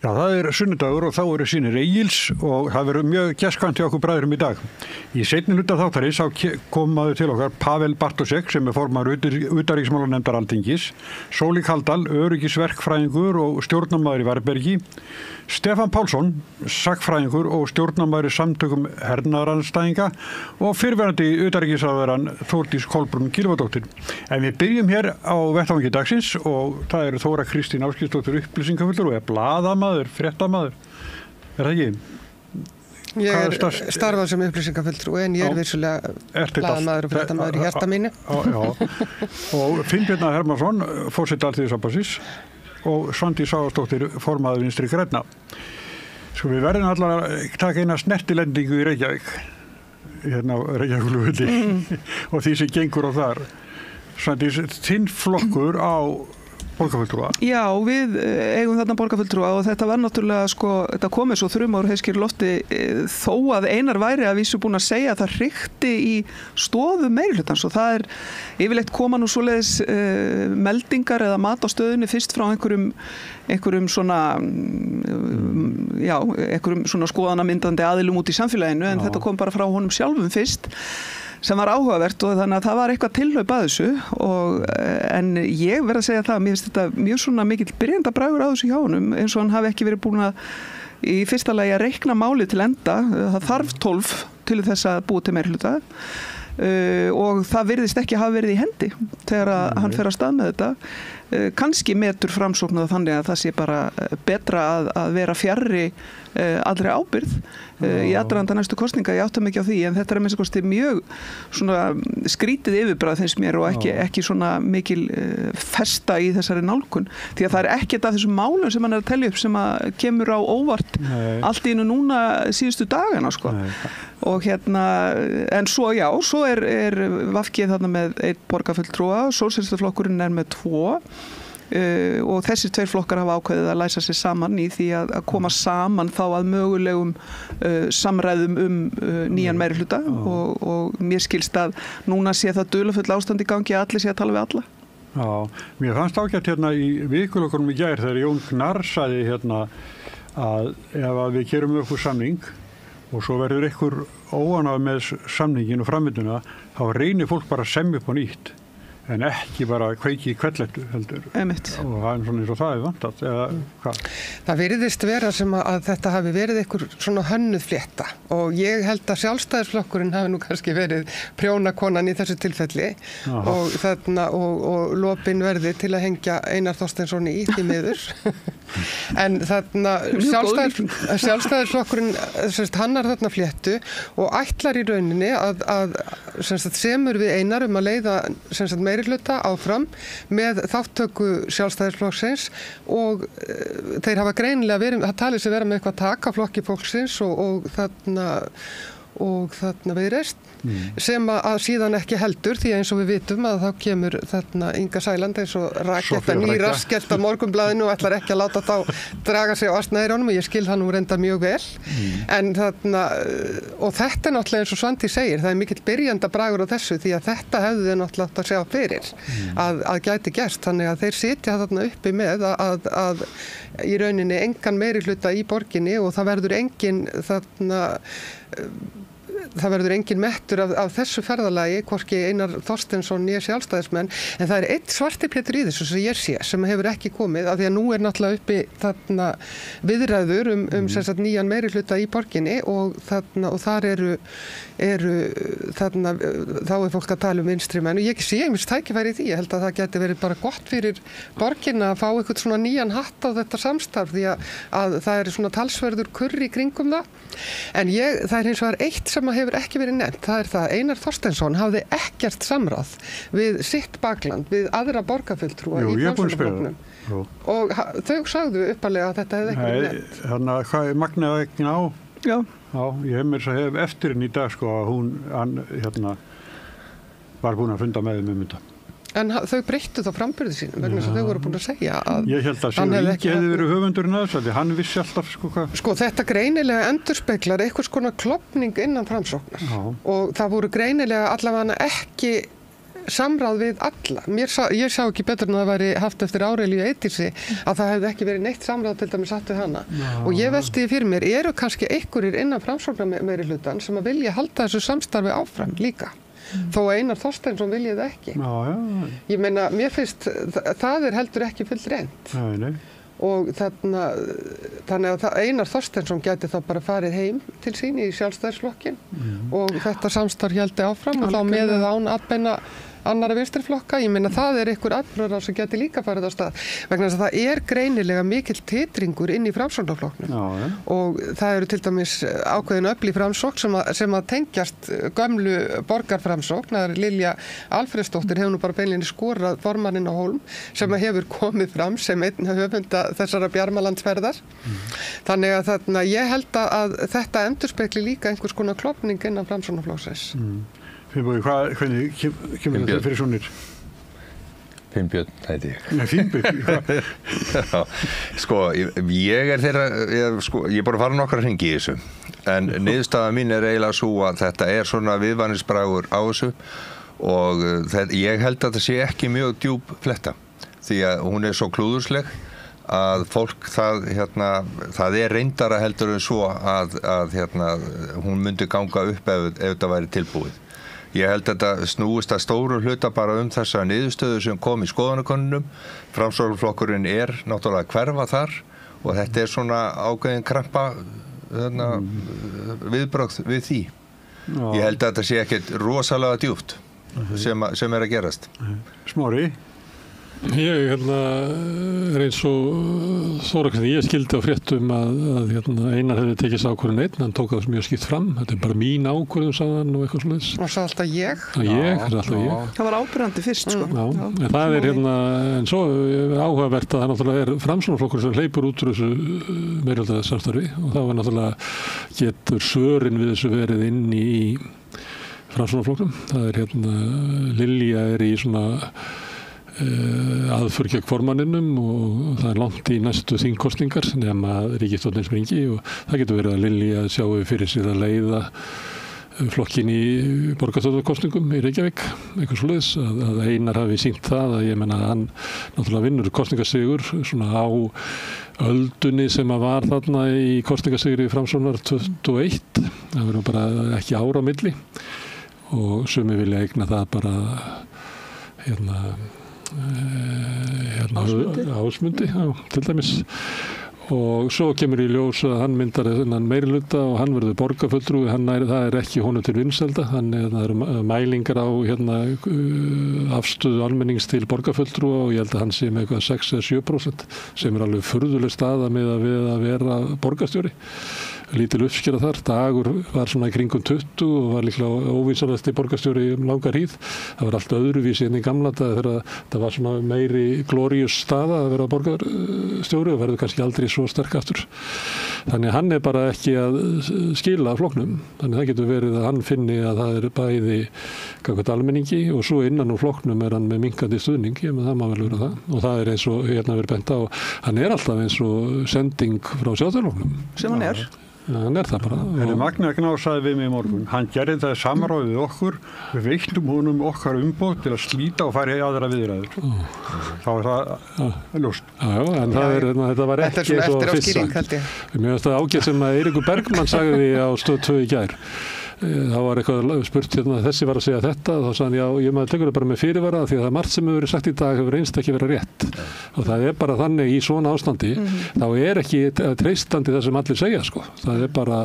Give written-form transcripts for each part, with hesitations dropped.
Já, það sunnudagur og þá eru sýnir Egils og það verður mjög gestkvæmt hjá okkur bræðurum í dag. Í seinni hluta þáttarins kom maður til okkar Pavel Bartosek sem formaður utanríkismálanefndar Alþingis, Sóli Kaldal, öryggisverkfræðingur og stjórnarmaður í Varbergi, Stefán Pálsson, sagnfræðingur og stjórnarmaður í samtökum hernaðarandstæðinga og fyrrverandi utanríkisráðherrann Þórdís Kolbrún Gylfadóttir. En við byrjum hér á vettvangi dagsins og það eru Þóra Kristín Ásgeirsdóttir upplýsingafulltrúi og blaðamaður, fréttamaður. Það ekki? Ég starfað sem upplýsingafulltrúi en ég vissulega blaðamaður og fréttamaður í hjarta mínu. Já. Og Finnbjörn Hermannsson, forseti Alþýðusambandsins og Svandís Svavarsdóttir, formaður Vinstri grænna. Sko við verðum allar að taka eina snertilendingu í Reykjavík, hérna á Reykjavíkurflugvelli og því sem gengur á þar. Svandís, þinn flokkur á borgarfulltrúa? Já, við eigum þarna borgarfulltrúa og þetta var náttúrulega, þetta komið svo þrumár heiskir lofti þó að Einar væri að vísu búin að segja að það hrikti í stofu meirihlutans og það yfirleitt koma nú svoleiðis meldingar eða mat á stöðunni fyrst frá einhverjum svona skoðanamyndandi aðilum út í samfélaginu en þetta kom bara frá honum sjálfum fyrst sem var áhugavert og þannig að það var eitthvað tilhlaup að þessu en ég verð að segja það, mér finnst þetta mjög svona mikill byrjandabrægur að þessu hjá honum eins og hann hafi ekki verið búin að í fyrsta lagi að reikna málið til enda, það þarf 12 til þess að búa til meirihluta og það virðist ekki hafa verið í hendi þegar hann fer að stað með þetta kannski metur framsóknað þannig að það sé bara betra að vera fjarri allri ábyrgð í aðdraganda næstu kosninga, ég átta mig ekki á því en þetta minnst kosti mjög svona skrítið yfirbragð finnst mér og ekki svona mikil festa í þessari nálgun því að það ekkert af þessum málum sem hann að telja upp sem að kemur á óvart allt í einu núna síðustu dagana og hérna en svo er VG þarna með 1 borgarfulltrúa, Sósíalistaflokkurinn er með 2 og þessir 2 flokkar hafa ákveðið að læsa sig saman í því að koma saman þá að mögulegum samræðum nýjan meirihluta og mér skilst að núna sé það dularfull ástand í gangi að allir sé að tala við alla. Já, mér fannst ágætt hérna í vikulokunum í gær þegar Jón Gnarr sagði hérna að ef við gerum okkur samning og svo verður einhver óánægð með samningin og framvinduna þá reynir fólk bara að semja upp á nýtt en ekki bara kveiki í kvellettu heldur. Einmitt. Og það svona eins og það vantað eða hvað? Það virðist vera sem að þetta hafi verið einhver svona hönnuð flétta og ég held að Sjálfstæðisflokkurinn hafi nú kannski verið prjónakonan í þessu tilfelli og lopin verði til að hengja Einar Þorsteinsson í því miður en þarna Sjálfstæðisflokkurinn hannar þarna fléttu og ætlar í rauninni að semur við Einar að leiða meirihluta áfram með þáttöku Sjálfstæðisflokksins og þeir hafa greinilega verið, það talið sér vera með eitthvað taka flokki fólksins og þarna Viðreisn sem að síðan ekki heldur því eins og við vitum að þá kemur þarna Inga Sæland eins og raketta nýraskett á Morgunblaðinu og ætlar ekki að láta þá draga sig á astnæðirónum og ég skil það nú reynda mjög vel en þarna og þetta er náttúrulega eins og Svandi segir, það er mikill byrjandabragur á þessu því að þetta hefðu þeir náttúrulega átt að sjá fyrir að gæti gerst þannig að þeir sitja þarna uppi með að í rauninni engan meirihluta í borginni og það verður engin mettur af þessu ferðalagi, hvorki Einar Þorsteinsson né Sjálfstæðismenn, en það er eitt svartiplétur í þessu sem ég sé, sem hefur ekki komið, af því að nú er náttúrulega uppi þarna viðræður sem sagt nýjan meirihluta í borginni og þar eru þarna, þá er fólk að tala vinstrimenn og ég sé einmitt tækifæri í því, ég held að það geti verið bara gott fyrir borginna að fá eitthvað svona nýjan hatt á þetta samstarf því að það er svona talsverður kurr í kringum það, en það er hins vegar eitt sem hefur ekki verið nefnt, það er það að Einar Þorsteinsson hafði ekkert samráð við sitt bakland, við aðra borgarfulltrúa í Framsóknarflokknum og þau sagðu uppalega að þetta hefði ekki verið nefnt. Þannig að hvað er Magnea ekki á? Já, ég hef eftir henni í dag að hann var búin að funda með þetta. En þau breyttu þá framburði sínum vegna þess að þau voru búin að segja að ég held að Sigur Ingi hefði verið höfundurinn að þessu, hann vissi alltaf hvað. Þetta greinilega endurspeglar einhvers konar klofning innan Framsóknar og það voru greinilega allavega ekki samráð við alla. Ég sá ekki betur en það væri haft eftir Árelíu Eydísi að það hefði ekki verið neitt samráð til dæmis haft við hana. Og ég velti fyrir mér, eru kannski einhverjir innan Framsóknarmeirihlutan sem að vilja halda þessu samstarfi áfram líka? Þó að Einar Þorsteinsson vilji það ekki. Ég meina, mér finnst, það heldur ekki fullreynt. Nei. Og þannig að Einar Þorsteinsson gæti þá bara farið heim til sín í Sjálfstæðisflokkinn og þetta samstarf héldi áfram og þá meðið án atbeina annara vinstriflokka. Ég meina það einhver atburðarás sem gæti líka farið á stað vegna þess að það greinilega mikill titringur inn í Framsóknarflokknum og það eru til dæmis ákveðin öfl í Framsókn sem að tengjast gömlu borgarframsókn. Það Lilja Alfreðsdóttir hefur nú bara beinlinni skorað formanninn á Hólm sem hefur komið fram sem einn höfunda þessara Bjarmalandsferðar. Þannig að ég held að þetta endurspegli líka einhvers konar klofning innan Framsóknarflokksins. Finnbjörn, hvernig kemur þetta fyrir svonir? Finnbjörn, heiti ég. Nei, Finnbjörn. Sko, ég þeirra, ég bara fara nokkra hringi í þessu. En niðurstaða mín eiginlega svo að þetta svona viðvaningsbragur á þessu og ég held að það sé ekki mjög djúp fletta. Því að hún svo klúðursleg að fólk það reyndara heldur en svo að hún myndi ganga upp ef þetta væri tilbúið. Ég held að þetta snúist að stóru hluta bara þessa niðurstöðu sem kom í skoðanakönnunum. Framsóknarflokkurinn náttúrulega að hverfa þar og þetta svona ákveðin krampa viðbrögð við því. Ég held að þetta sé ekkert rosalega djúpt sem að gerast. Smári? Ég eins og Þóra Kristín, ég skildi á fréttum að Einar hefði tekið ákvörðun einn, hann tók það mjög skýrt fram, þetta bara mín ákvörðun, sagði hann og eitthvað svoleiðis. Og sagði alltaf ég? Alltaf ég. Það var ábyrgandi fyrst, sko. Já, en það en svo áhugavert að það náttúrulega Framsóknarflokkur sem hleypur út úr þessu meirihlutasamstarfi og það var náttúrulega getur svörin við þessu verið inn í Framsóknarflokknum. Það Lilja í svona aðför gegn formanninum og það langt í næstu þingkosningar nema ríkisstjórnin springi og það getur verið að Lilja sjáu fyrir sér að leiða flokkin í borgarstjórnarkosningum í Reykjavík, eitthvað svoleiðis að Einar hafi sýnt það að ég menna að hann náttúrulega vinnur kosningasigur svona á öldunni sem að var þarna í kosningasigri í Framsóknar 21, það verður bara ekki ára á milli og sumi vilja eigna það bara Ásmundi, til dæmis og svo kemur í ljós að hann myndar þennan meirihluta og hann verður borgarfulltrúi, það ekki honum til vinsælda, það eru mælingar á afstöðu almennings til borgarfulltrúa og ég held að hann sé með eitthvað 6 eða 7% sem alveg furðuleg staða með að vera borgarstjóri. Lítil uppskera þar, Dagur var svona í kringum 20 og var líklega óvinsalegasti borgarstjóri langar hríð. Það var allt öðruvísi enn í gamla daga þegar það var svona meiri glóríus staða að vera borgarstjóri og verður kannski aldrei svo sterk aftur. Þannig að hann bara ekki að skila flokknum. Þannig að það getur verið að hann finni að það bæði gagnvart almenningi og svo innan úr flokknum hann með minnkandi stuðning, það má vel vera það. Og það eins og verið bent á, hann alltaf eins og sending frá Sjálfstæðisflokknum. Sem hann Já, hann það bara. Magna Gná sagði við mig í morgun, hann gerði það samráð við okkur, við veittum honum okkar umboð til að slíta og fara í aðra viðræður. Þá það ljóst. Já, en þetta var ekki svo fyrst. Mér finnst það ágætt sem að Eiríkur Bergmann sagði á Stöð 2 í gær. þá var eitthvað spurt þessi var að segja þetta og þá sagði hann já, ég maður tekur það bara með fyrirvara því að það margt sem hefur verið sagt í dag hefur reynst ekki verið rétt og það bara þannig í svona ástandi þá ekki treystandi það sem allir segja sko, það bara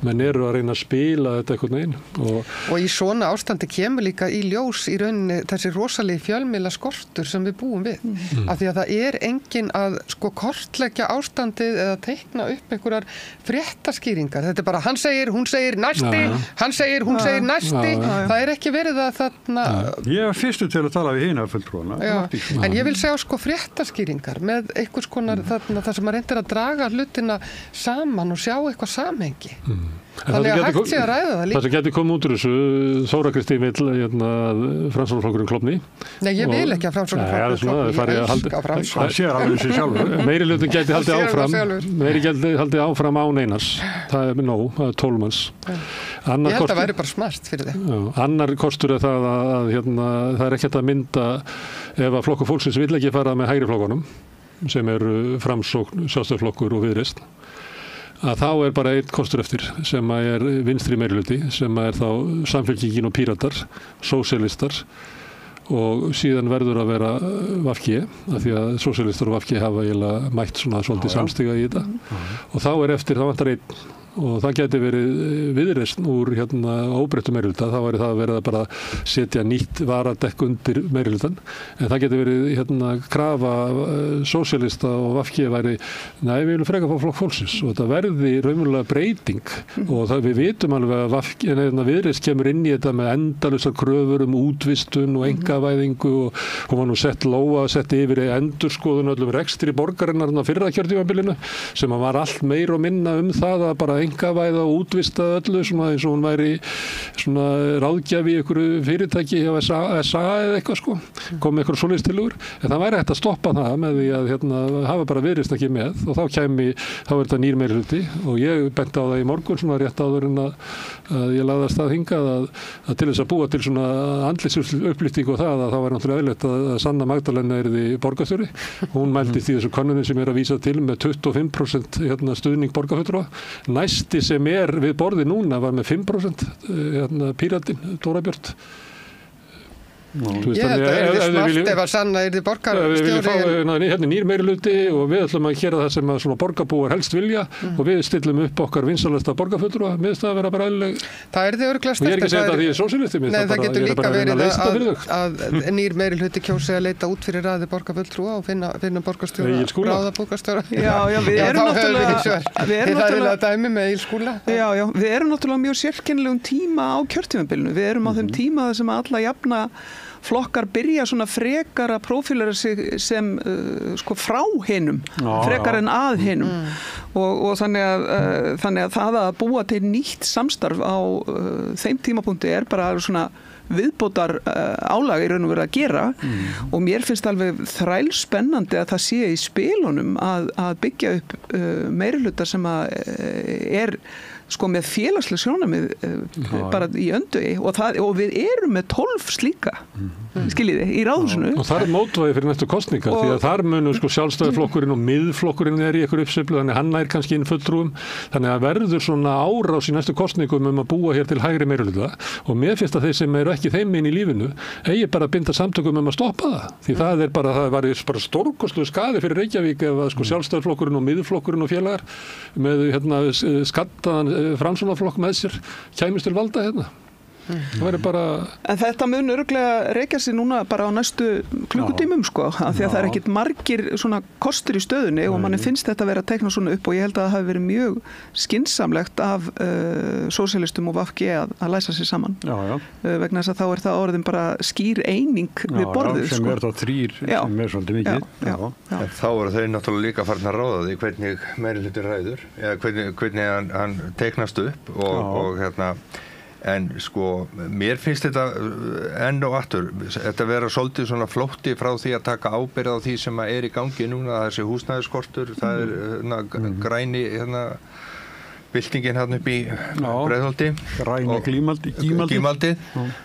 menn eru að reyna að spila þetta einhvern veginn og í svona ástandi kemur líka í ljós í rauninni þessi rosalegi fjölmiðla skortur sem við búum við af því að það engin að sko kortleggja ástandið eða teikna upp einhverjar fréttaskýringar, þetta bara hann segir, hún segir næsti hann segir, hún segir næsti það ekki verið að þarna ég fyrstu til að tala við hina fulltrúana en ég vil segja sko fréttaskýringar með einhvers konar þarna það sem maður reyndir að draga hlutina saman og sjá eitthvað samhengi þannig að hægt sé að ræða það líka það sem getur komið út úr þessu Þóra Kristín vill Framsóknarflokkurinn klofni nei, ég vil ekki að Framsóknarflokkurinn klofni ég elska Framsókn það sér alveg sér sjálfur meirihlutinn gæti haldið áfram meiri gæti haldið áfram án Einars það nóg, það 12 manns Ég held að væri bara smart fyrir þig. Já, annar kostur er það að það er ekkert að mynda ef að Flokkur fólksins vill ekki fara með hægri flokkunum sem eru Framsókn, Sjálfstæðisflokkur og Viðreisn, að þá er bara einn kostur eftir sem er vinstri meirihluti, sem er þá Samfylkingin og Píratar, sósíalistar og síðan verður að vera VG, af því að sósíalistar og VG hafa eiginlega mætt svona svolítið samstiga í þetta og þá er eftir, þá vantar einn og það geti verið Viðreisn úr óbreyttu meirihluta, þá væri það verið að bara setja nýtt varadekk undir meirihlutan, en það geti verið krafa sósíalista og VG væri, nei, við viljum frekar fá Flokk fólksins og þetta verði raunverulega breyting og það, við vitum alveg að Viðreisn kemur inn í þetta með endalausar kröfur útvistun og engavæðingu og hún var nú sett yfir endurskoðun öllum rekstri borgarinnar fyrra kjörtímabilinu sem var allt meir og minna það að bara engavæða og útvista öllu svona eins og hún væri svona ráðgjafi í einhverju fyrirtæki hjá SA eða eitthvað sko, kom með einhverju svoleiðis tillögur, en það væri hægt að stoppa það með því að hafa bara Viðreisn ekki með og þá er þetta nýr meirihluti og ég benti á það í morgun svona rétt áður en að ég lagði af stað hingað að til þess að búa til svona andlitsupplýstingu og það að þá væri náttúrulega eðlilegt að Sanna Magdalena yrði borgarstjóri, hún mældist í þessu könnunin sem er að vísa til með 25% stuðning borgarfulltrúa. Næsti sem er við borði núna var með 5% Píratinn, Dóra Björt. Ég held að það yrði smart ef að Sanna yrði borgarstjóri. Við viljum fá nýr meirihluti og við ætlum að gera það sem að svona borgarbúar helst vilja og við stillum upp okkar vinsalasta borgarfulltrúa, mér finnst það að vera bara eðlileg. Það yrði örugglega sterkt. Og ég er ekki að segja þetta að ég er sósíalisti, nei, það getur líka verið að nýr meirihluti kjósi að leita út fyrir raði borgarfulltrúa og finna borgarstjóra, ráða borgarstjóra. Við erum náttúrulega mjög sérkennilegum tíma á kjörtímabilinu. Við erum á þeim tíma sem alla jafna flokkar byrja svona frekar að prófílera sig sem sko frá hinum, frekar en að hinum og þannig að það að búa til nýtt samstarf á þeim tímapunkti er bara svona viðbótar álag í raun og veru að gera og mér finnst alveg þrælspennandi að það sé í spilunum að byggja upp meirihluta sem að er sko með félagslega sjónarmið bara í öndvegi og við erum með 12 slíka skiljiði í ráðhúsinu og það er mótvægi fyrir næstu kosningar því að þar munu sko Sjálfstæðisflokkurinn og Miðflokkurinn er í einhverju uppsveiflu þannig hann er kannski inn fulltrúum þannig að verður svona árás í næstu kosningum að búa hér til hægri meirihluta og mér finnst að þeir sem eru ekki þeim inn í lífinu eigi bara að binda samtökum að stoppa það því það var bara stórkostlegur skaði fyrir Reykjavík ef að sko Sjálfstæðisflokkurinn og Miðflokkurinn og félagar með skattaðan Framsóknarflokk með sér kæmist til valda það væri bara En þetta mun örugglega rekja sig núna bara á næstu klukkutímum sko af því að það er ekkit margir svona kostur í stöðunni og manni finnst þetta vera að teikna svona upp og ég held að það hafi verið mjög skynsamlegt af sósíalistum og VG að læsa sig saman vegna þess að þá er það orðin bara skýr eining við borðið sem er þá 3 sem er svolítið mikið Þá eru þau náttúrulega líka farin að ráða því hvernig meirihluti ræður eða hvernig hann teiknast upp og en sko, mér finnst þetta enn og aftur, þetta vera svolítið svona flótti frá því að taka ábyrgð á því sem er í gangi núna, þessi húsnæðisskortur, það er græni byltingin hérna upp í Breiðholti græni Gímaldi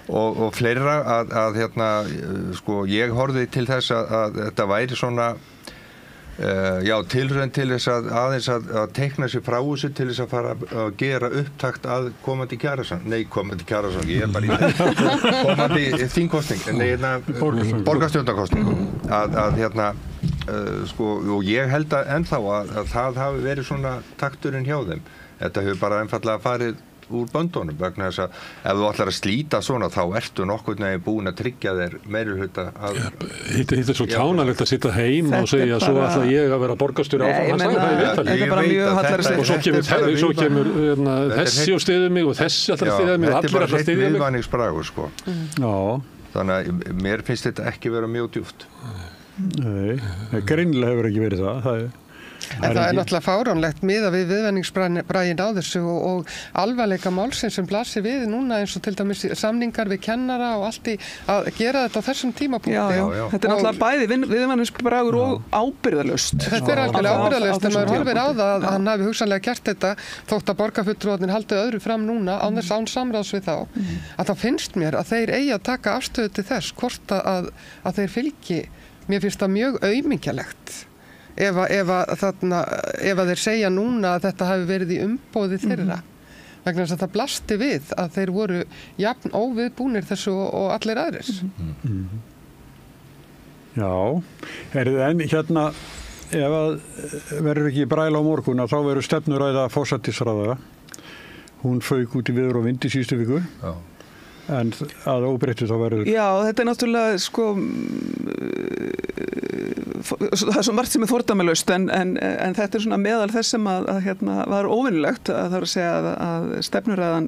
og fleira að sko, ég horfði til þess að þetta væri svona tilraun til þess að aðeins að teikna sér frá þessu til þess að fara að gera upptakt að komandi kjarasamningi, ég er bara í komandi þingkosning, borgarstjórnarkosning sko, og ég held að ennþá að það hafi verið svona takturinn hjá þeim. Þetta hefur bara einfallega farið úr böndunum vegna þess að ef þú ætlar að slíta svona þá ertu nokkurn veginn búin að tryggja þér meirihluta að Þetta er svo kjánalegt að sitja heima og segja svo ætla ég að vera borgarstjóri áfram og svo kemur þessi og styður mig og þessi ætlar að styðja mig og allir ætlar að styðja mig viðvaningsbragur sko þannig að mér finnst þetta ekki vera mjög djúpt Nei, greinilega hefur ekki verið það En það er náttúrulega fáránlegt miðað við viðvenningsbraginn á þessu og alvarleika málsins sem blasir við núna eins og til dæmis samningar við kennara og allt í að gera þetta á þessum tímapunkti. Já. Þetta er náttúrulega bæði viðvenningsbragur og ábyrgðarlaust. Þetta er algjörlega ábyrgðarlaust en maður horfir á það að hann hafi hugsanlega gert þetta þótt að borgarfulltrúarnir haldi öðru fram núna án samráðs við þá. Að það finnst mér að þeir eigi að taka afstöðu til þess hvort að þeir fylgi. Mér finnst það mjög aumingjalegt ef þeir segja núna að þetta hafi verið í umboði þeirra. Vegna þess að það blasti við að þeir voru jafn óviðbúnir þessu og allir aðrir. Já, en hérna ef að verður ekki bræla á morgun að þá verður stefnuræða forsætisráðherra. Hún fauk út í viður og vind í síðustu viku. Já. En að óbreyttu þá verður... Já, þetta er náttúrulega, það er svo margt sem er fordæmalaust en þetta er svona meðal þess sem að var óvinnilegt að það er að segja að stefnuræðan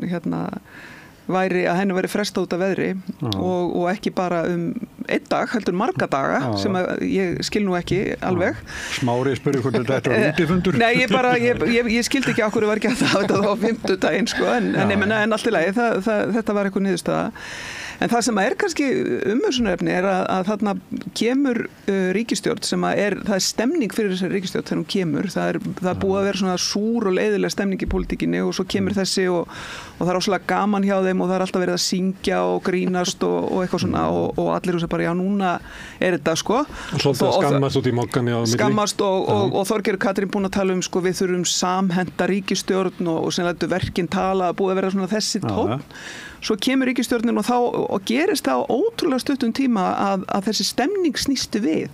að henni væri frestað út af veðri og ekki bara einn dag, heldur marga daga sem að ég skil nú ekki alveg. Smári spurði hvort þetta var útifundur. Nei, ég skildi ekki okkur var ekki að hafa þetta á 50 daginn en allt í lagi, þetta var eitthvað niðurstaða. En það sem er kannski umhugsunarefni er að þarna kemur ríkisstjórn sem það er stemning fyrir þessari ríkisstjórn þegar hún kemur. Það er búið að vera svona súr og leiðilega stemning í pólitíkinni og svo kemur þessi og það er óslega gaman hjá þeim og það er alltaf verið að syngja og grínast og eitthvað svona og allir hugsa bara já núna er þetta Og svolítið skammast út í mokkanni á milli. Skammast og Þorgerður Katrín búin að tala við þurfum samhenta ríkisstjórn og sem lætur verkin tala, búið að vera svona þessi tónn. Svo kemur ríkisstjórnin og gerist það á ótrúlega stuttum tíma að þessi stemning snýstu við.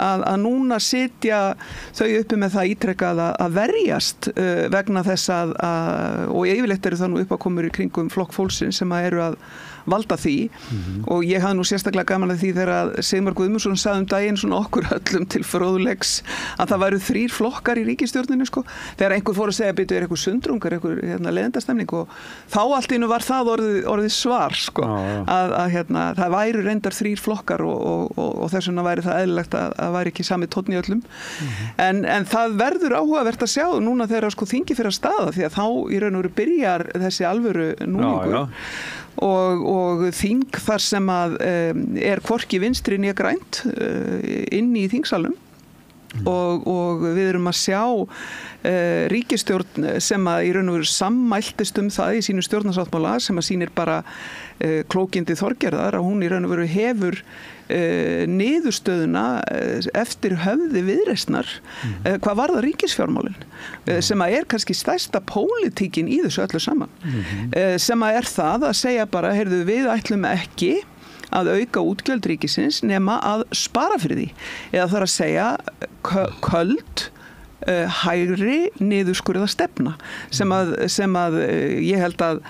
Að núna sitja þau uppi með það ítrekkað að verjast vegna þess og yfirleitt eru það nú uppákomur í kringum flokk fólksins sem eru að valda því og ég hafði nú sérstaklega gaman að því þegar Sigmar Guðmundsson sagði daginn svona okkur öllum til fróðleiks að það væru 3 flokkar í ríkisstjórninni þegar einhver fór að segja byrju eitthvað sundrungar, eitthvað leiðindastemning og þá allt í einu var það orðið svar að það væru reyndar 3 flokkar og þess vegna væri það eðlilegt að væri ekki sami tónn í öllum en það verður áhugavert að sjá núna þegar þingi fyrir að staða því að þá í raun og veru byrjar þessi alvöru núningur og þing þar sem að er hvorki vinstri né grænt inni í þingsalum og við erum að sjá ríkisstjórn sem að í raun og veru sammæltist það í sínu stjórnarsáttmála sem að sýnir bara klókindi Þorgerðar að hún í raun og veru hefur niðurstöðuna eftir höfði Viðreisnar hvað varðar ríkisfjármálin sem að er kannski stærsta pólitíkin í þessu öllu saman sem að er það að segja bara heyrðu við ætlum ekki að auka útgjöld ríkisins nema að spara fyrir því eða það er að segja köld hægri niðurskurða stefna sem að ég held að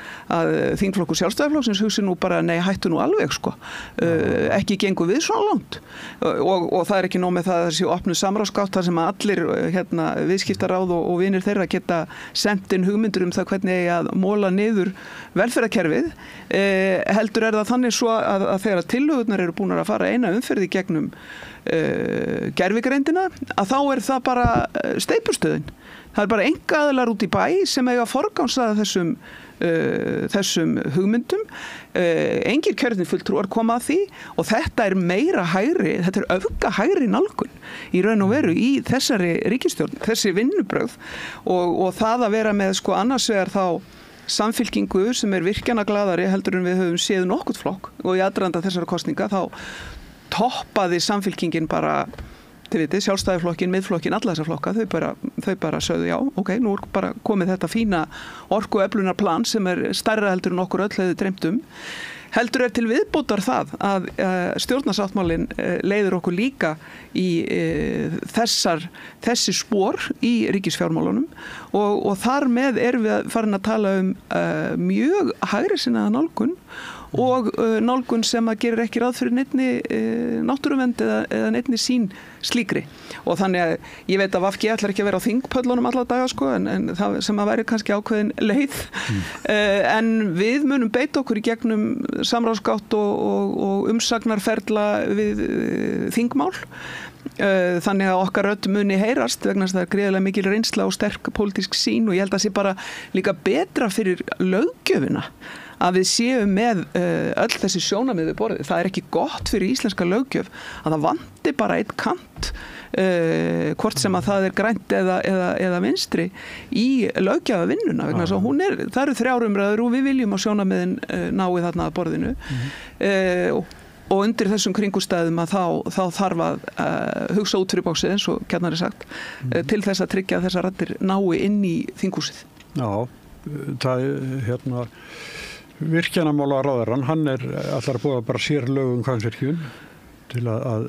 þingflokkur Sjálfstæðisflokksins hugsi nú bara nei hættu nú alveg ekki gengur við svona langt og það er ekki nóg með það að þessi opnu samráðsgátt þar sem að allir viðskiptaráð og vinir þeirra geta sendt inn hugmyndur það hvernig að móla niður velferðarkerfið heldur það þannig svo að þegar tillögurnar eru búnar að fara eina umferð í gegnum gervigreindina að þá er það bara steypustöðin. Það er bara einkaaðilar út í bæ sem eiga að forgangsraða þessum hugmyndum. Engir kjörnir fulltrúar koma að því og þetta er meira hægri, þetta er öfga hægri nálgun í raun og veru í þessari ríkisstjórn, þessi vinnubrögð og það að vera með annars vegar þá samfylkingu sem er virkjana glaðari heldur en við höfum séð nokkuð flokk og í aðdraganda þessara kosninga þá toppaði samfylkingin bara þið vitið, Sjálfstæðisflokkin, Miðflokkin, alla þessar flokka þau bara sögðu já, ok, nú er bara komið þetta fína orkuöflunarplan sem er stærra heldur en okkur öll hefði dreymt heldur til viðbótar það að stjórnarsáttmálinn leiðir okkur líka í þessi spor í ríkisfjármálunum og þar með erum við farin að tala mjög hægrisinnaða nálgun og nálgun sem að gerir ekki ráð fyrir neinni náttúruvernd eða neinni sín slíkri og þannig að ég veit að VG ætlar ekki að vera á þingpöllunum alla daga en það sem að væri kannski ákveðin leið en við munum beita okkur í gegnum samráðsgátt og umsagnarferla við þingmál þannig að okkar rödd muni heyrast vegna þess að það gríðarlega mikil reynsla og sterk pólitísk sýn og ég held að það sé bara líka betra fyrir löggjöfina að við séum með öll þessi sjónarmið við borðið. Það ekki gott fyrir íslenska löggjöf að það vanti bara einn kant hvort sem að það grænt eða vinstri í löggjafavinnuna vegna þess að það eru 3 umræður og við viljum að sjónarmiðin nái þarna að borðinu og undir þessum kringustæðum að þá þarf að hugsa út fyrir bóksið eins og gjarnan sagt til þess að tryggja að þessar raddir nái inn í þinghúsið. Já, það virkjanamála ráðarann, hann allar búið að bara sér lögum Hvammsvirkjun til að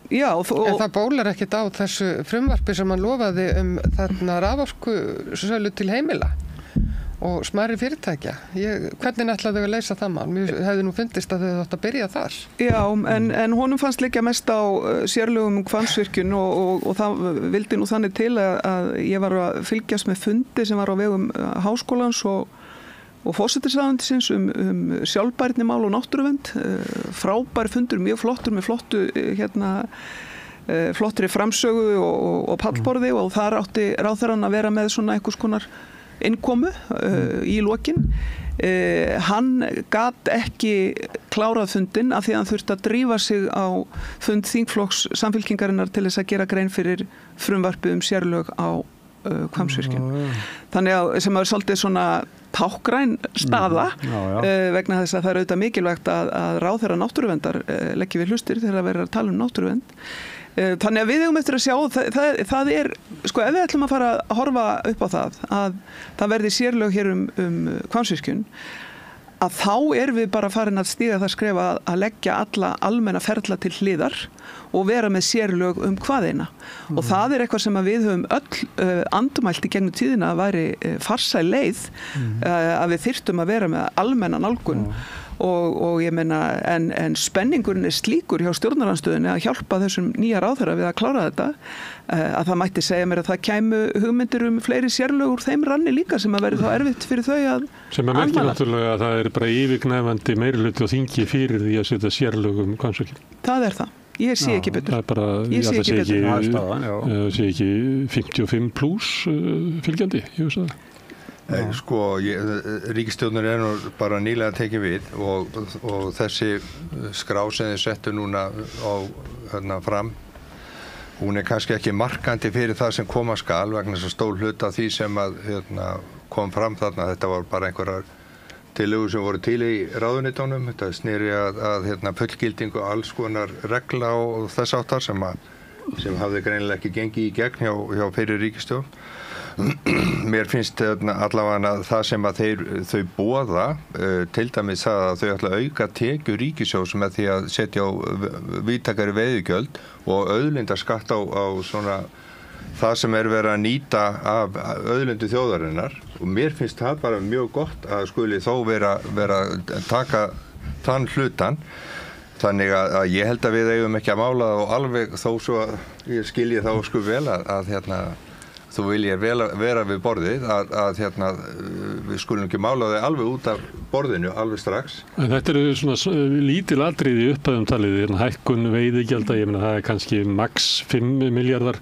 Já, en það bólar ekkert á þessu frumvarpi sem hann lofaði þarna raforkusölu til heimila og smærri fyrirtækja. Hvernig ætlaðu að leysa það mál? Mér hefði nú fundist að þau átt að byrja þar. Já, en honum fannst líka mest á sérlögum Hvammsvirkjun og það vildi nú þannig til að ég var að fylgjast með fundi sem var á vegum háskólans og forsætisráðuneytisins sjálfbærnimál og náttúruvernd. Frábær fundur, mjög flottur með flottri framsögu og pallborði og þar átti ráðherrann að vera með svona einhvers konar innkomu í lokin. Hann gat ekki klárað fundinn af því að hann þurfti að drífa sig á fund þingflokks Samfylkingarinnar til þess að gera grein fyrir frumvarpi sérlög á Hvammsvirkjun. Þannig að sem er svolítið svona tákgræn staða vegna þess að það auðvitað mikilvægt að ráðherra náttúruverndar leggji við hlustir þegar það verður að tala náttúruvernd. Þannig að við eigum eftir að sjá, það sko ef við ætlum að fara að horfa upp á að það verði sérlög hér Hvammsvirkjun, að þá við bara farin að stíga það skrefa að leggja alla almenna ferla til hliðar og vera með sérlög hvaðina. Og það eitthvað sem að við höfum öll andmælt í gegnum tíðina að væri farsæl leið að við þyrftum að vera með almenna nálgun. Og ég meina, en spenningurinn slíkur hjá stjórnarandstöðunni að hjálpa þessum nýja ráðherra við að klára þetta að það mætti segja mér að það kæmu hugmyndir fleiri sérlög úr þeim ranni líka sem að verði þá erfitt fyrir þau að sem að merkir náttúrulega að það bara yfirgnæfandi meirihluti og þingi fyrir því að setja sérlög Hvammsvirkjun. Það það. Ég sé ekki betur. Það bara, ég sé ekki 55 pluss fylgjandi, ég veist það. Sko, ríkisstjórnin nú bara nýlega tekið við og þessi skrá sem þið settu núna fram, hún kannski ekki markandi fyrir það sem koma skal vegna þess að stór hluta af því sem að kom fram þarna. Þetta var bara einhverjar tillögur sem voru til í ráðuneytunum. Þetta sneri að fullgildingu alls konar regla og þess áttar sem hafði greinilega ekki gengið í gegn hjá fyrir ríkisstjórn. Mér finnst allavega það sem að þau boða, til dæmis það að þau ætla að auka tekjur ríkissjóðs með því að setja á víðtækari veiðigjöld og auðlindaskatt á svona það sem verið að nýta af auðlindu þjóðarinnar og mér finnst það bara mjög gott að skuli þó vera að taka þann hlutan. Þannig að ég held að við eigum ekki að mála það og alveg þó svo að ég skilji þá sko vel að þú viljið vera við borðið að við skulum ekki mála þau alveg út af borðinu alveg strax. En þetta svona lítil atriði upphæðum talið, hækkun veiðigjalda, ég meina það kannski max 5 miljardar,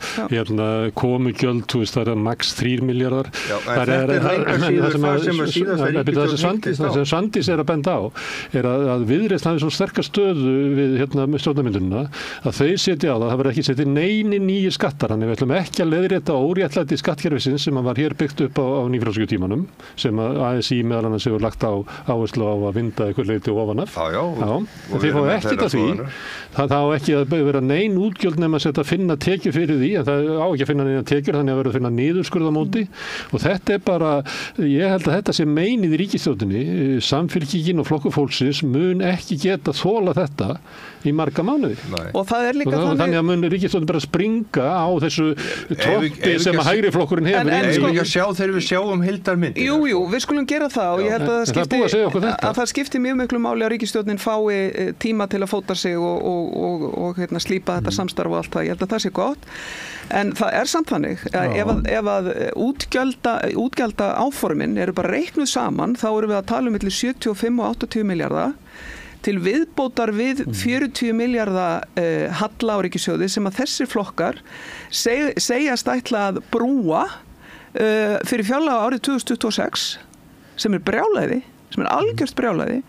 komugjöld, þú veist það max 3 miljardar. Já, en það sem Svandís að benda á, að Viðreisn hafi svo sterka stöðu við stjórnarmyndunina, að þau setja á það verður ekki setja neini nýju skattar, þannig við ætlum ekki að leiðrétta óréttlæti skattkerfisins sem var hér byggt upp á nýfrjálsíkjutímanum, sem að ASÍ meðal annars hefur lagt á áherslu á að vinda eitthvað leyti ofan af. Já. Þið fá ekkert af því. Það á ekki að vera nein útgjöld nema að finna tekjur fyrir því, en það á ekki að finna neina tekjur, þannig að verður að finna niðurskurð á móti. Og þetta bara, ég held að þetta sé meinið í ríkisstjórninni, Samfylkingin og Flokkur fólksins mun ekki geta þola þetta í marga mánuði. Og það líka þannig að mun ríkisstjórnin bara springa á þessu troppi sem að hægri flokkurinn hefur. En sko ekki að sjá þegar við sjáum heildarmyndina. Jú, við skulum gera það og ég held að það skipti mjög miklu máli að ríkisstjórnin fái tíma til að fóta sig og slípa þetta samstarf og allt það. Ég held að það sé gott. En það samt þannig ef að útgjalda áformin eru bara reiknuð saman, þá erum við að tala milli 75 og 80 milljarða til viðbótar við 40 milljarða halla á ríkissjóði sem að þessir flokkar segjast ætla að brúa fyrir fjárlaga árið 2026 sem brjálæði, sem algjört brjálæði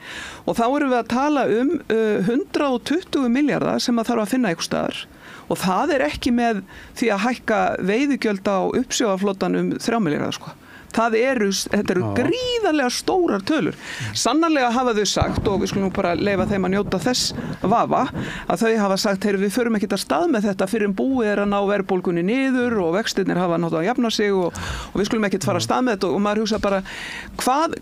og þá erum við að tala 120 milljarða sem að þarf að finna einhvers staðar og það ekki með því að hækka veiðigjöld á uppsjávarflotan 3 milljarða sko. Þetta eru gríðarlega stórar tölur. Sannarlega hafa þau sagt, og við skulum bara leyfa þeim að njóta þess vafa, að þau hafa sagt, við förum ekkert að stað með þetta fyrir búið að ná verðbólgunni niður og vextirnir hafa náttúrulega að jafna sig og við skulum ekkert fara að stað með þetta og maður hugsa bara,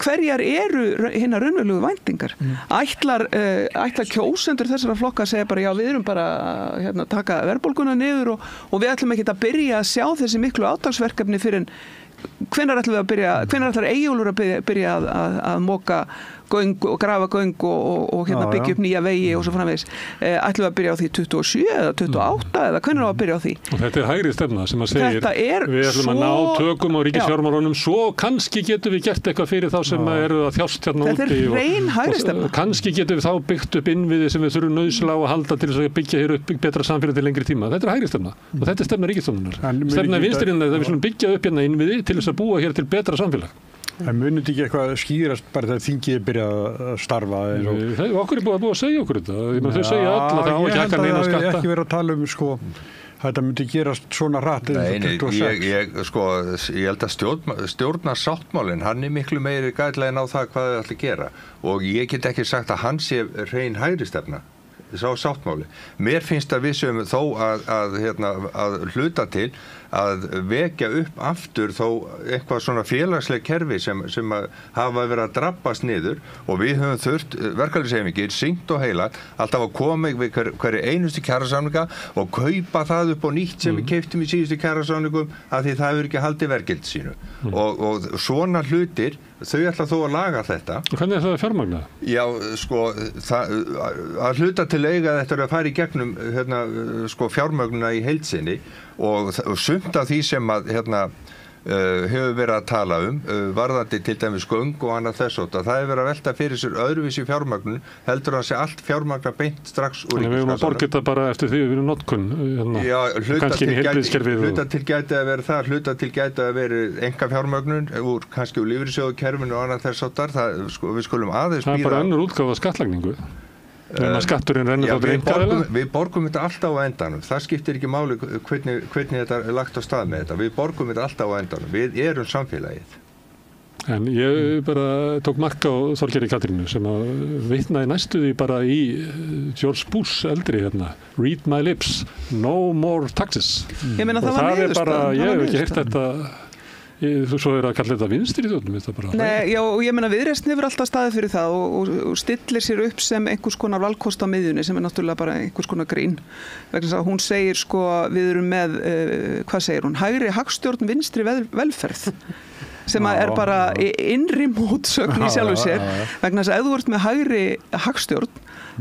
hverjar eru hinnar raunverulegu væntingar? Ætlar kjósendur þessara flokka að segja bara, já við erum bara að taka verðbólguna niður og við ætlum ekkert að byrja að sjá þessi miklu átaksverkefni fyrir hvenær ætlar Eyjólfur að byrja að moka göng og grafa göng og byggja upp nýja vegi og svo framvegis. Ætlum við að byrja á því 27 eða 28 eða hvenær á að byrja á því? Og þetta hægri stefna sem að segir við ætlum að ná tökum á ríkisfjármálunum svo kannski getum við gert eitthvað fyrir þá sem eru að þjást hérna úti. Þetta rein hægri stefna. Og kannski getum við þá byggt upp innviði sem við þurfum nauðsynlega að halda til þess að byggja hér upp betra samfélag til lengri tíma. Þetta hægri stefna og þetta stefna ríkisstjórnarinnar. Stefna vinstririnnar að við skulum byggja upp hérna innviði til þess að búa hér til betra samfélag. En munið ekki eitthvað skýrast bara þegar þingið byrja að starfa? Okkur búið að segja okkur þetta. Þau segja alla það á ekki hækka neina skatta. Ég held að ekki verið að tala þetta myndi gerast svona rætt. Ég held að stjórnarsáttmálinn, hann miklu meiri gætlegin á það hvað þau ætla að gera. Og ég get ekki sagt að hann sé hrein hægri stefna. Sá sáttmáli. Mér finnst að við sem þó að hluta til að vekja upp aftur þó eitthvað svona félagsleg kerfi sem að hafa verið að drabbast niður og við höfum þurft verkalýðshreyfingin sýnt og heila alltaf að koma við hverju einustu kjarasamninga og kaupa það upp á nýtt sem við keyptum í síðustu kjarasamningum af því það hefur ekki haldið verðgildi sínu og svona hlutir þau ætla þó að laga þetta. Hvernig það fjármagna? Já, að hluta til eiga þetta að fara í gegnum fjármögnuna í heildsinni og sumt af því sem að hefur verið að tala varðandi til dæmis göng og annað þess að það hefur verið að velta fyrir sér öðruvísi fjármögnun heldur að sé allt fjármagna beint strax úr ríkiskassanum. Við erum að borga þetta bara eftir því við erum notkun. Já, hluta til gæti að vera það, hluta til gæti að vera enga fjármögnun kannski úr lífeyrissjóðakerfinu og annað þess að við skulum aðeins býða. Það bara önnur útgáfa skattlagningu. Skatturinn rennur þá til einkaaðila? Við borgum þetta alltaf á endanum. Það skiptir ekki máli hvernig þetta er lagt á stað með þetta. Við borgum þetta alltaf á endanum. Við erum samfélagið. En ég bara tók mark á Þorgerði Katrínu sem að vitnaði næstuði bara í George Bush eldri Read my lips, no more taxes. Ég meina það var niðurstaðan. Ég hef ekki heyrt þetta. Svo að kalla þetta vinstri þjóðnum Nei, já, og ég meina Viðreisn hefur alltaf staðið fyrir það og stillir sér upp sem einhvers konar valkost á miðjunni sem náttúrulega bara einhvers konar grín vegna þess að hún segir við erum með hvað segir hún, hægri hagstjórn vinstri velferð sem er bara innri mótsögn í sjálfu sér vegna þess að ef þú ert með hægri hagstjórn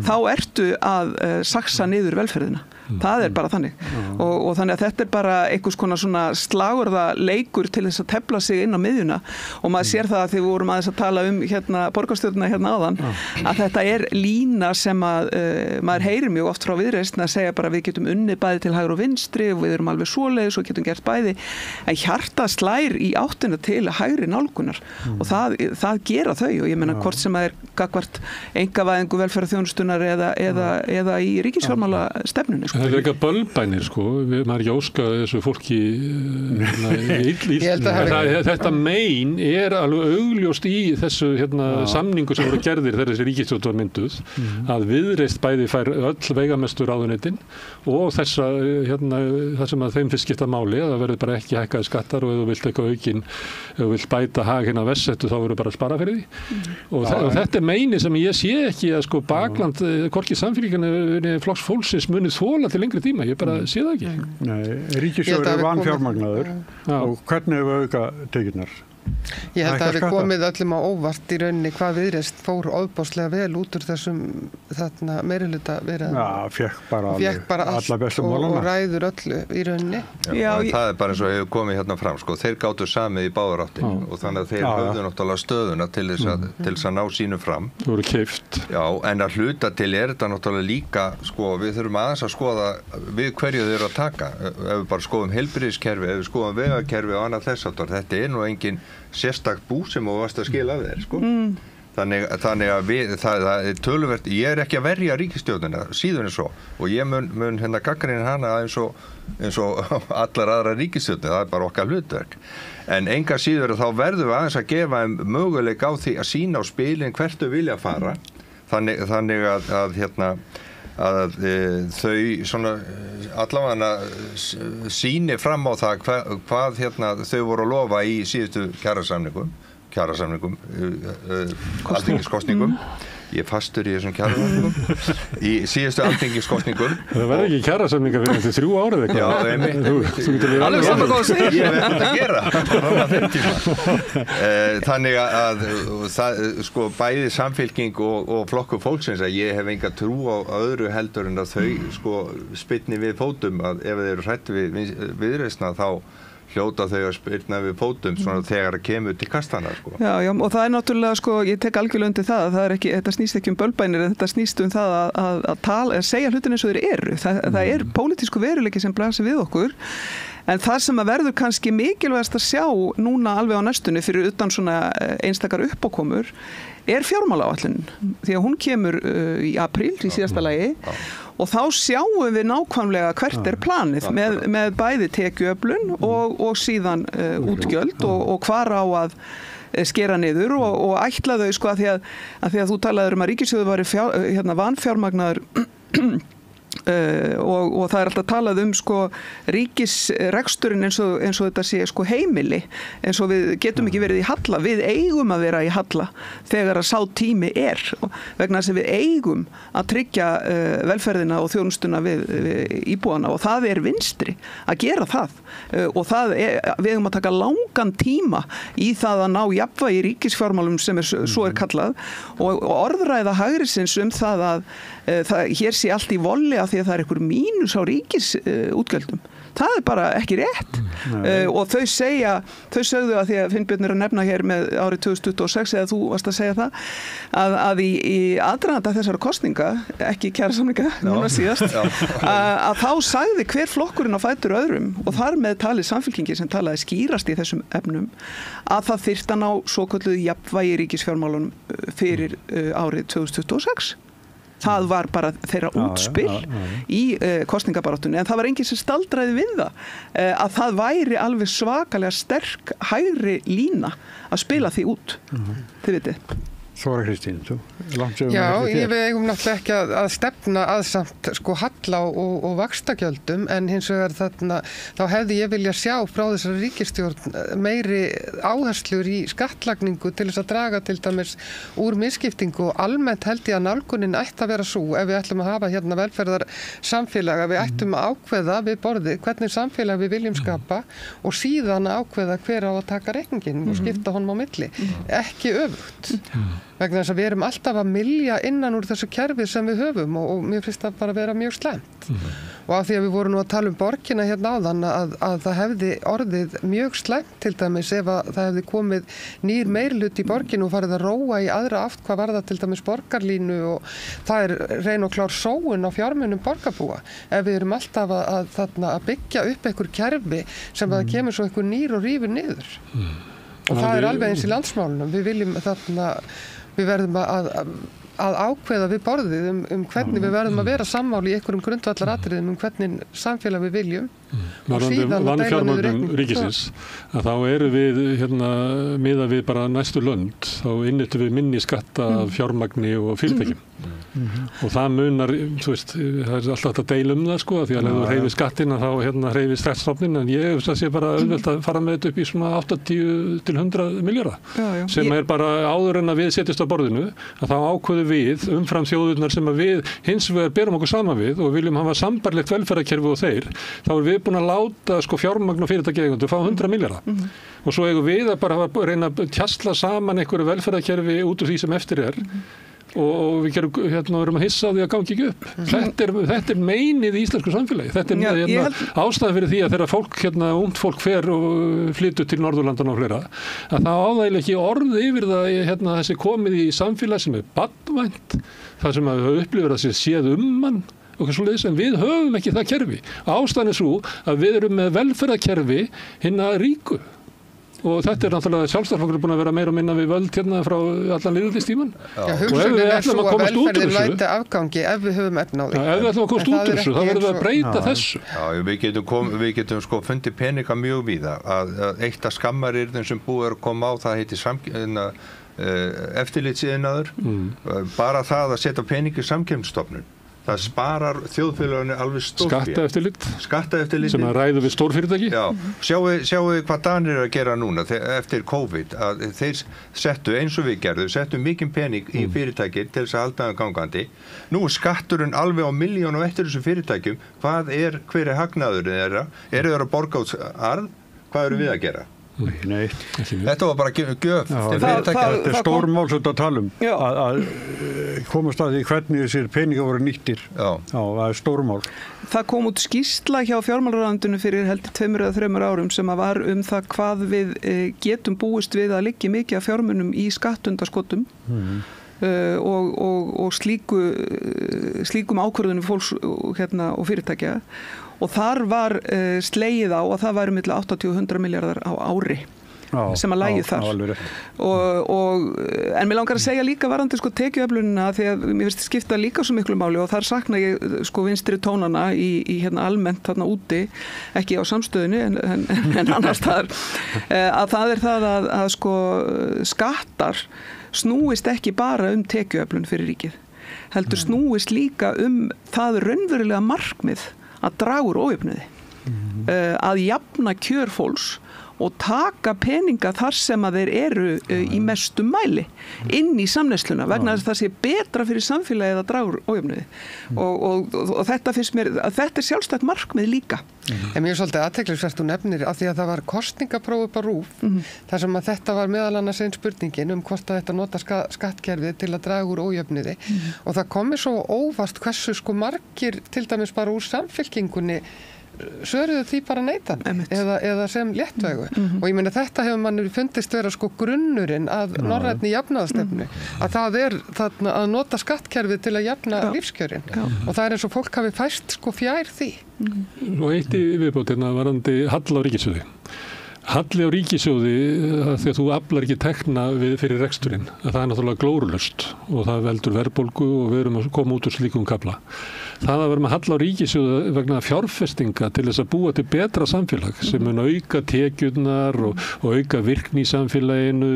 þá ertu að saxa niður velferðina. Það er bara þannig og þannig að þetta er bara einhvers konar svona slagurða leikur til þess að tefla sig inn á miðjuna og maður sér það að þegar við vorum aðeins að tala borgarstjórnina áðan að þetta er lína sem að maður heyrir mjög oft frá Viðreisn að segja bara við getum unnið bæði til hægri og vinstri og við erum alveg svoleiðis og getum gert bæði en hjarta slær í áttina til hægri nálgunar og það gera þau og ég meina hvort sem að er gagnvart einkavæðingu velferðarþjónustunar eða í ríkisfjármálastefnunni. Það er eitthvað bölbænir maður er ekki óskað þessu fólki þetta mein er alveg augljóst í þessu samningu sem voru gerðir þegar þessi ríkisstjórn var mynduð að Viðreisn bæði fær öll veigamestu ráðuneytin og þessa það sem að þeim fyrst skipta máli að það verður bara ekki hækkaði skattar og ef þú vilt eitthvað aukin ef þú vilt bæta hag vessettu þá verður bara að spara fyrir því og þetta er meini sem ég sé ekki að bakland hvorki samfélginu flokks fólksins munið þola til lengri tíma, ég bara sé það ekki. Nei, ríkissjóður er vanfjármagnaður og hvernig hefur auka tekjurnar? Ég held að það hefði komið öllum á óvart í rauninni hvað Viðreisn fór ofboðslega vel út úr þessum meirihluta verið. Já, fékk bara allt og ræður öllu í rauninni. Já, það er bara eins og hefur komið hérna fram, sko, þeir gátu samið í báðar áttir og þannig að þeir höfðu náttúrulega stöðuna til þess að ná sínu fram. Það voru keypt. Já, en að hluta til þetta náttúrulega líka, sko, við þurfum aðeins að skoða við hverju þeir eru að taka. Ef við bara skoðum heilbrigðiskerfi, ef við skoðum vegakerfi og annað þess aftur, þetta er nú engin sérstakt bú sem þú varst að skila af þér, sko. Þannig að það er töluvert, ég er ekki að verja ríkisstjórnina, síðan svo, og ég mun hérna gagnrýna hana eins og allar aðra ríkisstjórnir, það er bara okkar hlutverk. En enga síður þá verðum við aðeins að gefa möguleik á því að sýna á spilin hvert þau vilja fara, þannig að þau svona allavega sýni fram á það hvað þau voru að lofa í síðustu kjarasamningum alþingiskosningum. Ég er fastur í þessum kjarasamningum í síðustu alþingiskosningum. Það verður ekki kjarasamningar fyrir þessi 3 árið eitthvað. Já, alveg saman góð að segja. Ég veit þetta að gera þannig að það, sko, bæði Samfylking og Flokkur fólksins, að ég hef enga trú á öðru heldur en að þau, sko, spyrni við fótum, að ef þeir eru hrætt við Viðreisna þá hljóta þau að spyrna við fótum svona þegar það kemur til kastana, sko. Já, og það er náttúrulega, sko, ég tek algjörlega undir það er ekki, þetta snýst ekki bölbænir, þetta snýst það að segja hlutin eins og þeir eru. Það er pólitísku veruleiki sem blasir við okkur, en það sem að verður kannski mikilvægast að sjá núna alveg á næstunni fyrir utan svona einstakar uppákomur er fjármálaáætlunin, því að hún kemur í apríl í síðasta lagi og þá sjáum við nákvæmlega hvert er planið með bæði tekjuöflun og síðan útgjöld og hvar á að skera niður og ætla þau, sko, að því að þú talaður um að ríkissjóður væri vanfjármagnaður og það er alltaf talað um, sko, ríkisreksturinn eins og þetta sé, sko, heimili, eins og við getum ekki verið í halla, við eigum að vera í halla þegar að sá tími er, vegna þess að við eigum að tryggja velferðina og þjónustuna við íbúana og það er vinstri að gera það og við eigum að taka langan tíma í það að ná jafnvægi í ríkisfjármálum sem svo er kallað og orðræða hægrisins það að hér sé allt í volli af því að það er einhver mínus á ríkisútgjöldum. Það er bara ekki rétt. Og þau sögðu að því að Finnbjörn er að nefna hér með árið 2026 eða þú varst að segja það að í aðdraganda þessara kosninga, ekki kjarasamninga núna síðast, að þá sagði hver flokkurinn á fætur öðrum og þar með talið Samfylkingi sem talaði skýrast í þessum efnum að það þyrfti að ná svokölluðu jafnvægi ríkisfjármálunum fyrir árið 2026. Það var bara þeirra útspil í kosningabaráttunni, en það var enginn sem staldraði við að það væri alveg svakalega sterk hægri lína að spila því út, þið vitið. Þóra Kristín, þú? Já, við eigum náttúrulega ekki að stefna að samt, sko, halla og vaxtagjöldum, en hins vegar þá hefði ég vilja sjá frá þessari ríkisstjórn meiri áherslur í skattlagningu til þess að draga til dæmis úr misskiptingu og almennt held ég að nálgunin ætti að vera svo ef við ætlum að hafa hérna velferðar samfélag, að við ættum að ákveða við borðið hvernig samfélag við viljum skapa og síðan að ákveða hver á að taka reikningin og skipta honum á milli, ekki öfugt. Vegna þess að við erum alltaf að mylja innan úr þessu kerfi sem við höfum og mér finnst það bara að vera mjög slæmt. Og af því að við vorum nú að tala um borgina hérna áðan að það hefði orðið mjög slæmt til dæmis ef að það hefði komið nýr meirihluti í borginu og farið að róa í aðra átt hvað var það til dæmis borgarlínu og það er reyn og klár sóun á fjármunum borgarbúa. Ef við erum alltaf að byggja upp einhver kerfi sem að það kemur svo einhver nýr og rífur niður. Og það er alveg eins í landsmálunum. Við viljum við verðum að ákveða við borðið hvernig við verðum að vera sammála í einhverjum grundvallaratriðum hvernig samfélag við viljum og síðan að deila niður reikning. Ríkisins, að þá eru við miðað við bara næstu lönd, þá innýttum við minni skatta af fjármagni og fyrirtækjum. Og það munar, þú veist, það er alltaf að deila það, sko, því að ef þú hreyfir skattina þá hreyfir skattstofninn, en ég sé bara auðvelt að fara með þetta upp í svona 80 til 100 milljarða sem er bara áður en að við setjast á borðinu, að þá ákveðum við umfram þjóðurnar sem að við hins vegar berum okkur saman við og viljum hafa sambarlegt velferðarkerfi og þeir, þá er við við búin að láta sko fjármagn og fyrirtækjaeigendur fá 100 milljarða og svo eigum við að bara reyna að tjasla saman einhverju velferðarkerfi út úr því sem eftir og við erum að hissa á því að gangi ekki upp. Þetta er meinið í íslensku samfélagi. Þetta er ástæðan fyrir því að þegar fólk, ungt fólk fer og flytur til Norðurlandan og fleira, að það áðægilega ekki orð yfir það þessi komið í samfélag sem er barnvænt, það sem að upplifir að séð mann og hvað svoleiðis, en við höfum ekki það kerfi. Ástæðan er svo að við erum með velferðarkerfi hinna ríku. Og þetta náttúrulega sjálfstæðisflokkurinn búin að vera meira og minna við völd frá allan lýðveldistímann. Hugsunin svo að velferðin læti afgangi ef við höfum efna á því. Ef við ætlum að komast út úr þessu, þá verðum við að breyta þessu. Já, við getum sko fundið peninga mjög víða. Eitt af skammarirðin sem búið að koma á, það heitir eftirlitsiðnaður. Bara það að setja pening í samkeppnisstofnun. Það sparar þjóðfélaginu alveg stórfé. Skattaeftirlit. Sem að ræðu við stórfyrirtæki. Já, sjáu hvað Danir að gera núna eftir COVID, að þeir settu eins og við gerðum, settu mikinn pening í fyrirtæki til þess að halda það gangandi. Nú skatturinn alveg á milljón og eftir þessu fyrirtækjum, hver er hagnaðurinn þeirra? Eru þeir að borga út arð? Hvað eru við að gera? Nei. Þetta var bara gjöf til fyrirtækja. Þetta er stór mál sem þetta að tala að komast að því hvernig þessir peningar voru nýttir. Já, það er stór mál. Það kom út skýrsla hjá fjármálaráðuneytinu fyrir heldur 2 eða 3 árum sem að var það hvað við getum búist við að liggja mikið af fjármunum í skattundaskotum. Og slíkum ákvörðunum fólks og fyrirtækja og þar var slegið á að það væri milli 80 og 100 milljarðar á ári sem að lægið þar en mér langar að segja líka varðandi sko tekjuöflunina því að mér finnst skipta líka svo miklu máli og þar sakna ég sko vinstri tónana í almennt þarna úti ekki á samstöðunni en annars þar að það er það að sko skattar snúist ekki bara tekjuöflun fyrir ríkið heldur snúist líka það raunverulega markmið að draga úr ójöfnuði að jafna kjör fólks og taka peninga þar sem að þeir eru í mestum mæli inn í samneysluna vegna þess að það sé betra fyrir samfélagið að draga úr ójöfnuði og þetta finnst mér að þetta er sjálfstætt markmið líka. En mér er svolítið athyglisvert þú nefnir af því að það var kosningapróf upp á RÚV þar sem að þetta var meðal annars einn spurningin hvort að þetta nota skattkerfið til að draga úr ójöfnuði og það komið svo óvart hversu sko margir til dæmis bara úr Samfylkingunni svöruðu því bara neitan eða sem léttvægu og ég meina þetta hefur mann fundist vera sko grunnurinn að norrænni jafnaðarstefnu að það er þarna að nota skattkerfið til að jafna lífskjörin og það er eins og fólk hafi fæst sko fjær því. Og eitt í viðbótina varandi halla á ríkissjóði. Halli á ríkissjóði því að þú aflar ekki tekna fyrir reksturinn að það er náttúrulega glórulaust og það veldur verðbólgu og við erum að koma út úr slíkum kafla. Það að vera með halla á ríkissjóði vegna fjárfestinga til þess að búa til betra samfélag sem mun auka tekjurnar og auka virkni í samfélaginu,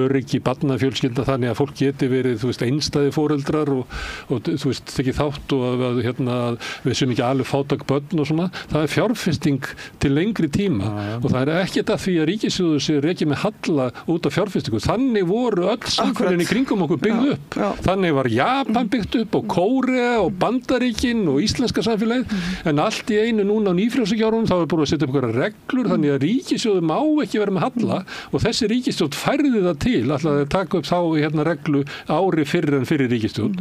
öryggi barnafjölskylda þannig að fólk geti verið, einstæði foreldrar og tekið þátt og að við séum ekki alveg fátæk börn og svona. Það er fjárfesting til lengri tíma og það er ekkert að því að ríkissjóður sé rekið með halla út af fjárfestingu. Þannig voru öll samfélagin í kringum okkur byggð upp. Þannig var Japan byggt upp og Kórea og Bandaríkin og íslenska samfélagið en allt í einu núna á nýfrjálsíkjárunum þá er búin að setja upp einhverjar reglur þannig að ríkissjóður má ekki vera með halla og þessi ríkisstjórn færði það til alltaf að taka upp þá reglu ári fyrir en fyrir ríkisstjórn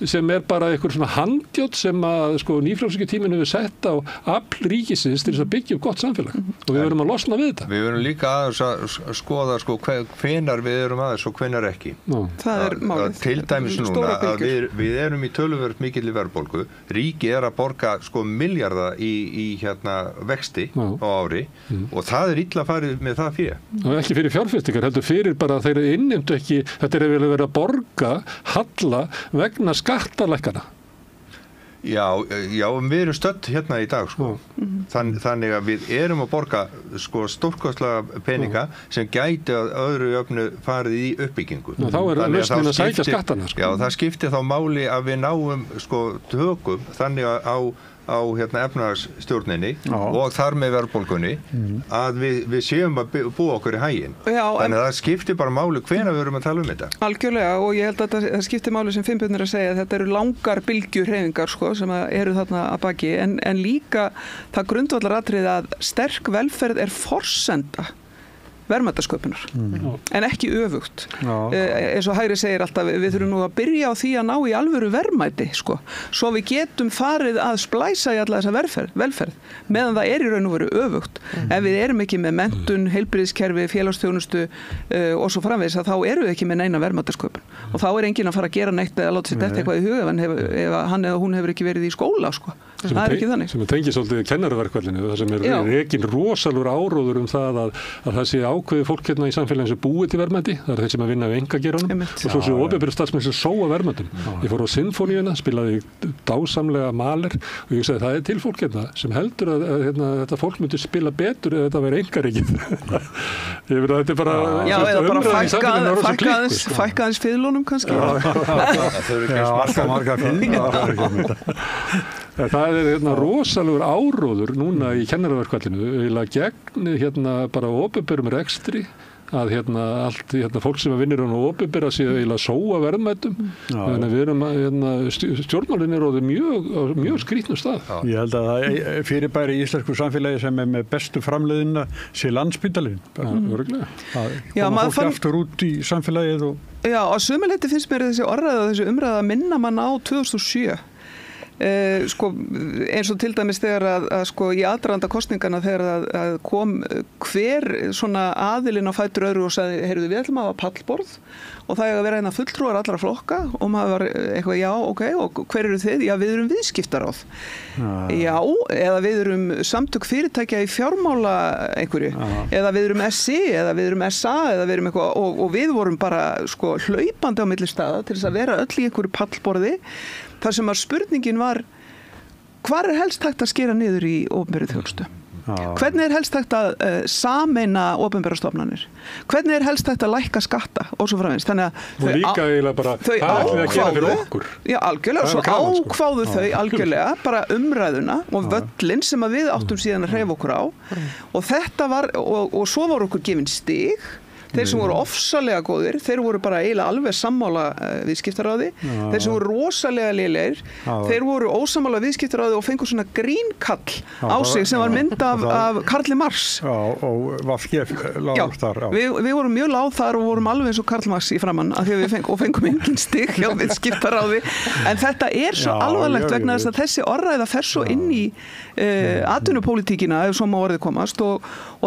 sem er bara einhver svona handjótt sem að sko nýfrjálsíkjartíminn hefur sett á afl ríkisins til þess að byggja upp gott samfélag og við verðum að losna við þetta. Við verðum líka aðeins að skoða sko hvenar við erum aðeins og hvenar ekki. Það er málið. Til dæmis núna að við erum í töluvert mikilli verðbólgu. Ríkið er að borga sko milljarða í vexti á ári og það er illa farið með það fyrir. Og ekki fyrir fjárfestingar, heldur fyrir bara þeir innheimtu ekki, þetta er verið að borga halla vegna skattalækkana. Já, við erum stödd hérna í dag sko. Þannig að við erum að borga sko stórkostlega peninga sem gæti að öðru jöfnu farið í uppbyggingu. Þá er lausnin að sækja skattana sko. Já, það skiptir þá máli að við náum sko tökum þannig á efnahagsstjórninni og þar með verðbólgunni að við séum að búa okkur í haginn. Þannig að það skiptir bara máli hvenær við erum að tala um þetta. Algjörlega, og ég held að það skiptir máli sem Finnbjörn er að segja að þetta eru langar bylgjuhreyfingar sko, sem eru þarna að baki en líka það grundvallaratriði að sterk velferð er forsenda verðmætasköpunar, en ekki öfugt. Eins og Hægri segir alltaf, við þurfum nú að byrja á því að ná í alvöru verðmæti, sko, svo við getum farið að splæsa í alla þessa velferð, meðan það er í raun og veru öfugt. Ef við erum ekki með menntun, heilbrigðiskerfi, félagsþjónustu og svo framvegis, þá erum við ekki með neina verðmætasköpun. Og þá er enginn að fara að gera neitt eða láta sér detta eitthvað í huga ef hann eða hún hefur ekki verið í skóla, sko. Það er ekki þannig. Sem tengir svolítið kennaraverkfallinu, það sem er rekin rosalur áróður það að það sé ákveði fólk hérna í samfélaginu sem búið til verðmæti, það er þeir sem að vinna við einkageranum og svo séu opinberu starfsmenn sem sóa verðmætum. Ég fór á Sinfóníuna, spilaði dásamlega Mahler og ég sagði það er til fólk hérna sem heldur að þetta fólk myndi spila betur ef þetta væri einkarekið. Ég veit að þetta er bara eða bara fækka aðeins fiðlunum kannski. Alltaf marga fiðlunum. Það er rosalegur áróður núna í kennaraverkfallinu eiginlega gegn bara opinberum rekstri að allt fólk sem vinnur á opinbera sé eiginlega sóa verðmætum. Þannig að við erum stjórnmálin er orðið mjög skrýtnum stað. Ég held að það fyrirbæri í íslensku samfélagi sem er með bestu framleiðina sé Landspítalinn. Öruglega. Koma fólk aftur út í samfélagið og... Já, á sumu leyti finnst mér þessi orðræða og þessi umræða minna mann á 2007. Sko, eins og til dæmis þegar að sko í aðdraganda kosningana þegar að kom hver svona aðilinn á fætur öðru og sagði, heyrðu við ætlum að hafa pallborð og það er að vera fulltrúar allra flokka og maður var eitthvað, já, ok, og hver eru þið? Já, við erum viðskiptaráð. Já, eða við erum samtök fyrirtækja í fjármála einhverju, eða við erum SI, eða við erum SA, eða við erum eitthvað, og við vorum bara sko hlaupandi á milli staða til þess að vera öll í einhverju pallborði. Það sem að spurningin var, hvar er helst hægt að skera niður í opinberri þjónustu? Hvernig er helst hægt að sameina opinbera stofnanir? Hvernig er helst hægt að lækka skatta? Og svo framvegis. Þannig að og líka eiginlega bara, hvað ætlum við að gera fyrir okkur? Já, algjörlega. Svo ákváðu þau algjörlega bara umræðuna og völlin sem að við áttum síðan að hreyfa okkur á. Og þetta var, og svo voru okkur gefin stig. Þeir sem voru ofsalega góðir, þeir voru bara eiginlega alveg sammála viðskiptaráði. Þeir sem voru rosalega lélegir, þeir voru ósammála viðskiptaráði og fengu svona grínkall á sig sem var mynd af Karli Marx. Já, og VFG lág þar. Við vorum mjög lág þar og vorum alveg eins og Karl Marx í framann af því að við fengum engin stig hjá viðskiptaráði. En þetta er svo alvarlegt vegna þess að þessi orðræða fer svo inn í atvinnupólitíkina ef svo má orðið komast og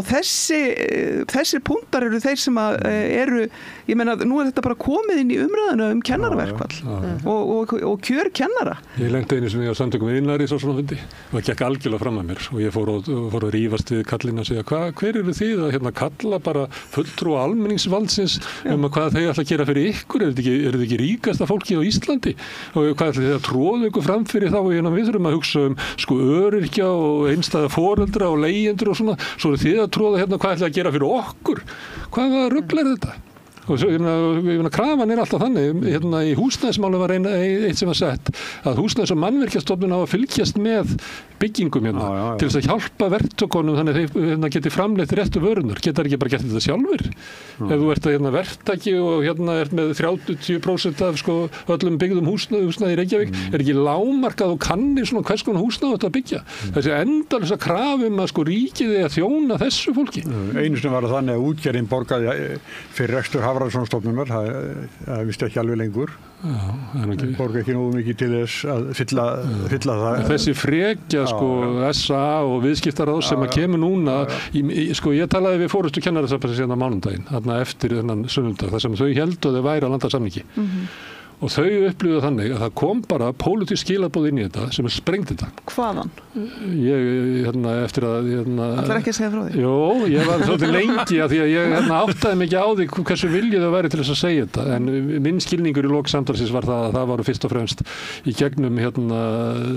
þessir punktar eru þeir sem eru, ég meina, nú er þetta bara komið inn í umræðinu kennaraverkfall og kjör kennara. Ég lenti einu sem ég á samtökum innari svo svona fundi og það gekk algjörlega fram að mér og ég fór að rífast við kallinn að segja, hver eru þið að kalla bara fulltrúa almenningsvaldsins hvað þeir ætla að gera fyrir ykkur, eru þið ekki ríkasta fólki á Íslandi og hvað ætla þið að tróða ykkur fram fyrir þá og við þurfum að hugsa sko öryrkja og einstæða foreldra og leigjendur og svona, svo eru þið að tróða hvað ætla að gera fyrir okkur, hvaða rugl er þetta? Og svo, krafan er alltaf þannig, í húsnæðismáli var eitt sem var sett, að húsnæðis- og mannvirkjastofnun á að fylgjast með byggingum til þess að hjálpa verktökunum þannig að þeir geti framleitt réttu vörunar, geta ekki bara gert þetta sjálfur. Ef þú ert verktaki og ert með 30% af sko, öllum byggðum húsnæði í Reykjavík, er ekki lágmarkað og kannir svona hvers konar húsnæði þetta að byggja. Þessi endalisa krafum að sko ríkið er að þjóna þessu fólki. Einu sem var þannig að útgerðin borgaði fyrir rekstur Hafrannsóknastofnunar, það vist ekki alveg lengur. Borga ekki nógu mikið til þess að fylla það. Þessi frekja sko SA og viðskiptaráð sem að kemur núna sko ég talaði við forystu kennarasambandsins hérna á mánudaginn, þarna eftir þennan sunnudag, þar sem þau héldu að þau væri á landasamningi. Og þau upplýðu þannig að það kom bara pólitísk skilaboð inn í þetta sem sprengdi þetta. Hvaðan? Ég, eftir að... Ætlar ekki að segja frá því? Jó, ég var svolítið lengi að því að ég áttaði mig ekki á því hversu viljið þau væri til þess að segja þetta. En minn skilningur í lok samtalsins var það að það voru fyrst og fremst í gegnum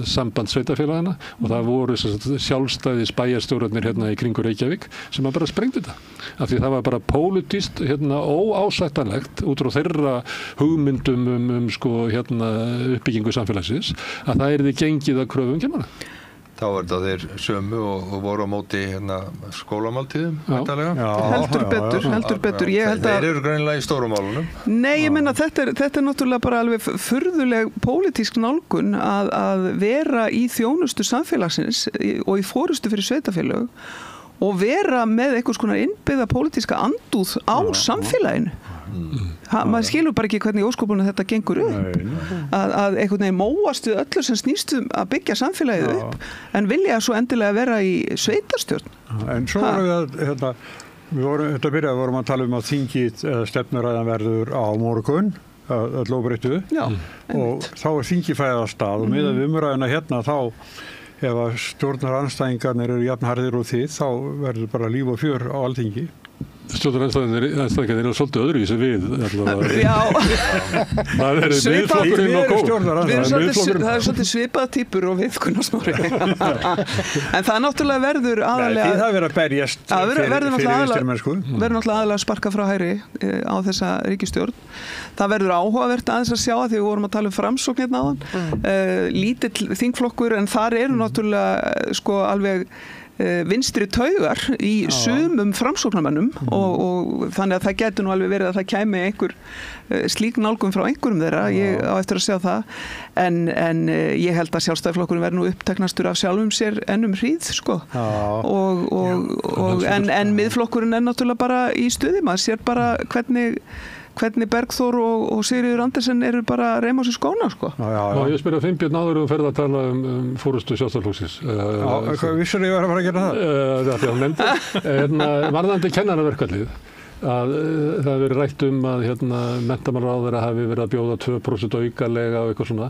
samband sveitarfélagana og það voru sjálfstæðis bæjarstjórarnir í kringu Reykjavík sem bara sprengdi þetta. Af því það var bara pólitískt óásættanlegt út frá þeirra hugmyndum sko uppbyggingu samfélagsins að það yrði gengið að kröfum kennara. Þá er þetta þeir sömu og voru á móti skólamáltíðum. Heldur betur. Þeir eru greinilega í stóru málunum. Nei, ég menna þetta er náttúrulega bara alveg furðuleg pólitísk nálgun að vera í þjónustu samfélagsins og í forystu fyrir sveitarfélög og vera með einhvers konar innbyggða pólitíska andúð á samfélaginu. Maður skilur bara ekki hvernig í óskopunum þetta gengur upp að einhvern veginn móast við öllu sem snýst að byggja samfélagið upp en vilja svo endilega vera í sveitarstjórn. En svo vorum við vorum að tala að þingið stefnuræðan verður á morgun öll óbreyttu og þá þingið fæðið af stað og miðað við umræðuna hérna þá ef að stjórnaranstæðingarnir eru jafnharðir og þið þá verður bara líf og fjör á Alþingi. Stjórnaranstæðingarnir eru svolítið öðruvísi við Já Það er miðflokkurinn og það er svolítið svipað týpur og við Gunnar Smári en það náttúrulega verður aðalega það verður að berjast fyrir vinstrimennsku verður náttúrulega aðalega að sparka frá hægri á þessa ríkisstjórn það verður áhugavert aðeins að sjá að því við vorum að tala um Framsókn hérna áðan lítill þingflokkur en þar eru náttúrulega sko alveg vinstri taugar í sumum framsóknarmönnum og þannig að það gæti nú alveg verið að það kæmi einhver slík nálgun frá einhverjum þeirra ég á eftir að sjá það en ég held að Sjálfstæðisflokkurinn verður nú uppteknastur af sjálfum sér ennum hríð sko en miðflokkurinn er náttúrulega bara í stuði maður sér bara hvernig Bergþór og Sigríður Andersen eru bara að reyma á sig skóna sko. Já, ég spyrir að Finnbjörn áður ferð að tala fórustu Sjálfstæðisflokksins. Vissur ég var að fara að gera það? Það hún nefndi. Varðandi kennaraverkfallið að það hefur verið rætt að menntamálaráðherra hafi verið að bjóða 2% aukalega og eitthvað svona.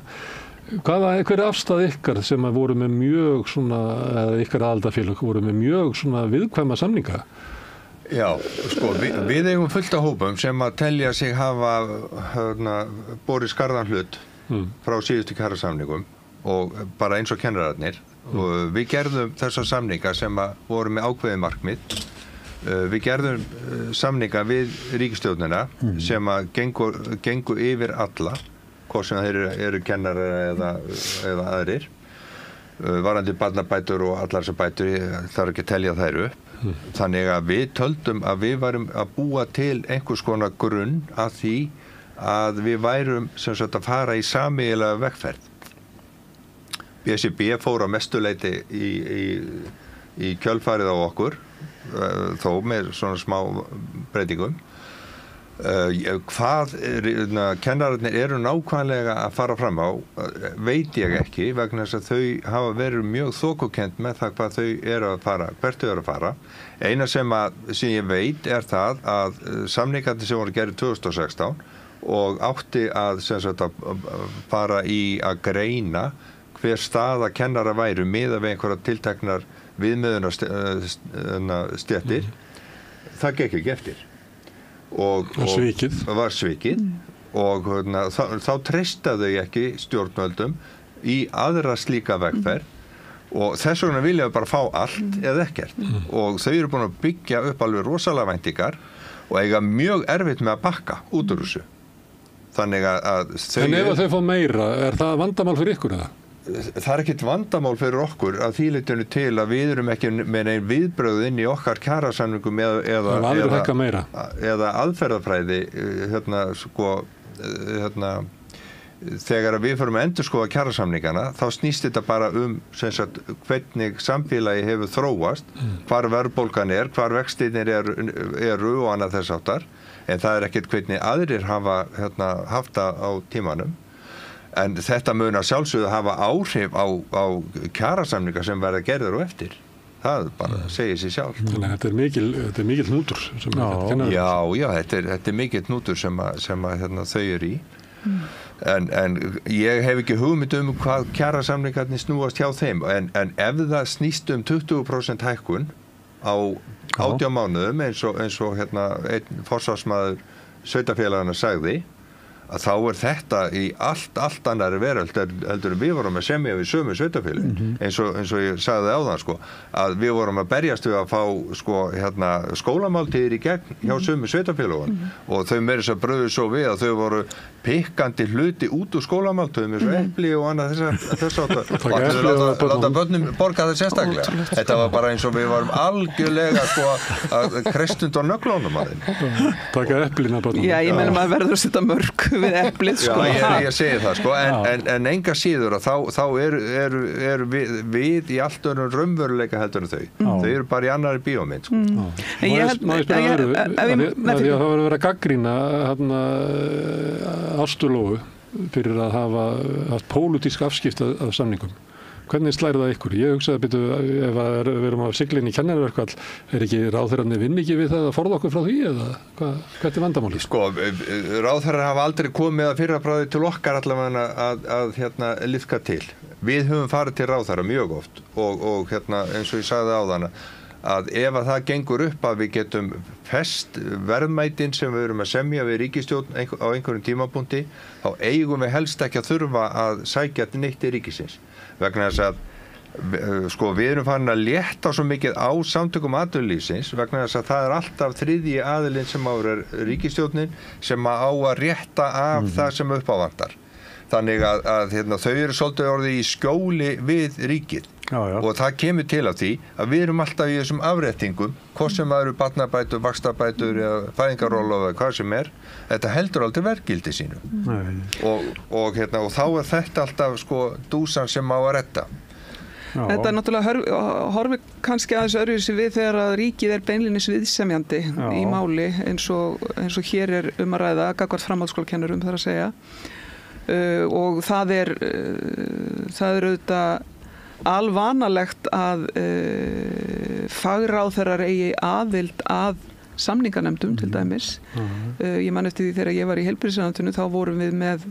Hver er afstæð ykkar sem voru með mjög svona, eða ykkar aðildafélög voru með mjög svona viðkvæma samninga? Já, sko, við eigum fullt af hópum sem að telja sig hafa borið skarðan hlut frá síðustu kjarasamningum og bara eins og kennararnir og við gerðum þessa samninga sem að voru með ákveðið markmið við gerðum samninga við ríkisstjórnina sem að gengu yfir alla hvort sem þeir eru kennarar eða aðrir varandi barnabætur og allar sem bætur þarf ekki að telja þær upp þannig að við töldum að við værum að búa til einhvers konar grunn að því að við værum sem sagt að fara í sameiginlega vegferð. BSRB fór á mestuleyti í kjölfarið á okkur þó með svona smá breytingum. Hvað kennararnir eru nákvæmlega að fara fram á veit ég ekki vegna þess að þau hafa verið mjög þokukennd með það hvað þau eru að fara, hvert þau eru að fara. Eina sem ég veit er það að samningarnir sem voru gerðir 2016 og átti að fara í að greina hver staða kennara væru miðað við einhverja tilteknar viðmiðunarstéttir það gekk ekki eftir. Og var svikið og þá treysta þau ekki stjórnvöldum í aðra slíka vegferð og þess vegna vilja bara fá allt eða ekkert og þau eru búin að byggja upp alveg rosalega væntingar og eiga mjög erfitt með að bakka út úr þessu þannig að þau En ef þau fá meira, er það vandamál fyrir ykkur eða? Það er ekkert vandamál fyrir okkur að því leytinu til að við erum ekki með neinn viðbrögð inn í okkar kjarasamningum eða aðferðafræði þegar við förum að endurskoða kjarasamningana þá snýst þetta bara hvernig samfélagi hefur þróast hvar verðbólgan hvar vextirnir eru og annað þess áttar en það er ekkert hvernig aðrir hafa haft það á tímanum en þetta mun að sjálfsögðu hafa áhrif á kjarasamninga sem verða gerðir og eftir. Það bara segir sig sjálf. Þannig að þetta er mikill hnútur sem Já, þetta er mikill hnútur sem þau eru í. En ég hef ekki hugmynd hvað kjarasamningarnir snúast hjá þeim en ef það snýst 20% hækkun á 18 mánuðum eins og einn forsvarsmaður sveitarfélaganna sagði að þá þetta í allt annari veröld heldur við vorum að semja við sömu sveitafélögin eins og ég sagði áðan sko, að við vorum að berjast við að fá sko, skólamáltíðir í gegn hjá sömu sveitafélögin og þau meira þess að bröðu svo við að þau voru pikkandi hluti út úr skólamáltíðum eins og epli og annað þess að láta börnum borga það sérstaklega. Þetta var bara eins og við varum algjörlega sko að kristund á nöglunum að þeim. Taka eplina börnum. Já, ég meina maður verður að setja mörk við eplið sko. Já, ég segi það sko, en enga síður að þá eru við í allt öðrum raunveruleika heldur en þau. Þau eru bara í annari bíómynd sko. Má ég spila öðru, að því að það verður að gagnrýna Ástu Lóu fyrir að hafa haft pólitísk afskipti af samningum. Hvernig slæri það ykkur? Ég hugsaði að ef við erum á siglinni í kennaraverkfall, ekki ráðherrarnir vinni ekki við það að forða okkur frá því eða hvað vandamáli? Sko, ráðherrar hafa aldrei komið að fyrrabráði til okkar allavega að liðka til. Við höfum farið til ráðherra mjög oft og eins og ég sagði áðan að ef að það gengur upp að við getum fest verðmætin sem við erum að semja við ríkisstjórn á einhverjum tímapunkti, þá eigum við helst ekki að þurfa að sækja neitt til ríkisins. Vegna þess að sko, við erum farin að létta svo mikið á samtökum atvinnulífsins vegna þess að það alltaf þriðji aðilinn sem er ríkisstjórnin sem á að rétta af það sem uppávantar. Þannig að þau eru svolítið orðið í skjóli við ríkið. Og það kemur til af því að við erum alltaf í þessum afréttingum, hvort sem það eru barnabætur, vaxtabætur eða fæðingarólof eða hvað sem þetta heldur aldrei verðgildi sínu. Og þá þetta alltaf sko dúsan sem á að redda. Þetta náttúrulega horfir kannski aðeins öðruvísi við þegar að ríkið beinlínis viðsemjandi í máli eins og hér að ræða gagnvart framhaldsskólakennurum þar að segja. Og það er auðvitað alvanalegt að fagráðherrar eigi aðild að samninganefndum til dæmis. Ég man eftir því þegar ég var í heilbrigðisráðuneytinu þá vorum við með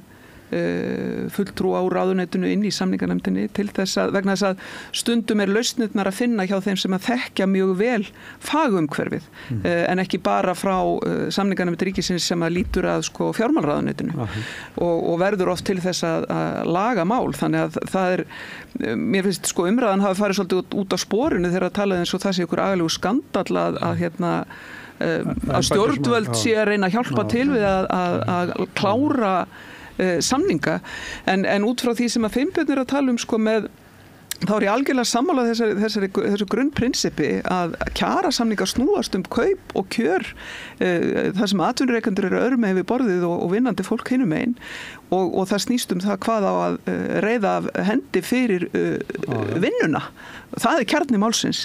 fulltrúa á ráðuneytinu inn í samninganefndinni til þess að vegna þess að stundum lausnirnar að finna hjá þeim sem að þekkja mjög vel fagumhverfið en ekki bara frá samninganefnd ríkisins sem að lítur að sko fjármálaráðuneytinu og verður oft til þess að laga mál þannig að það mér finnst sko umræðan hafi farið svolítið út á sporinu þegar að tala eins og það sé ykkur agalegu skandall að stjórnvöld sé að reyna að hjálpa til við að klára samninga en út frá því sem að Finnbjörn að tala sko með þá ég algjörlega sammála þessu grunnprinsippi að kjarasamningar snúast kaup og kjör þar sem atvinnurekendur eru öðrum megin við borðið og vinnandi fólk hinum megin og það snýst það hvað á að reiða af hendi fyrir vinnuna. Það kjarni málsins.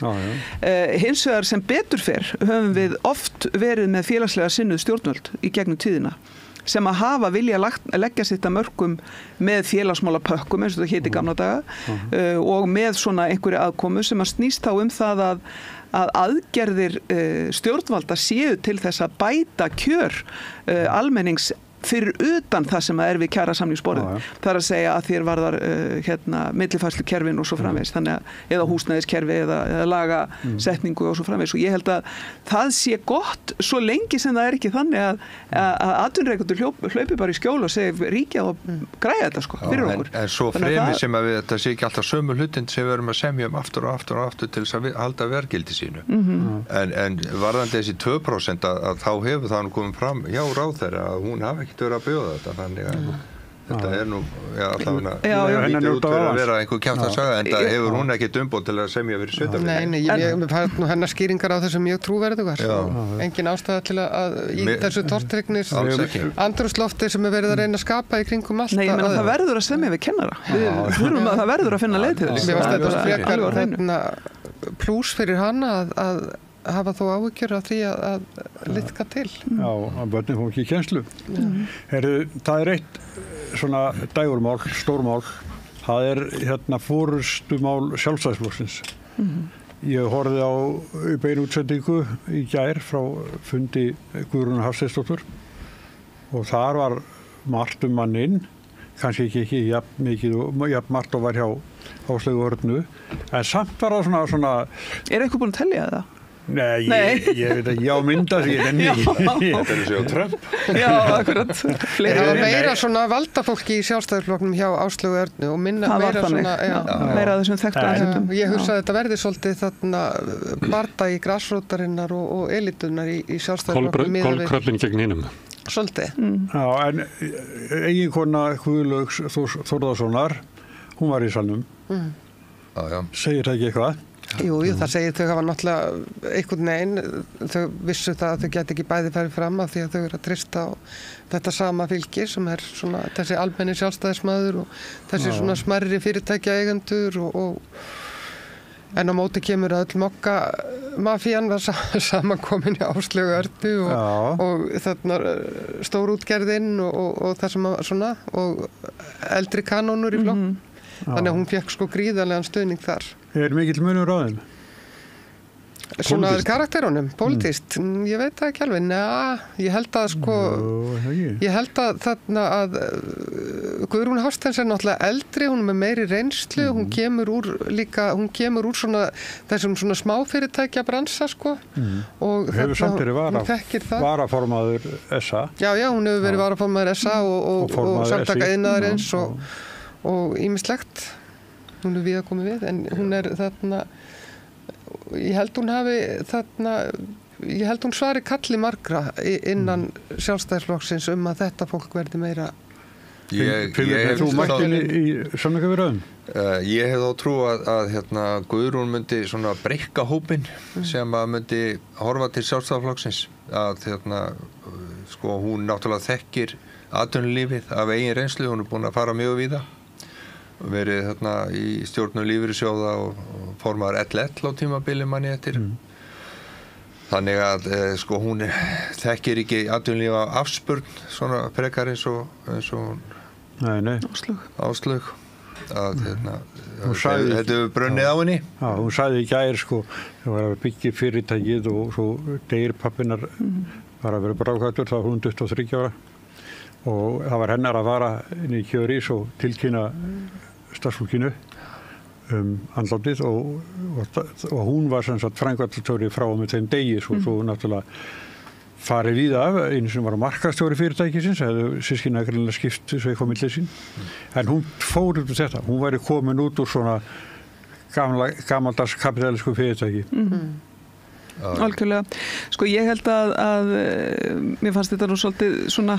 Hins vegar sem betur fer höfum við oft verið með félagslega sinnuð stjórnvöld í gegnum tíðina sem að hafa vilja leggja sitt að mörkum með félagsmálapökkum eins og það héti gamla daga og með svona einhverju aðkomu sem að snýst þá það að aðgerðir stjórnvalda séu til þess að bæta kjör almennings fyrir utan það sem er við kjarasamningsborðið. Það að segja að þér varðar millifærslukerfin og svo framvegis eða húsnæðiskerfi eða lagasetningu og svo framvegis og ég held að það sé gott svo lengi sem það ekki þannig að atvinnurekendur hlaupi bara í skjól og segi ríkja og græja þetta sko fyrir okkur. En svo fremi sem að þetta sé ekki alltaf sömu hlutin sem við erum að semja aftur og aftur og aftur til þess að halda verðgildi sínu. En varðandi þessi 2% að þá hefur það komið fram hjá ráðherra að hún hafi ekki verið að bjóða þetta, þannig að þetta nú, allavega lítið út fyrir að vera einhver kjátt að saga, en það hefur hún ekkert umboð til að semja fyrir sveitarfélögin. Nei, ég fært nú hennar skýringar á þessu mjög trúverðugar. Engin ástæða til að í þessu tortryggnis andrúmslofti sem verið að reyna að skapa í kringum allt. Nei, ég meina það verður að semja við kennara. Við þurfum að það verður að finna leið til þess. Mér varst þetta frekar plús fyrir hana að hafa þó áhyggjur af því að liðka til. Já, að börnin fór ekki í kennslu. Það eitt svona dægurmál, stórmál. Það forystumál Sjálfstæðisflokksins. Ég horfði á beinu útsendingu í gær frá fundi Guðrúnar Hafsteinsdóttur og þar var margt manninn, kannski ekki jafn mikið og jafn margt og var hjá Áslaugu Örnu, en samt var það svona... Er eitthvað búin að telja það? Nei, ég veit að ég á mynda því en Þetta er sér á Trump. Já, akkurat. Það var meira svona valdafólki í Sjálfstæðisflokknum hjá Áslaugu Örnu og minna meira svona... Meira af þessum þekktu andlitum. Ég hugsa að þetta verði svolítið þarna bardagi grasrótarinnar og elitunar í Sjálfstæðisflokknum. Kolkröllin gegn hinum. Svolítið. Já, en eiginkona Guðlaugs Þórðarssonar, hún var í salnum. Segir það ekki eitthvað? Jú, það segir þau hafa náttúrulega einhvern veginn, þau vissu það að þau geti ekki bæði farið fram af því að þau eru að treysta á þetta sama fylgi sem er svona þessi almenni sjálfstæðismaður og þessi svona smærri fyrirtækja eigendur en á móti kemur að öll mokka mafían var samankomin í Áslaugu Örnu og þarna stórútgerðinn og það sem svona og eldri kanónur í flokk. Þannig að hún fekk sko gríðarlegan stuðning þar. Er mikill munur á þeim? Svona karakterunum, pólitískt, ég veit það ekki alveg. Ég held að sko, ég held að þarna að Guðrún Hafsteins er náttúrulega eldri, hún er með meiri reynslu, hún kemur úr svona þessum svona smáfyrirtækja bransa sko. Og hefur samt verið varaformaður SA. Já, hún hefur verið varaformaður SA og samtaka iðnaðarins og ýmislegt. Hún er við að koma við, en hún er þarna, ég held hún svari kalli margra innan Sjálfstæðisflokksins að þetta fólk verði meira. Þú mættin í samningaviðræðum? Ég hef þá trú að Guðrún myndi svona breikka hópinn sem að myndi horfa til Sjálfstæðisflokksins að sko hún náttúrulega þekkir atvinnulífið af eigin reynslu, hún er búin að fara mjög víða. Verið í stjórnum lífeyrissjóða og formaður LL á tímabili manni eftir. Þannig að sko hún þekkir ekki atvinnulíf af afspurn svona frekar eins og Áslaug. Þetta hefur brunnið á henni. Já, hún sagði í gær sko, það var að byggja fyrirtækið og svo deyr pappinar var að vera bráðkvættur, það var hún 23 ára og það var hennar að fara inn í Kjörís og tilkynna starfsfólkinu andlátið og hún var sem sagt framkvæmdastjóri frá og með þeim degi svo náttúrulega farið víða af, einu sem var markaðsstjóri fyrirtækisins, hefðu systkina greinilega skipt sveik á milli sín, en hún fór út úr þetta, hún væri komin út úr svona gamaldags kapitalísku fyrirtæki. Algjörlega. Sko ég held að mér fannst þetta nú svolítið svona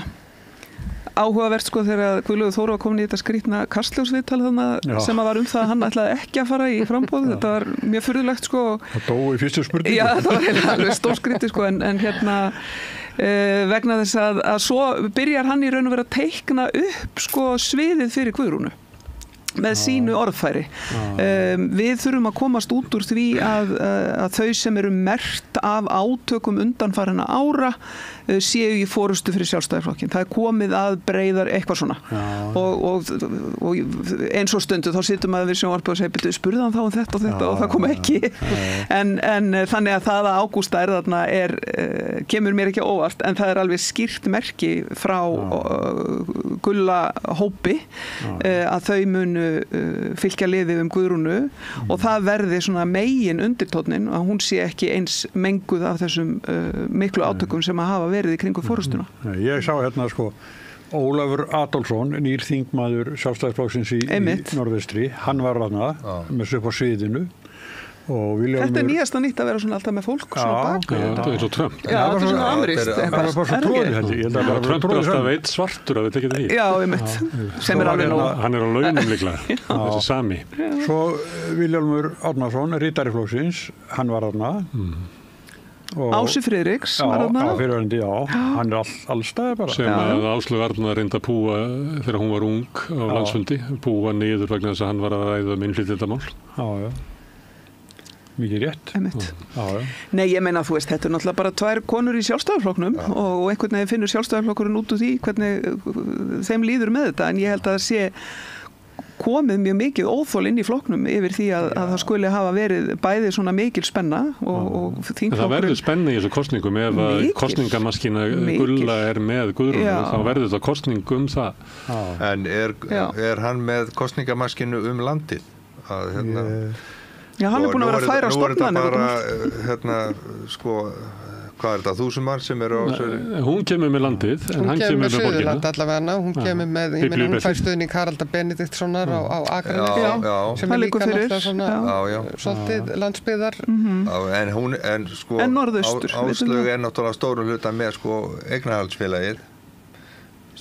áhugavert sko þegar Guðlaugur Þór var komin í þetta skrýtna kastljósviðtal þannig sem að var það að hann ætlaði ekki að fara í framboð. Þetta var mjög furðulegt sko. Það dói í fyrstu spurningu. Já, það var alveg stórskrýtið sko en vegna þess að svo byrjar hann í raun og vera að teikna upp sko sviðið fyrir Guðrúnu með sínu orðfæri. Við þurfum að komast út úr því að þau sem eru merkt af átökum undanfarinna ára séu í forystu fyrir Sjálfstæðisflokkinn. Það komið að breiðar eitthvað svona. Og eins og stundu þá sittum við sjónvarpið og segir spurði hann þá þetta og það kom ekki. En þannig að það að Ágústa er þarna kemur mér ekki óvart en það er alveg skýrt merki frá Gulla hópi að þau munu fylgja liði Guðrúnu og það verði svona megin undirtónnin að hún sé ekki eins menguð af þessum miklu átökum sem að hafa verið í kringum forystuna. Ég sá hérna sko Ólafur Adolfsson, nýr þingmaður Sjálfstæðisflokksins í norðvestri, hann var þarna með sig upp á sviðinu. Þetta er nýjasta nýtt að vera svona alltaf með fólk svona bak. Þetta er svo Trump. Já, þetta er svona amerískt. Það var bara svo tróði held ég. Trump er alltaf veit svartur að við tekja því. Já, einmitt. Sem er alveg nóg. Hann er á launum líklega, þessi sami. Svo Vilhjálmur Árnason, ritari flokksins, hann var þarna. Ási Friðriks var þarna. Já, fyrirverandi, hann er allstaðar bara. Sem að Áslaug Arna reyndi að púa þegar hún var ung á landsfundi, púa niður vegna þess að hann var að ræða innflytjendamál. Já. Mikið rétt. Nei, ég meina þú veist, þetta er náttúrulega bara 2 konur í Sjálfstæðisflokknum og einhvern veginn finnur Sjálfstæðisflokkurinn út úr því hvernig þeim líður með þetta en ég held að það sé komið mjög mikið óþol inn í flokknum yfir því að það skuli hafa verið bæði svona mikil spenna og þingflokkurinn. Það verður spenna í þessu kosningum ef að kosningamaskina Gulla er með Guðrúnu, þá verður þetta kosning það. En er hann með kosningamaskinu landið? Já, hann er búin að vera að færa stofnanir. Nú er þetta bara, sko, hvað er þetta, 1000 mann sem eru á þessu? Hún kemur með landið, en hann kemur með borgina. Hún kemur með Suðurland allavega, hún kemur með, ég meina, hún fær stuðning Haraldar Benediktssonar á Akranesi, sem líka náttúrulega svona svolítið landsbyggðar. En sko, Áslaug náttúrulega stóru hluta með, sko, eignarhaldsfélagið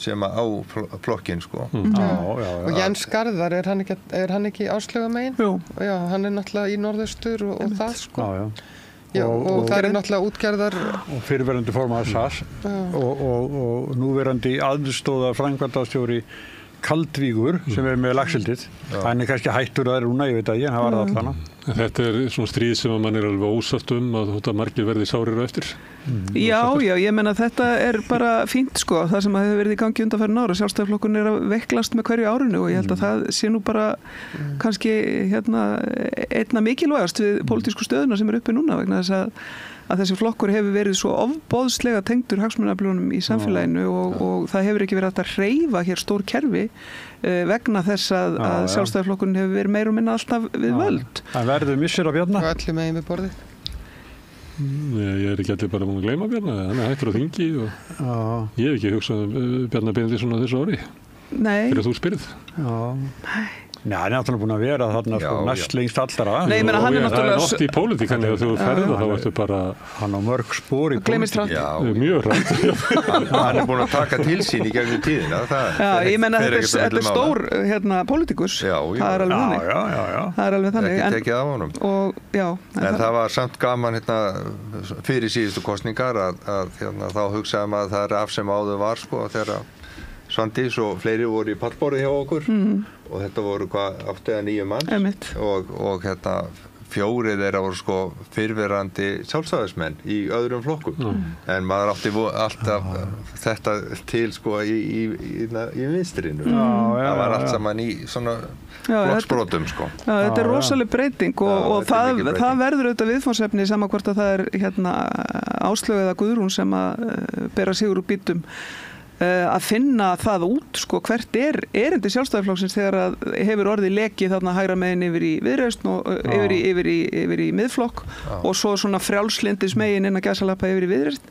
sem á flokkinn, sko. Og Jens Garðar, er hann ekki Áslaugamegin? Jú. Já, hann er náttúrulega í norðaustur og það, sko. Já, og það er náttúrulega útgerðar og fyrirverandi formaður SAS og núverandi aðstóða framkvæmdastjóri Kaldvíkur sem er með laxeldið. Hann er kannski hættur að það er núna, ég veit að hann var það allana. Þetta er svona stríð sem að mann er alveg ósátt að þetta margir verði sárir á eftir. Já, ég menna þetta er bara fínt, sko, það sem hefur verið í gangi undanfarin ára. Sjálfstæðisflokkurinn er að veiklast með hverju árinu og ég held að það sé nú bara kannski einna mikilvægast við pólitísku stöðuna sem er uppi núna vegna þess að þessi flokkur hefur verið svo ofboðslega tengdur hagsmunaöflunum í samfélaginu og það hefur ekki verið hægt að hreyfa hér stór kerfi vegna þess að sjálfstæðisflokkurinn hefur verið meira og minna alltaf við völd. Það verður missir á Bjarna? Og öllum megin við borðið. Ég er ekki allir bara búin að gleyma Bjarna, hann er hættur á þingi og ég hef ekki hugsað Bjarna Benediktsson á þessu ári. Nei. Þegar þú spyrð. Nei, hann er náttúrulega búin að vera þarna næst lengst allra. Nei, ég meina hann er náttúrulega... Það er oft í pólitík, þegar þú ferða þá ertu bara... Hann á mörg spor í pólitík. Mjög rætt. Hann er búin að taka til sín í gegnum tíðina. Já, ég meina þetta er stór pólitíkus. Það er alveg þannig. Já. Það er alveg þannig. Ekki tekið af honum. En það var samt gaman fyrir síðustu kosningar að þá hugsaði maður að það er af sem áður var, sko, þegar Svandís og fleiri voru í pallborði hjá okkur og þetta voru 8 eða 9 manns og 4 þeirra voru sko fyrrverandi sjálfstæðismenn í öðrum flokkum en maður átti alltaf þetta til sko í vinstrinu það var allt saman í svona flokksbrotum sko. Já, þetta er rosaleg breyting og það verður auðvitað viðfangsefni sama hvort að það er Áslaug eða Guðrún sem að bera sigur úr býtum að finna það út, sko, hvert er erindi Sjálfstæðisflokksins þegar að hefur orðið lekið þarna hægra megin yfir í Viðreisn og yfir í Miðflokk og svo svona frjálslindis megin inn að gæsalappa yfir í Viðreisn.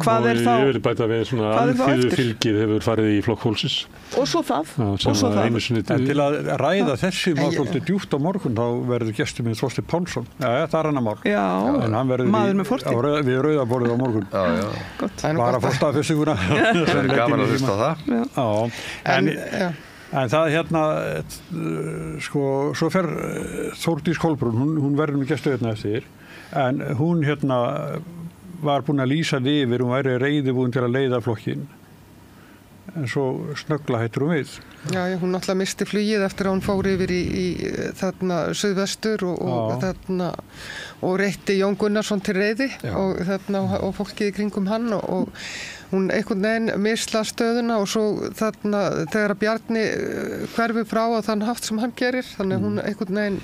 Hvað er þá? Ég vil bæta við svona alþýðu fylgið hefur farið í Flokk Fólksins. Og svo það. En til að ræða þessi mál svolítið djúpt á morgun þá verður gestur minn Þorsteinn Pálsson. Já, það er hann að mál. Já, maður með fortíð. Við rauðaborðið á morgun. Bara að fá staðfestinguna. Gaman að hlusta á það. En það sko, svo fer Þórdís Kolbrún, hún verður með gestu eftir, en hún var búin að lýsa yfir, hún væri reiðubúin til að leiða flokkinn. En svo snöggla hættur hún við. Já, hún náttúrulega misti flugið eftir að hún fór yfir í suðvestur og reytti Jón Gunnarsson til reiði og fólkið í kringum hann og hún einhvern veginn misla stöðuna og svo þegar að Bjarni hverfi frá á þann hátt sem hann gerir, þannig hún einhvern veginn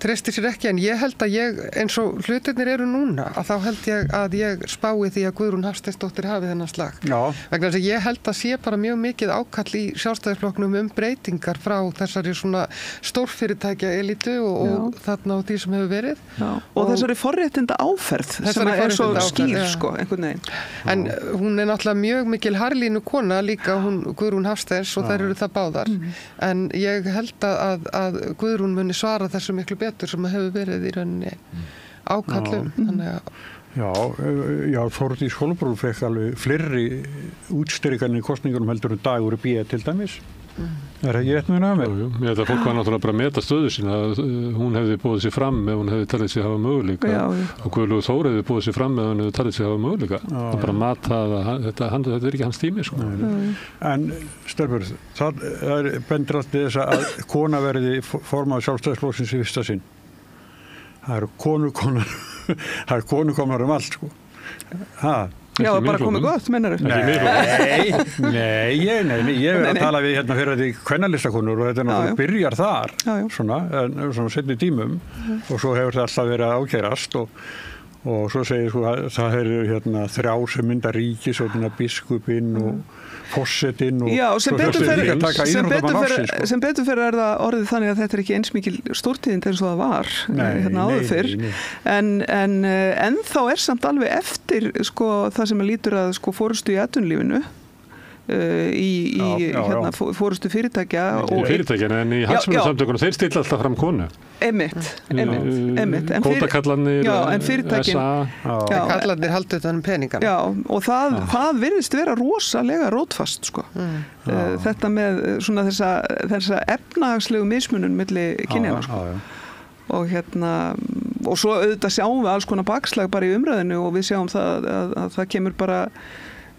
treysti sér ekki, en ég held að eins og hlutirnir eru núna, að þá held ég að ég spái því að Guðrún Hafsteinsdóttir hafi þennan slag. Vegna þess að ég held að sé bara mjög mikið ákall í Sjálfstæðisflokknum breytingar frá þessari svona stórfyrirtækja elítu og þarna á því sem hefur verið. Og þessari forréttinda áferð sem er svo skýr, sko, einhvern veginn. En hún er náttúrulega mjög mikil harlínu kona líka, hún Guðrún Hafsteins og þær eru það báðar. En ég held að Guðrún muni svara þessu miklu betur sem hefur verið í rauninni ákallum. Já, Þórdís Kolbrún fekk alveg fleiri útstyrkarnir í kosningunum heldur Dagur B. til dæmis. Er það ekki rétt með námið? Jú, ég held að fólk var náttúrulega bara að meta stöðu sína, hún hefði búið sér fram ef hún hefði talið sig hafa möguleika og Guðlaugur Þór hefði búið sér fram ef hún hefði talið sig hafa möguleika. Það bara mata að þetta er ekki hans tími, sko. En Stelbjörn, það bendir alltaf þess að kona verði formaður Sjálfstæðisflokksins í fyrsta sinn. Það eru konukomnar allt, sko. Já, bara komið gott, mennar þú? Nei, ég verið að tala við fyrir því kvennalistakonur og þetta náttúrulega byrjar þar, svona seinni tímum og svo hefur það alltaf verið að ákærast og svo segir sko að það eru hérna 3 sem mynda ríkisstjórnina, biskupinn og fossetinn og Já, sem svo betur þurfti líka að taka íþróttamann ársins, sko. sem betur fyrir er það orðið þannig að þetta er ekki eins mikil stórtíðind eins og það var hérna áður fyrr en ennþá er samt alveg eftir sko það sem lítur að sko fórustu í atvinnulífinu hérna fórustu fyrirtækja en í hagsmunasamtökunum þeir stilla alltaf fram konu einmitt kvótakallarnir en fyrirtækin kallarnir halda utan peningana og það virðist vera rosalega rótfast sko þetta með svona þessa efnahagslegu mismunun milli kynjanna sko og hérna og svo auðvitað sjáum við alls konar bakslag bara í umræðinu og við sjáum það að það kemur bara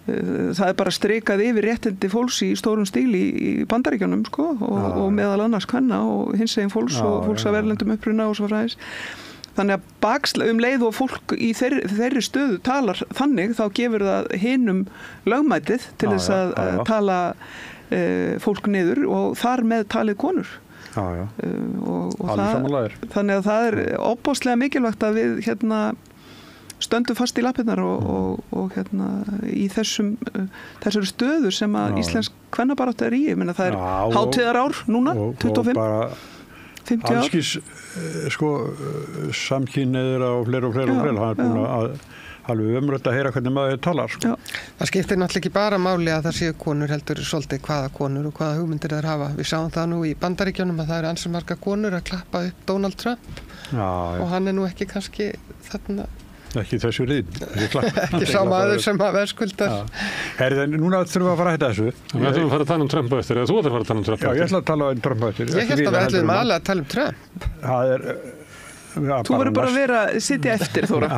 það er bara strikað yfir réttindi fólks í stórum stíl í Bandaríkjunum sko og meðal annars kvenna og hinsegin fólks og fólks af erlendum uppruna og svo fræðis. Þannig að bakslag leið og fólk í þeirri stöðu talar þannig þá gefur það hinum lögmætið til þess að tala fólk niður og þar með talið konur. Og þannig að það er opbóðslega mikilvægt að við hérna stöndum fast í lappirnar og hérna í þessari stöðu sem að íslensk kvennabarátta er í. Ég meina það er hátíðarár núna, 25, 50 ár. Allskis sko samkynhneigðir og fleira. Það er búin að alveg umrætt að heyra hvernig maður talar. Sko. Það skiptir náttúrulega ekki bara máli að það séu konur heldur svolítið hvaða konur og hvaða hugmyndir þær hafa. Við sáum það nú í Bandaríkjunum að það eru ansi margar konur að klappa upp Donald Trump og hann er nú ekki kannski þarna ekki þessu rýð ekki sá maður sem að verðskuldar Herðin, núna þurfum við að fara að hætta þessu Við ætlum að fara að tala um Trump eftir eða þú ætlum að fara að tala um Trump eftir Já, ég ætla að tala um Trump eftir Ég held að við ætlum aðlega að tala um Trump Það er Þú verður bara að vera sitja eftir Þóra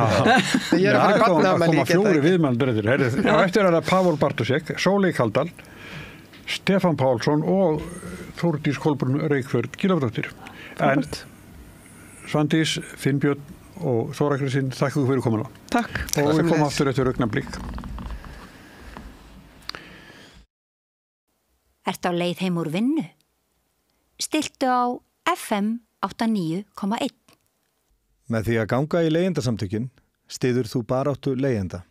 Ég er að fara í barnaafmæli Það koma 4 viðmælendur eftir Eftir er það Pavol Bartósek, Sóley Kaldal Stefán Pálsson og Þórdís Kolbrún Reykfjörð Gylfadóttir En Svandís, Finnbjörn og Þóra Kristín, þakka ykkur fyrir komuna. Takk. Og við komum aftur eftir augnablik. Ertu á leið heim úr vinnu? Stilltu á FM 89,1. Með því að ganga í leigjendasamtökin styður þú baráttu leigjenda.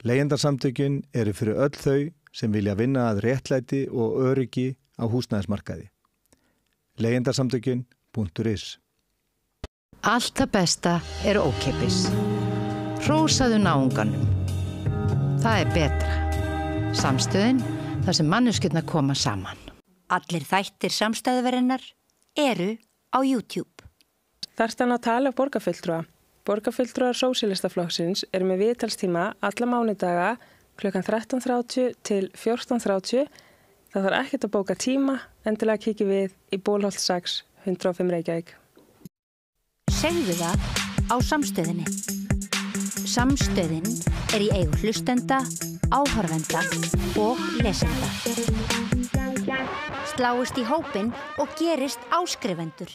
Leigjendasamtökin eru fyrir öll þau sem vilja vinna að réttlæti og öryggi á húsnæðismarkaði. Leigjendasamtökin.is Allt það besta er ókeypis. Hrósaðu náunganum. Það er betra. Samstöðin, þar sem manneskjurnar koma saman. Allir þættir samstæðuverinnar eru á YouTube. Þarftu hann að tala af borgarfulltrúa. Borgarfulltrúar Sósíalistaflokksins eru með viðtalstíma alla mánudaga klukkan 13:30 til 14:30. Það þarf ekkert að bóka tíma, endilega kikið við í Bólholt 6, 105 Reykjavík. Segðu það á Samstöðinni. Samstöðin er í eigu hlustenda, áhorfenda og lesenda. Sláist í hópinn og gerist áskrifendur.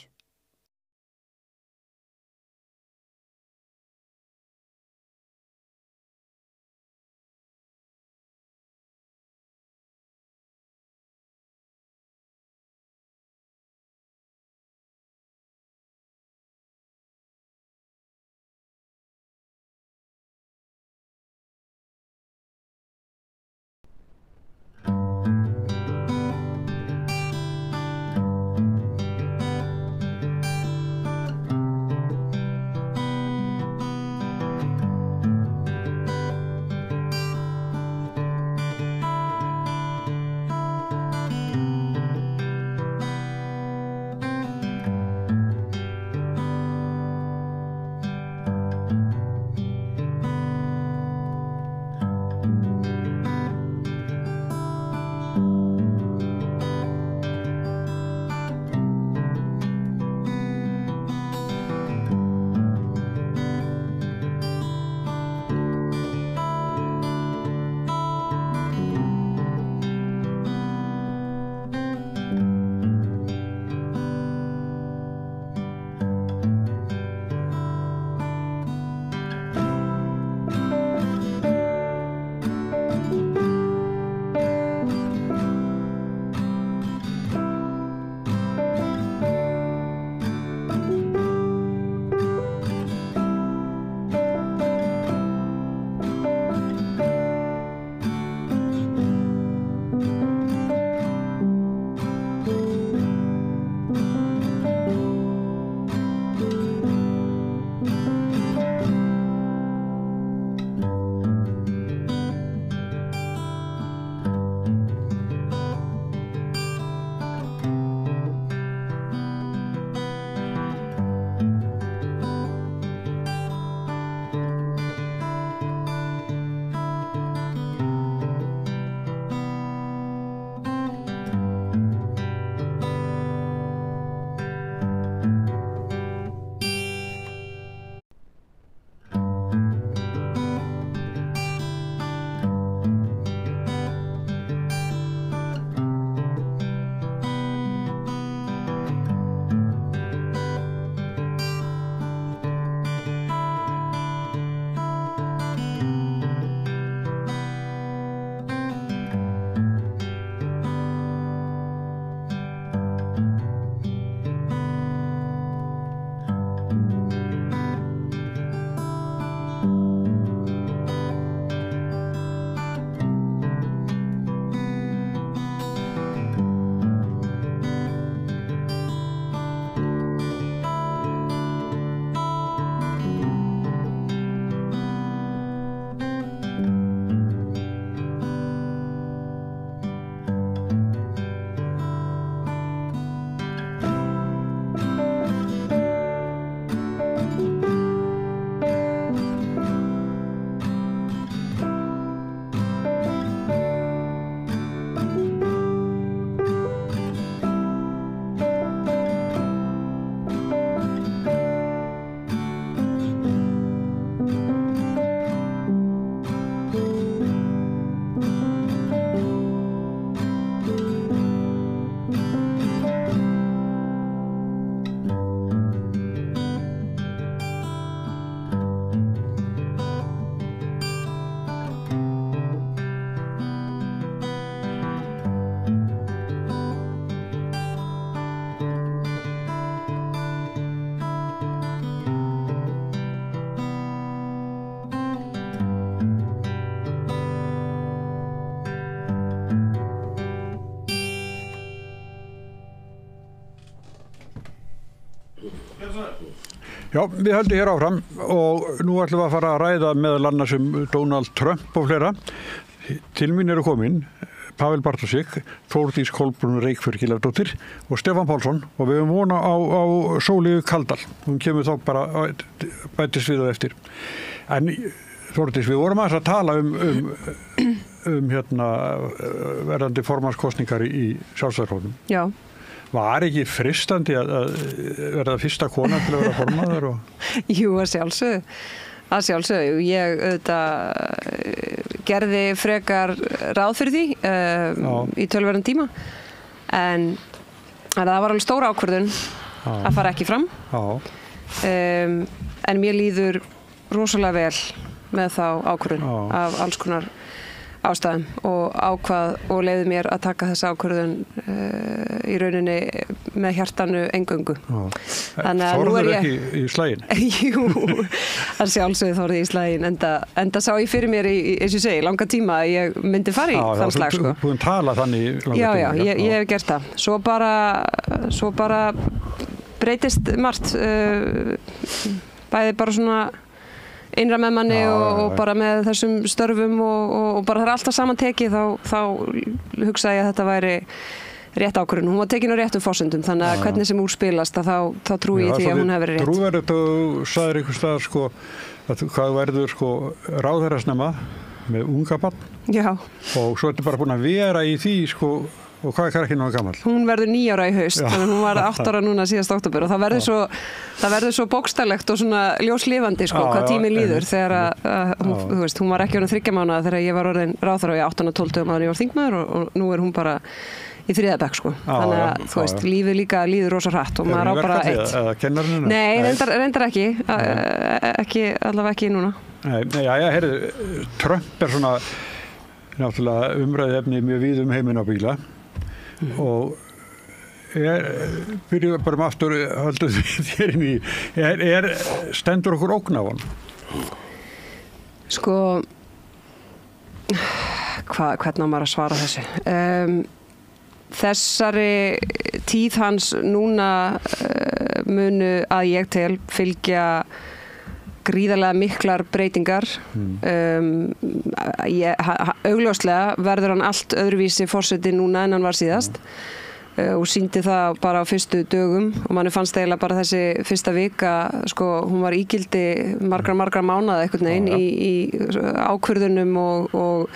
Já, við höldum hér áfram og nú ætlum við að fara að ræða meðal annars Donald Trump og fleira. Til mín eru komin Pavel Bartosik, Þórdís Kolbrún Reykfjörð og Stefán Pálsson og við höfum vona á Sóliu Kaldal. Hún kemur þá bara bætist við og eftir. En Þórdís, við vorum að tala um verðandi formannskosningar í Sjálfstæðisflokknum. Já. Var ekki fristandi að verða fyrsta kona til að vera formaður? Jú, að sjálfsögðu. Ég gerði frekar ráð fyrir því í tölverðan tíma. En það var alveg stór ákvörðun að fara ekki fram. En mér líður rosalega vel með þá ákvörðun af alls konar ástæðum og ákvað og leyfði mér að taka þessa ákvörðun í rauninni með hjartanu eingöngu. Þorður ekki í slaginn? Jú, að sjálfsögðu þorði í slaginn enda sá ég fyrir mér eins og ég segi, langa tíma að ég myndi fara í þann slag. Þú búin tala þannig langa tíma? Já, ég hef gert það. Svo bara breytist margt, bæði bara svona innra með manni og bara með þessum störfum og bara það er alltaf samantekið þá hugsaði ég að þetta væri rétt ákvörðun. Hún var tekin á réttum forsendum þannig að hvernig sem úr spilast þá trúi ég því að hún hefur verið rétt. Trúverðið þú sagðir einhvers staðar hvað verður ráðherra snemma með unga barn. Já. Og svo ertu bara búin að vera í því og hvað er ekki náðu gammal? Hún verður 9 ára í haust, þannig hún var 8 ára núna síðast október og það verður svo bókstaflegt og svona ljóslifandi hvað tíminn líður þegar hún var ekki orðin 3 mánaða þegar ég var orðin ráðherra í 8-12 mánuði ég var þingmaður og nú er hún bara í 3. bekk þannig að þú veist, lífið líka líður rosa hratt og maður á bara eitt. Eða kennarinn? Nei, reyndar ekki, allavega ekki núna. Heyrðu, Trump er svona náttúrulega umræði efni mjög víð heiminn á bíla og byrjuðu bara með aftur höldum þér inn í stendur okkur ógn af hann? Hvernig á maður að svara þessu? Þessari tíð hans núna munu að ég tel fylgja gríðarlega miklar breytingar. Augljóslega verður hann allt öðruvísi forseti núna en hann var síðast og sýndi það bara á fyrstu dögum og manni fannst eiginlega bara þessi fyrsta vika, sko, hún var ígildi margra mánaða einhvern veginn í ákvörðunum og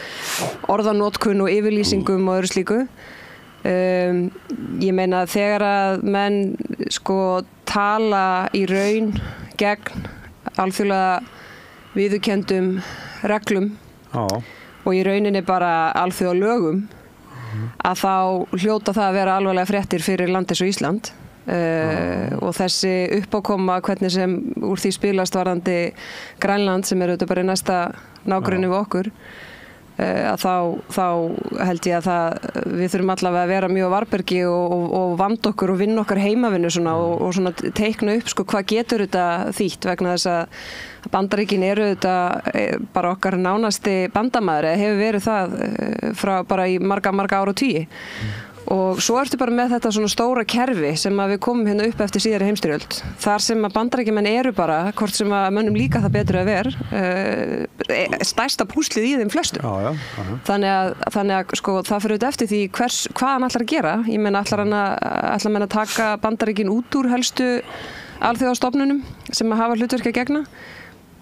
orðanotkun og yfirlýsingum og öðru slíku. Ég meina þegar að menn sko tala í raun gegn alþjóðlega viðurkenndum reglum og í rauninni bara alþjóðalögum að þá hljóta það að vera alvarlega fréttir fyrir land eins og Ísland og þessi uppákoma hvernig sem úr því spilast varðandi Grænland sem auðvitað bara næsta nágrenni við okkur að þá held ég að við þurfum allavega að vera mjög á varbergi og vanda okkur og vinna okkar heimavinnu svona og svona teikna upp sko hvað getur þetta þýtt vegna þess að Bandaríkin eru þetta bara okkar nánasti bandamaður eða hefur verið það frá bara í marga áratugi og svo ertu bara með þetta svona stóra kerfi sem að við komum hérna upp eftir síðari heimsstyrjöld þar sem að Bandaríkjamenn eru bara hvort sem að mönnum líka það betur að vera stærsta púslið í þeim flestum þannig að sko það fyrir auðvitað eftir því hvað hann ætlar að gera ég meina ætlar hann að taka Bandaríkin út úr helstu alþjóðastofnunum sem að hafa hlutverk að gegna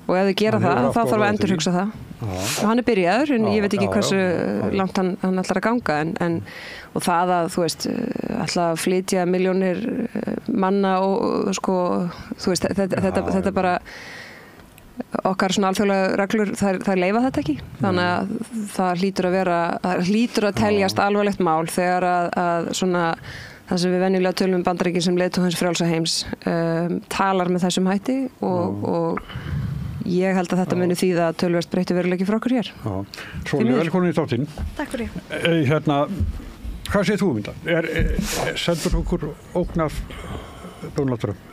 og ef þau gera það, þá þarf að endurhugsa það. Og hann byrjaður, en ég veit ekki hversu langt hann ætlar að ganga, og það að, þú veist, ætla að flytja milljónir manna og, sko, þú veist, þetta bara, okkar svona alþjóðlega reglur, það leyfa þetta ekki. Þannig að það hlýtur að teljast alvarlegt mál þegar að svona, það sem við venjulega tölum Bandaríkin sem leiðtoga hins frjálsa heims talar með þessum hætti og ég held að þetta muni þýða að töluvert breytti veruleiki frá okkur hér. Sóli, velkomin í þáttinn. Takk fyrir. Hvað segir þú um þetta? Sendur okkur ógn af Donald Trump?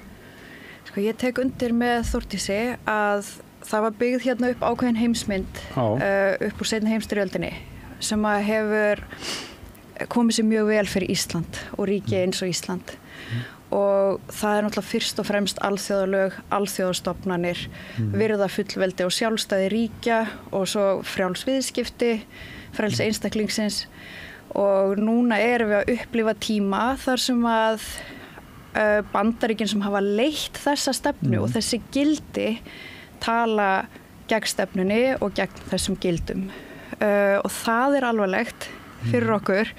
Sko, ég tek undir með Þórdísi að það var byggð hérna upp ákveðin heimsmynd upp úr seinni heimsstyrjöldinni sem að hefur komið sér mjög vel fyrir Ísland og ríki eins og Ísland. Og það náttúrulega fyrst og fremst alþjóðalög, alþjóðastofnanir, virða fullveldi og sjálfstæði ríkja og svo frjáls viðskipti, frjáls einstaklingsins og núna erum við að upplifa tíma þar sem að Bandaríkin sem hafa leitt þessa stefnu og þessi gildi tala gegn stefnunni og gegn þessum gildum og það er alvarlegt fyrir okkur.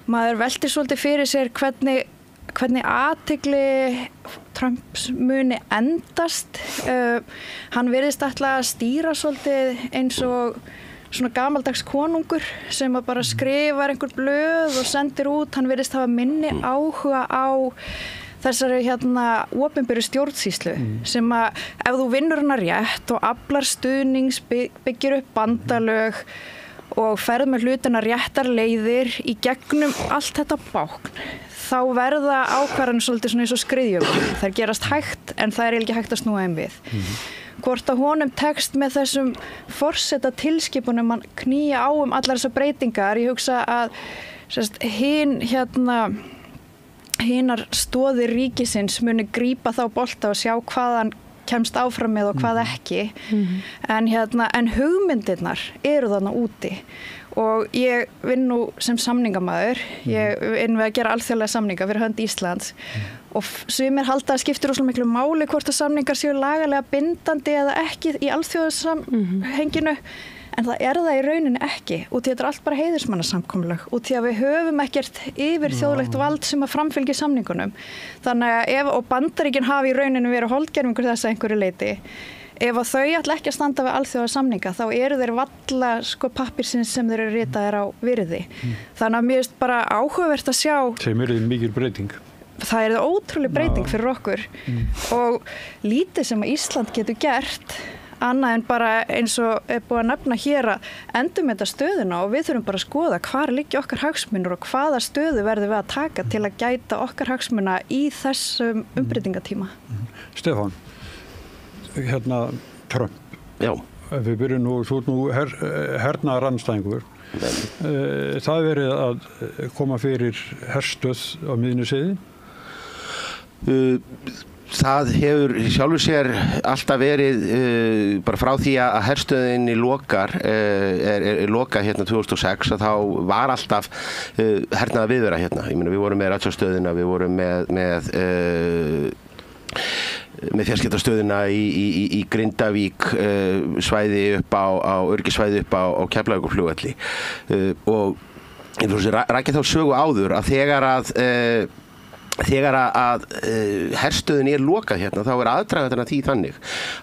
Maður veltir svolítið fyrir sér hvernig athygli Trumps muni endast. Hann virðist ætla að stýra svolítið eins og svona gamaldags konungur sem að bara skrifar einhver blöð og sendir út. Hann virðist hafa minni áhuga á þessari opinberu stjórnsýslu sem að ef þú vinnur hana rétt og aflar stuðnings, byggir upp bandalög og ferð með hlutina réttar leiðir í gegnum allt þetta bákn, þá verða ákvarðanir svolítið svona eins og skriðjum. Þær gerast hægt, en það er ekki hægt að snúa þeim við. Hvort að honum tekst með þessum forseta tilskipunum að knýja á allar þessar breytingar, ég hugsa að hinar stoðir ríkisins muni grípa þá bolta og sjá hvaðan kemst áfram með og hvað ekki en hugmyndirnar eru þarna úti og ég vinn nú sem samningamaður ég vinn við að gera alþjóðlega samninga fyrir hönd Íslands og sumir halda að skiptir rosalega miklu máli hvort að samningar séu lagalega bindandi eða ekki í alþjóðasamhenginu en það er það í rauninni ekki út því þetta er allt bara heiðursmannasamkomulag út því að við höfum ekkert yfir þjóðlegt vald sem að framfylgja samningunum þannig að og Bandaríkin hafi í rauninni verið holdgerfingur þess að einhverju leiti ef að þau ætla ekki að standa við alþjóðasamninga þá eru þeir valla pappirsins sem þeir eru ritaðir á virði þannig að mér finnst bara áhugavert að sjá sem eru mikil breyting það er ótrúlega breyting fyrir okkur og lítið sem að Ísland getur gert annað en bara eins og er búið að nefna hér að endurmeta stöðuna og við þurfum bara að skoða hvar liggja okkar hagsmunir og hvaða stöðu verðum við að taka til að gæta okkar hagsmuna í þessum umbreytingatíma. Stefán, Trump. Já. Við byrjum nú, þú ert nú hernaðar andstæðingur. Það er verið að koma fyrir herstöð á miðjunni seiði? Það hefur sjálfur sér alltaf verið bara frá því að herstöðinni lokar hérna 2006 að þá var alltaf hernaða viðvera hérna. Ég meina við vorum með ratsjárstöðina, við vorum með fjarskiptastöðina í Grindavík, svæði upp á öryggissvæði upp á Keflavíkurflugvelli og ég fyrir að rækja þá sögu áður að þegar að herstöðin lokað hérna þá aðdragandinn að því þannig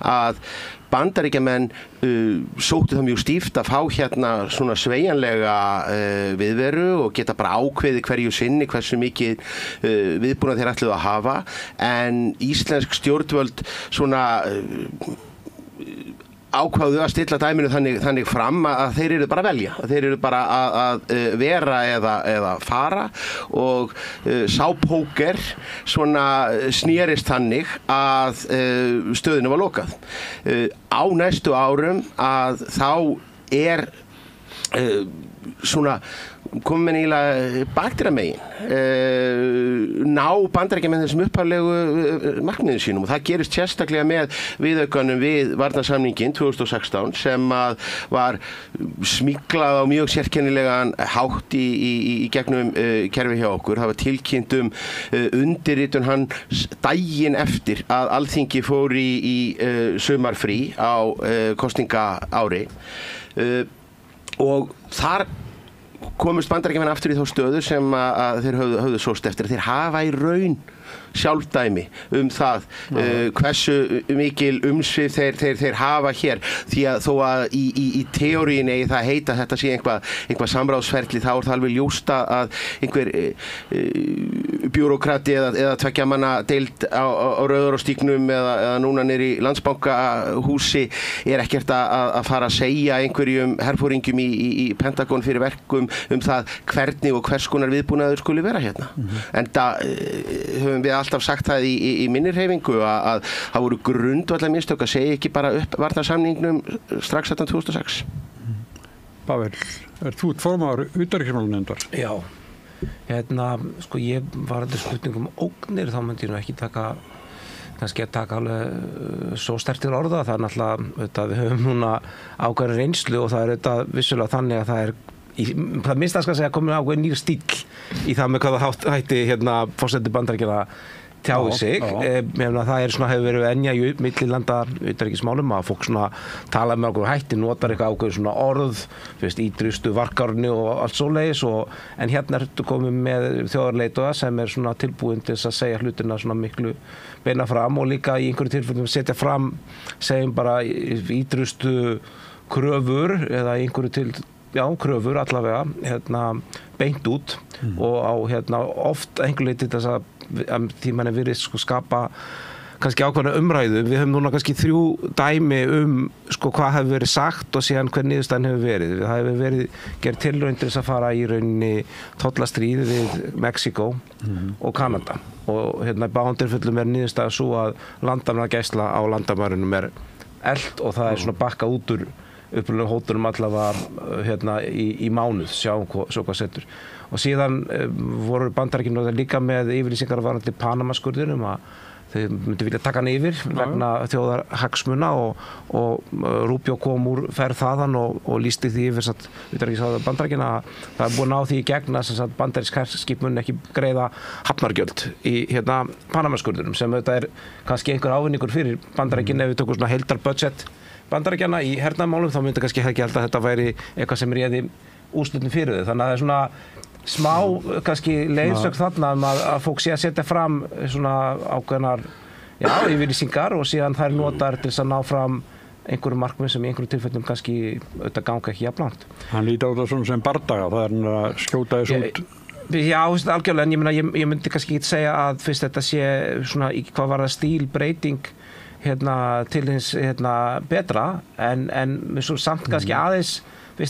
að Bandaríkjamenn sóttu það mjög stíft að fá hérna svona sveigjanlega viðveru og geta bara ákveðið hverju sinni hversu mikið viðbúnað þeir ætluðu að hafa en íslensk stjórnvöld svona ákváðu að stilla dæminu þannig fram að þeir eru bara að velja, að þeir eru bara að vera eða fara og sá póker svona snerist þannig að stöðinu var lokað. Á næstu árum að þá svona komin eiginlega bakdýramegin ná Bandaríkjamenn þessum upphaflegu markmiðum sínum og það gerist sérstaklega með viðaukanum við varnarsamninginn 2016 sem að var smyglað á mjög sérkennilegan hátt í gegnum kerfi hjá okkur. Það var tilkynnt undirritun hann daginn eftir að Alþingi fór í sumarfrí á kosningaári og þar komust Bandaríkjamenn aftur í þá stöðu sem að þeir höfðu sóst eftir. Þeir hafa í raun sjálfdæmi það hversu mikil umsvif þeir hafa hér því að þó að í teóríunni það heita þetta sé einhvað samráðsferli þá það alveg ljóst að einhver bjúrókrati eða tveggja manna deild á Rauðarárstígnum eða núna niðri í Landsbankahúsi ekkert að fara að segja einhverjum herforingjum í Pentagon fyrir verkum það hvernig og hvers konar viðbúnaður skuli vera hérna. En það höfum við alltaf sagt það í minni hreyfingu að það voru grundvallar mistök að segja ekki bara upp varnarsamningnum strax þetta 2006. Pavel, þú formaður utanríkismálanefndar? Já, sko ég var þetta spurningum ógnir, þá myndi ég nú ekki kannski að taka alveg svo sterkt til orða, það náttúrulega við höfum núna ákveðna reynslu og það þetta vissulega þannig að það minnst að segja komin ákveðin nýr stíll í það með hvaða hætti forseti Bandaríkjanna tjáði sig. Það hefur verið venja í millilanda utanríkismálum að fólk tala með okkur hætti, notar eitthvað ákveðin svona orð, ítrustu varkárni og allt svoleiðis en hérna ertu komið með þjóðarleiðtoga sem svona tilbúin til að segja hlutina svona miklu beina fram og líka í einhverju tilfellum setja fram, segjum bara ítrustu kröfur eða einhverju kröfur allavega beint út og á oft einhver leyti þess að því mann verið skapa kannski ákveðna umræðu. Við höfum núna kannski 3 dæmi hvað hefur verið sagt og síðan hver niðurstaðan hefur verið. Það hefur verið gerð tilraun til þess að fara í rauninni tollastríð við Mexíkó og Kanada og í báðum tilfellum niðurstaðan svo að landamæragæsla á landamærunum eld og það svona bakkað út úr upprunalegu hótunum allavega í mánuð, sjáum svo hvað setur. Og síðan voru Bandaríkin líka með yfirlýsingar varðandi Panamaskurðinum að þau myndu vilja taka hann yfir vegna þjóðarhagsmuna og Rubio kom úr ferð þaðan og lýsti því yfir utanríkisráðherra Bandaríkjanna að það búið að ná því í gegn að bandarísk herskip mun ekki greiða hafnargjöld í Panamaskurðinum sem auðvitað kannski einhver ávinningur fyrir Bandaríkin ef við tökum svona heildarbudget Bandaríkjanna í hernaðarmálum þá myndi kannski ekki held að þetta væri eitthvað sem réði úrslitin fyrir þau. Þannig að það svona smá kannski leiðsögn þarna að fólk sé að setja fram svona ákveðnar yfirlýsingar og síðan þær notar til að ná fram einhverju markmið sem í einhverju tilfellum kannski auðvitað ganga ekki jafn langt. Hann líti á það svona sem bardaga, það að skjóta þess út. Já, algjörlega, en ég myndi kannski ekki segja að fyrst þetta sé svona hvað var það stílbreyting til hins betra en svo samt kannski aðeins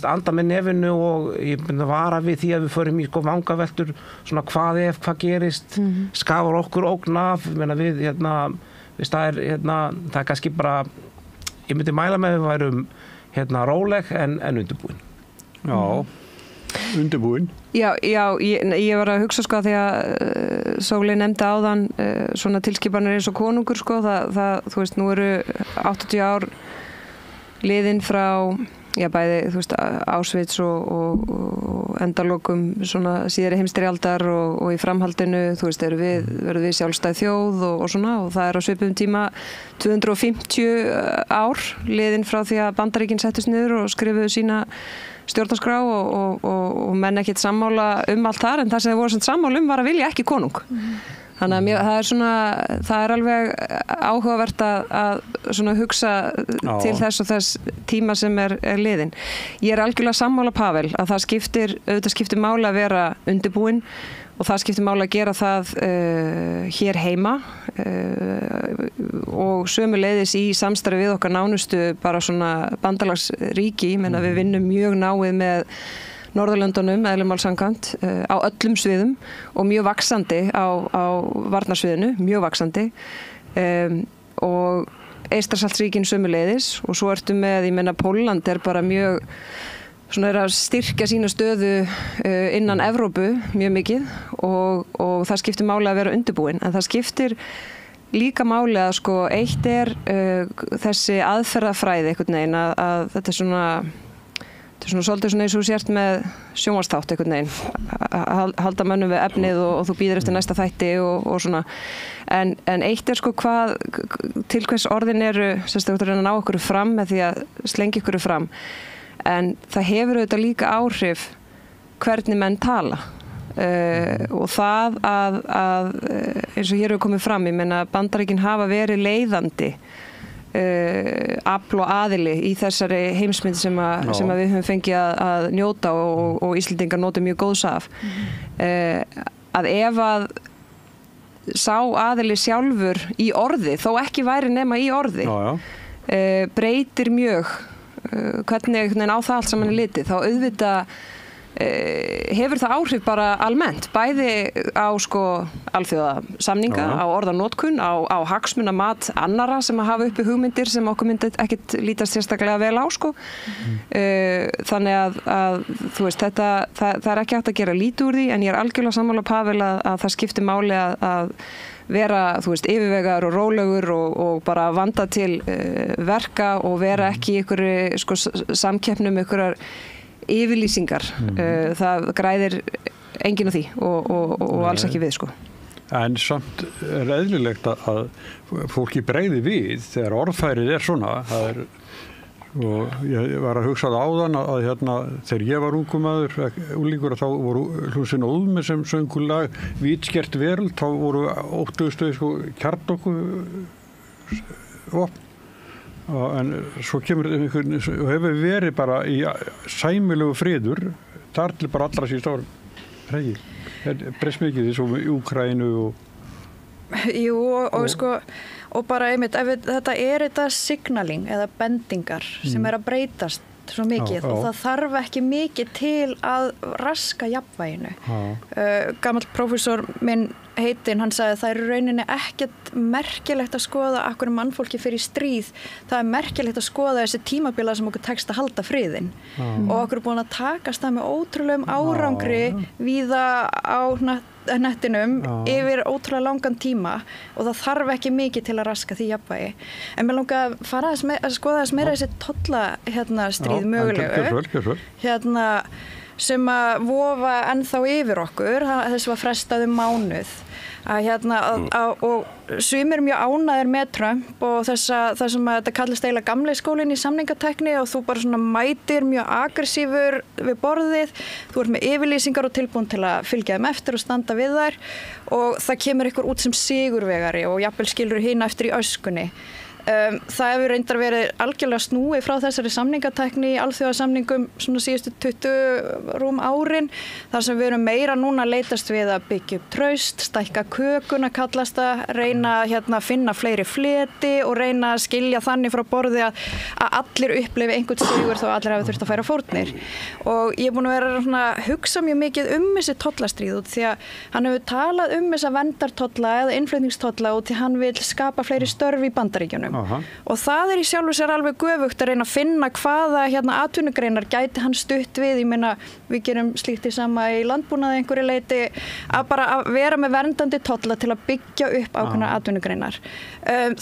anda með nefinu og ég myndi að vara við því að við förum í vangaveltur svona hvað gerist skafar okkur ógn af við það er kannski bara ég myndi mæla með við værum róleg en undirbúin. Já. undirbúin. Já, ég var að hugsa sko því að Sóley nefndi áðan svona tilskipanir eins og konungur sko, það þú veist, nú eru 80 ár liðin frá bæði, þú veist, Auschwitz og endalokum svona síðari heimsstyrjaldar og í framhaldinu, þú veist, verðum við sjálfstæð þjóð og svona, og það er á svipum tíma 250 ár liðin frá því að Bandaríkin settust niður og skrifuðu sína stjórnarskrá og menn ekkert sammála allt þar, en það sem þeir voru sammála var að vilja ekki konung. Þannig að það er alveg áhugavert að svona hugsa til þess og þess tíma sem er liðin. Ég er algjörlega sammála Pavel að það skiptir máli að vera undirbúin og það skiptir máli að gera það hér heima og sömuleiðis í samstarfi við okkar nánustu bara svona bandalagsríki. Ég meina við vinnum mjög náið með Norðurlöndunum, eðlumál samkvæmt, á öllum sviðum og mjög vaxandi á varnarsviðinu, mjög vaxandi og Eystrasaltsríkin sömuleiðis og svo ertu með, ég meina Pólland er bara mjög svona er að styrkja sína stöðu innan Evrópu mjög mikið og það skiptir máli að vera undirbúin, en það skiptir líka máli að sko eitt er þessi aðferðafræði einhvern veginn að þetta er svona svolítið svona eins og sért með sjónvarpsþátt einhvern veginn, halda mönnum við efnið og þú býðir eftir næsta þætti og svona, en eitt er sko hvað, til hvers orðin eru sérstaklega að ná okkur fram með því að slengja okkur fram, en það hefur auðvitað líka áhrif hvernig menn tala og það að eins og hér hefur komið fram, ég meina Bandaríkin hafa verið leiðandi afl og aðili í þessari heimsmynd sem við höfum fengið að njóta og Íslendingar nota mjög góðs af að ef að sá aðili sjálfur í orði, þó ekki væri nema í orði breytir mjög hvernig á það allt saman er litið, þá auðvitað hefur það áhrif bara almennt, bæði á sko alþjóðasamninga, á orðanotkun, á hagsmunamat annara sem að hafa uppi hugmyndir sem okkur myndi ekkert lítast sérstaklega vel á sko. Þannig að þú veist, það er ekki hægt að gera lítið úr því, en ég er algjörlega sammála Pavel að það skiptir máli að vera, þú veist, yfirvegaður og rólegur og bara vanda til verka og vera ekki í einhverju sko samkeppnum, einhverjar yfirlýsingar. Það græðir enginn á því og alls ekki við sko. En samt er eðlilegt að fólki bregði við þegar orðfærið er svona. Og ég var að hugsa það áðan að hérna, þegar ég var unglingur þá voru hljómsveitin Óðmi sem söngu lag Vítskert veröld, þá voru 80 sko kjarnorku vopn. En svo kemur einhvern og hefur verið bara í sæmilegu friður þar til bara allra síðust árum. Freyja, breyst mikið því svo í Úkraínu Jú, og sko og bara einmitt, þetta er þetta signaling eða bendingar sem er að breytast svo mikið og það þarf ekki mikið til að raska jafnvæginu. Gamall prófessor minn heitinn, hann sagði að það er í rauninni ekkert merkilegt að skoða af hverju mannfólki fyrir stríð, það er merkilegt að skoða þessi tímabila sem okkur tekst að halda friðinn og okkur er búin að takast það með ótrúlegum árangri víða á nettinum yfir ótrúlega langan tíma og það þarf ekki mikið til að raska því jafnvægi. En mér langar að fara að skoða þess meira þessi tolla stríð mögulegu sem að vofa ennþá yfir okkur, þess var frestað mánuð og sumir mjög ánægðir með Trump og það sem að þetta kallast eiginlega gamli skólinn í samningatekni og þú bara svona mætir mjög aggressífur við borðið, þú ert með yfirlýsingar og tilbúin til að fylgja þeim eftir og standa við þær og það kemur ykkur út sem sigurvegari og jafnvel skilur hina eftir í öskunni. Það hefur reyndar verið algjörlega snúið frá þessari samningatekni í alþjóðasamningum svona síðustu 20 rúm árin þar sem við erum meira núna að leitast við að byggja upp traust, stækka kökuna kallast að reyna að finna fleiri fleti og reyna að skilja þannig frá borði að allir upplifi einhvern sigur þó allir hafi þurft að færa fórnir og ég er búin að vera að hugsa mjög mikið þessi tollastríð út því að hann hefur talað þessa verndartolla eða innflutningstolla og því hann vil skapa fleiri störf í Bandaríkjunum bandaríkjunum og það í sjálfu sér alveg göfugt að reyna að finna hvaða atvinnugreinar gæti hann stutt við, ég meina við gerum slíkt í sama í landbúnaði einhverju leiti að bara að vera með verndandi tolla til að byggja upp ákveðnar atvinnugreinar.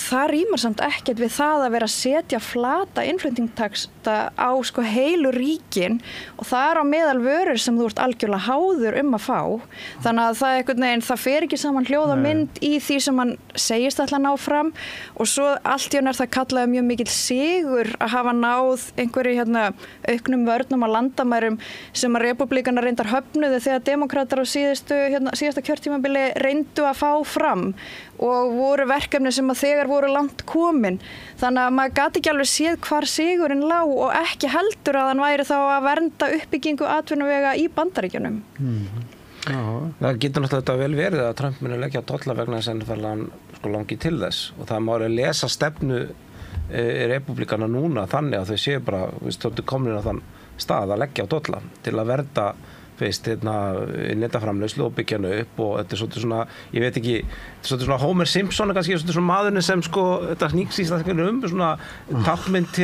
Það rýmar samt ekkert við það að vera að setja flata innflutningstaxa á heilu ríkin og það á meðal vörur sem þú ert algjörlega háður að fá. Þannig að það einhvern veginn, það fer ekki saman hljóð og mynd í því sem hann segist ætla að ná fram og svo allt í hann það kallaði mjög mikill sigur að hafa náð einhverju auknum vörnum á landamærum sem að repúblíkanar reyndar höfnuðu þegar demókratar á síðasta kjörtímabili reyndu að fá fram og voru verkefni sem að þegar voru langt komin. Þannig að maður gat ekki alveg séð hvar sigurinn lá og ekki heldur að hann væri þá að vernda uppbyggingu atvinnuvega í Bandaríkjunum. Það getur náttúrulega vel verið að Trump muni leggja tolla vegna þess að hann langi til þess og það má lesa stefnu repúblikana núna þannig að þau séu bara komin á þann stað að leggja á tolla til að verða netaframleiðslu og byggja hana upp og þetta svolítið svona, ég veit ekki svolítið svona Homer Simpson kannski svolítið svona maðurinn sem þetta snýksýst svona tákmynd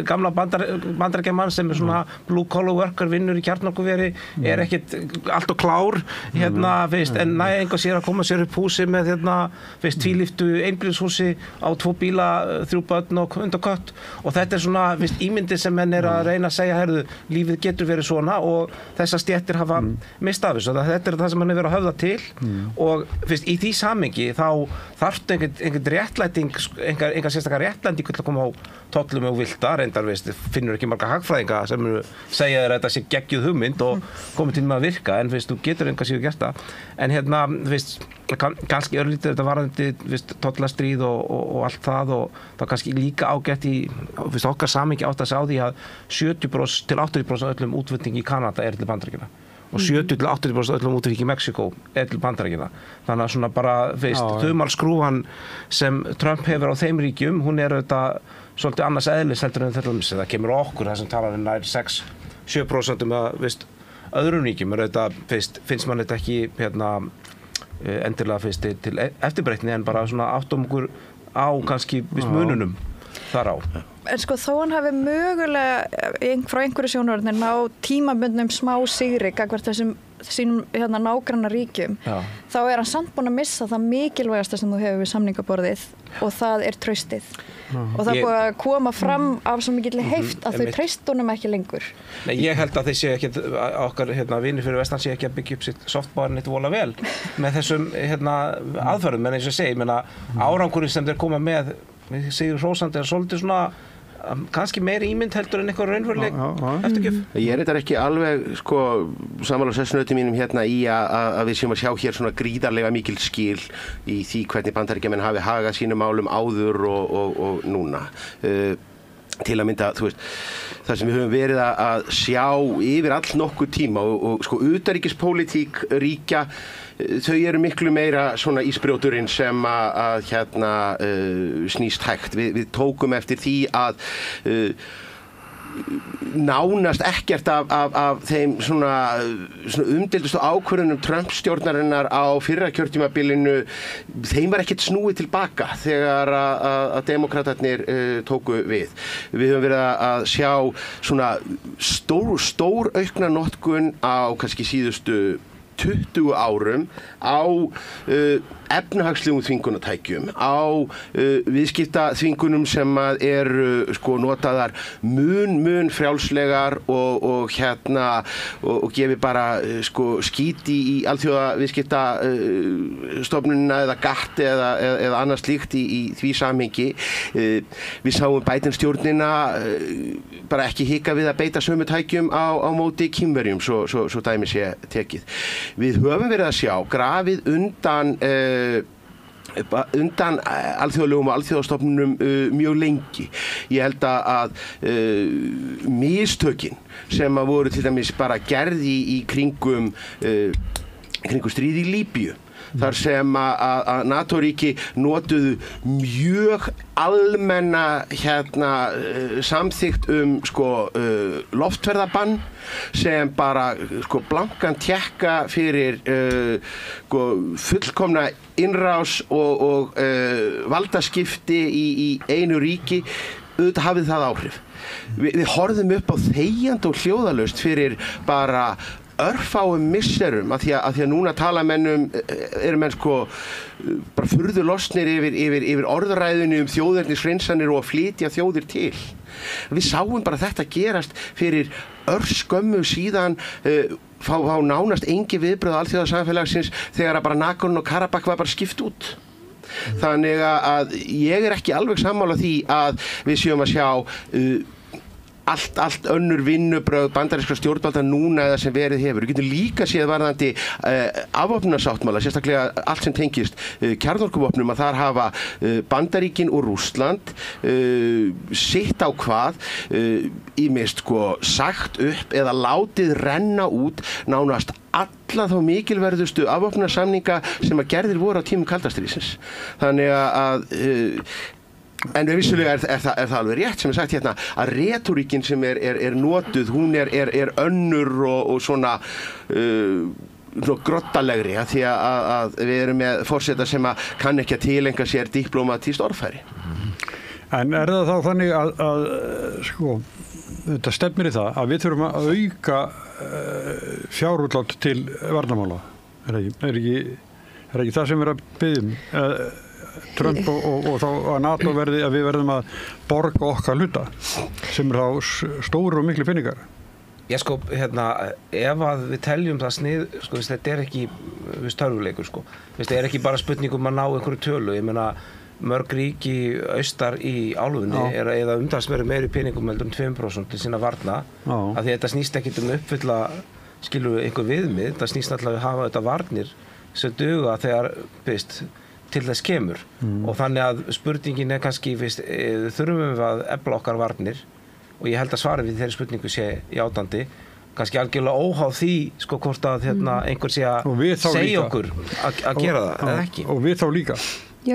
gamla bandarækjamann sem svona blue collar worker vinnur í kjarnorkuveri ekkert allt og klár en næja enga sér að koma sér upp húsi með tvílyftu einbýlishúsi á 2 bíla 3 börn og hund og kött og þetta svona ímyndin sem menn að reyna að segja lífið getur verið svona og þessar stéttir hafa mist af þessu. Þetta það sem hann hefur verið að höfða til og í því samhengi þá þarftu einhvern réttlæting, enga sérstakar réttlæting til að koma á tollum og vilda, reyndar finnur ekki marga hagfræðinga sem segja þér að þetta sé geggjuð hugmynd og komið til með að virka en þú getur enga síður gert það. En kannski örlítið þetta varðandi tollastríð og allt það og það kannski líka ágætt í okkar samhengi átt að segja á því að 70% til 80% af öllum útflutningi í Kanada til Bandaríkjanna og 70 til 80% af öllum útflutningi í Mexíkó til Bandaríkjanna. Þannig að svona bara þumalskrúfan sem Trump hefur á þeim ríkjum, hún auðvitað svolítið annars eðlis heldur en það kemur okkur það sem talar nær 6-7% að öðrum ríkjum auðvitað finnst mann þetta ekki endilega til eftirbreytni en bara svona áttum okkur á kannski mununum þar á. En þó hann hafi mögulega frá einhverju sjónarhorni ná tímabundnum smá sigri gagnvart þessum sínum nágranna ríkjum þá hann samt búinn að missa það mikilvægasta sem þú hefur við samningaborðið og það traustið og það búið að koma fram af svo mikill heift að þau treyst honum ekki lengur. Nei, ég held að þeir séu ekki okkar vinir fyrir vestan séu ekki að byggja upp sitt softbár neitt vola vel með þessum aðferðum en eins og ég segi, árangurinn sem þeir koma með Sigur hrósandi svolítið svona kannski meiri ímynd heldur en eitthvað raunveruleg eftirgjöf. Ég þetta ekki alveg sammála sessunautum mínum í að við séum að sjá hér svona gríðarlega mikil skil í því hvernig Bandaríkjamenn hafi hagað sínum málum áður og núna. Til að mynda, það sem við höfum verið að sjá yfir all nokkuð tíma og utanríkispólitík ríkja þau miklu meira svona ísbrjóturinn sem að snýst hægt. Við tókum eftir því að nánast ekkert af þeim svona umdeildustu ákvörðunum Trump-stjórnarinnar á fyrra kjörtímabilinu þeim var ekkert snúið tilbaka þegar að demókratarnir tóku við. Við höfum verið að sjá svona stór aukna notkun á kannski síðustu 20 árum á efnahagslegum þvingunatækjum, á viðskiptaþvingunum sem eru notaðar mun frjálslegar og gefi bara skíti í alþjóðaviðskiptastofnunina eða GATT eða annað slíkt í því samhengi. Við sáum Biden-stjórnina bara ekki hika við að beita sömu tækjum á móti Kínverjum, svo dæmi sé tekið. Við höfum verið að sjá grafið undan alþjóðlegum og alþjóðastofnunum mjög lengi. Ég held að mistökin sem voru til dæmis bara gerð í kringum stríð í Líbíu þar sem að NATO-ríki notuðu mjög almenna samþykkt loftferðabann sem bara blankan tékka fyrir fullkomna innrás og valdaskipti í einu ríki, auðvitað hafið það áhrif. Við horfðum upp á þegjandi og hljóðalaust fyrir bara örfáum misserum af því að núna tala menn eru menn bara furðu losnir yfir orðræðinu þjóðernishreinsanir og að flytja þjóðir til. Við sáum bara þetta gerast fyrir örskömmu síðan fá nánast engin viðbrögð alþjóðasamfélagsins þegar að bara Nagorno-Karabakh var bara skipt út. Þannig að ég er ekki alveg sammála því að við séum að sjá allt önnur vinnubrögð bandarískra stjórnvalda núna eða sem verið hefur. Við getum líka séð varðandi afvopnunarsáttmála, sérstaklega allt sem tengist kjarnorkuvopnum, að þar hafa Bandaríkin og Rússland sitt á hvað ýmist sagt upp eða látið renna út nánast alla þá mikilverðustu afvopnunarsamninga sem að gerðir voru á tímum kalda stríðsins. Þannig að en vissulega er það alveg rétt sem sagt hérna að retóríkin sem er notuð, hún er önnur og svona grottalegri að því að við erum með forseta sem að kann ekki að tileinka sér diplómatískt orðfæri. En er það þá þannig að þetta stefnir í það að við þurfum að auka fjárútlát til varnarmála? Er ekki það sem er að biðja Trump og þá að NATO verði að við verðum að borga okkar hluta sem er þá stóru og miklu peningar? Já ef að við teljum það snið, þetta er ekki störfuleikur, þetta er ekki bara spurning að ná einhverju tölu. Ég meina, mörg ríki austar í álfunni er að eyða umtalsverðu meiri peningum heldur 2% til sína varna, af því þetta snýst ekkit uppfylla einhver viðmið, þetta snýst alltaf að hafa þetta varnir sem duga þegar til þess kemur og þannig að spurningin er kannski þurfum við að efla okkar varnir og ég held að svarið við þeirri spurningu sé játandi, kannski algjörlega óháð því hvort að einhver sé að segja okkur að gera það eða ekki. Og við þá líka? Já,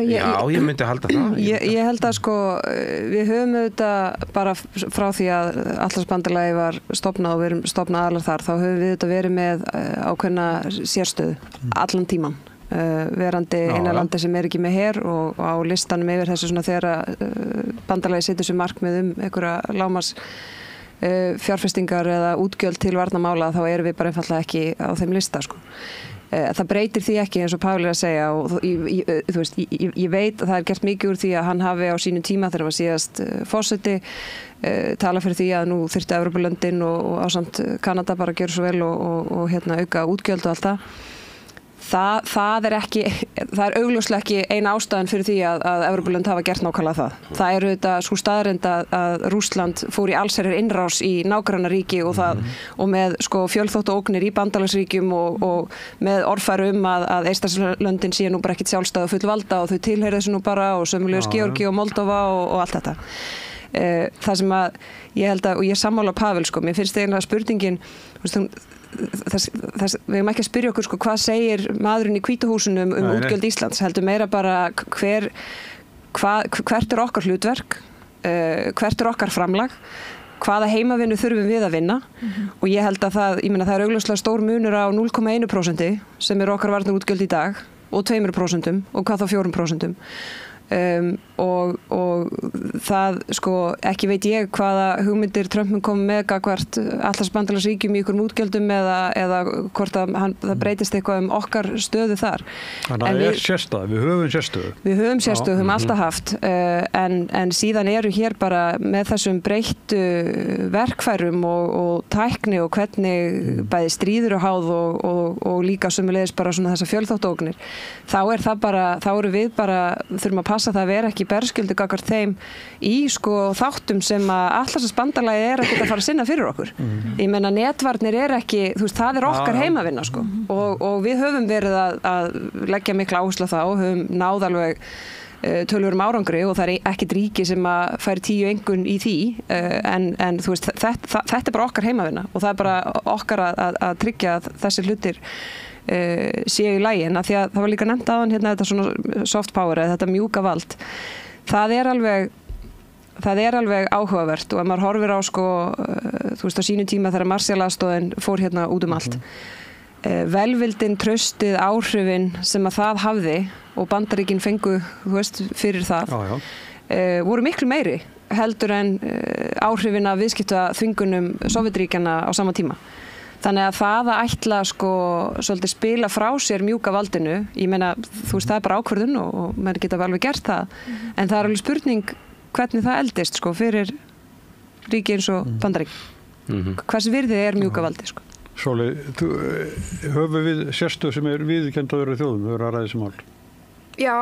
ég myndi halda það. Ég held að við höfum auðvitað bara frá því að Atlantshafsbandalagið var stofnað og við erum stofnað aðalar þar, þá höfum við auðvitað verið með ákveðna sérstöðu allan tíman. Verandi eina landi sem er ekki með her og á listanum yfir þessu þegar bandalagið setur sér markmið einhverja lágmarks fjárfestingar eða útgjöld til varnarmála, þá erum við bara einfaldlega ekki á þeim lista. Það breytir því ekki eins og Páll er að segja og ég veit að það er gert mikið úr því að hann hafi á sínum tíma þegar hann var síðast forseti tala fyrir því að nú þyrfti Evrópulöndin og ásamt Kanada bara að gera svo vel og auka útgjöld og allt það. Það er augljóslega ekki eina ástæðan fyrir því að Evrópulönd hafa gert nákvæmlega það. Það eru þetta sú staðreynd að Rússland fór í allsherjar innrás í nágrannaríki og með fjölþóttu ógnir í bandalagsríkjum og með orðfæri að Eystrasalöndin sé nú bara ekkit sjálfstæð og full valda og þau tilheyra þessu nú bara og sömulegis Georgi og Moldova og allt þetta. Það sem að ég held að, og ég sammála Pavel, mér finnst eiginlega spurningin, við erum ekki að spyrja okkur hvað segir maðurinn í Hvíta húsinu útgjöld Íslands, heldur meira bara hvert er okkar hlutverk, hvert er okkar framlag, hvaða heimavinnu þurfum við að vinna og ég held að það er augljóslega stór munur á 0,1% sem er okkar varnarútgjöld í dag og 2% og hvað þá 4%. Og það ekki veit ég hvaða hugmyndir Trump mun koma með gagnvart Atlantshafsbandalagsríkjum í einhverjum útgjöldum eða hvort að það breytist eitthvað okkar stöðu þar. Þannig að það er sérstöðu, við höfum sérstöðu. Við höfum sérstöðu, höfum alltaf haft en síðan eru hér bara með þessum breyttu verkfærum og tækni og hvernig bæði stríður og háð og líka sömuleiðis bara svona þessa fjölþáttógnir. Þá eru við bara þurfum að passa það að vera ekki berskjöldu gagnvart þeim í þáttum sem að Atlantshafsbandalagið er ekkert að fara að sinna fyrir okkur. Ég meina netvarnir er ekki, það er okkar heimavinna og við höfum verið að leggja mikla áherslu á það og höfum náð alveg töluverðum árangri og það er ekkert ríki sem að fær 10 engun í því en þetta er bara okkar heimavinna og það er bara okkar að tryggja að þessir hlutir séu í lagi, en að því að það var líka nefnt aðan hérna þetta svona soft power eða þetta mjúka vald, það er alveg áhugavert og ef maður horfir á sko, þú veist á sínu tíma þegar Marshall-aðstoðin fór hérna út allt, velvildin, traustið, áhrifin sem að það hafði og Bandaríkin fengu, þú veist, fyrir það, voru miklu meiri heldur en áhrifin af viðskiptaþvingunum Sovétríkjanna á sama tíma. Þannig að það að ætla sko svolítið spila frá sér mjúka valdinu, ég meina, þú veist, það er bara ákvörðun og maður geta alveg gert það, en það er alveg spurning hvernig það eldist sko fyrir ríki eins og Bandaríkin. Hvers virði er mjúka valdi sko? Sóli, höfum við sérstöð sem er viðurkennd á öðru þjóðum, þau eru að ræða þessi mál? Já,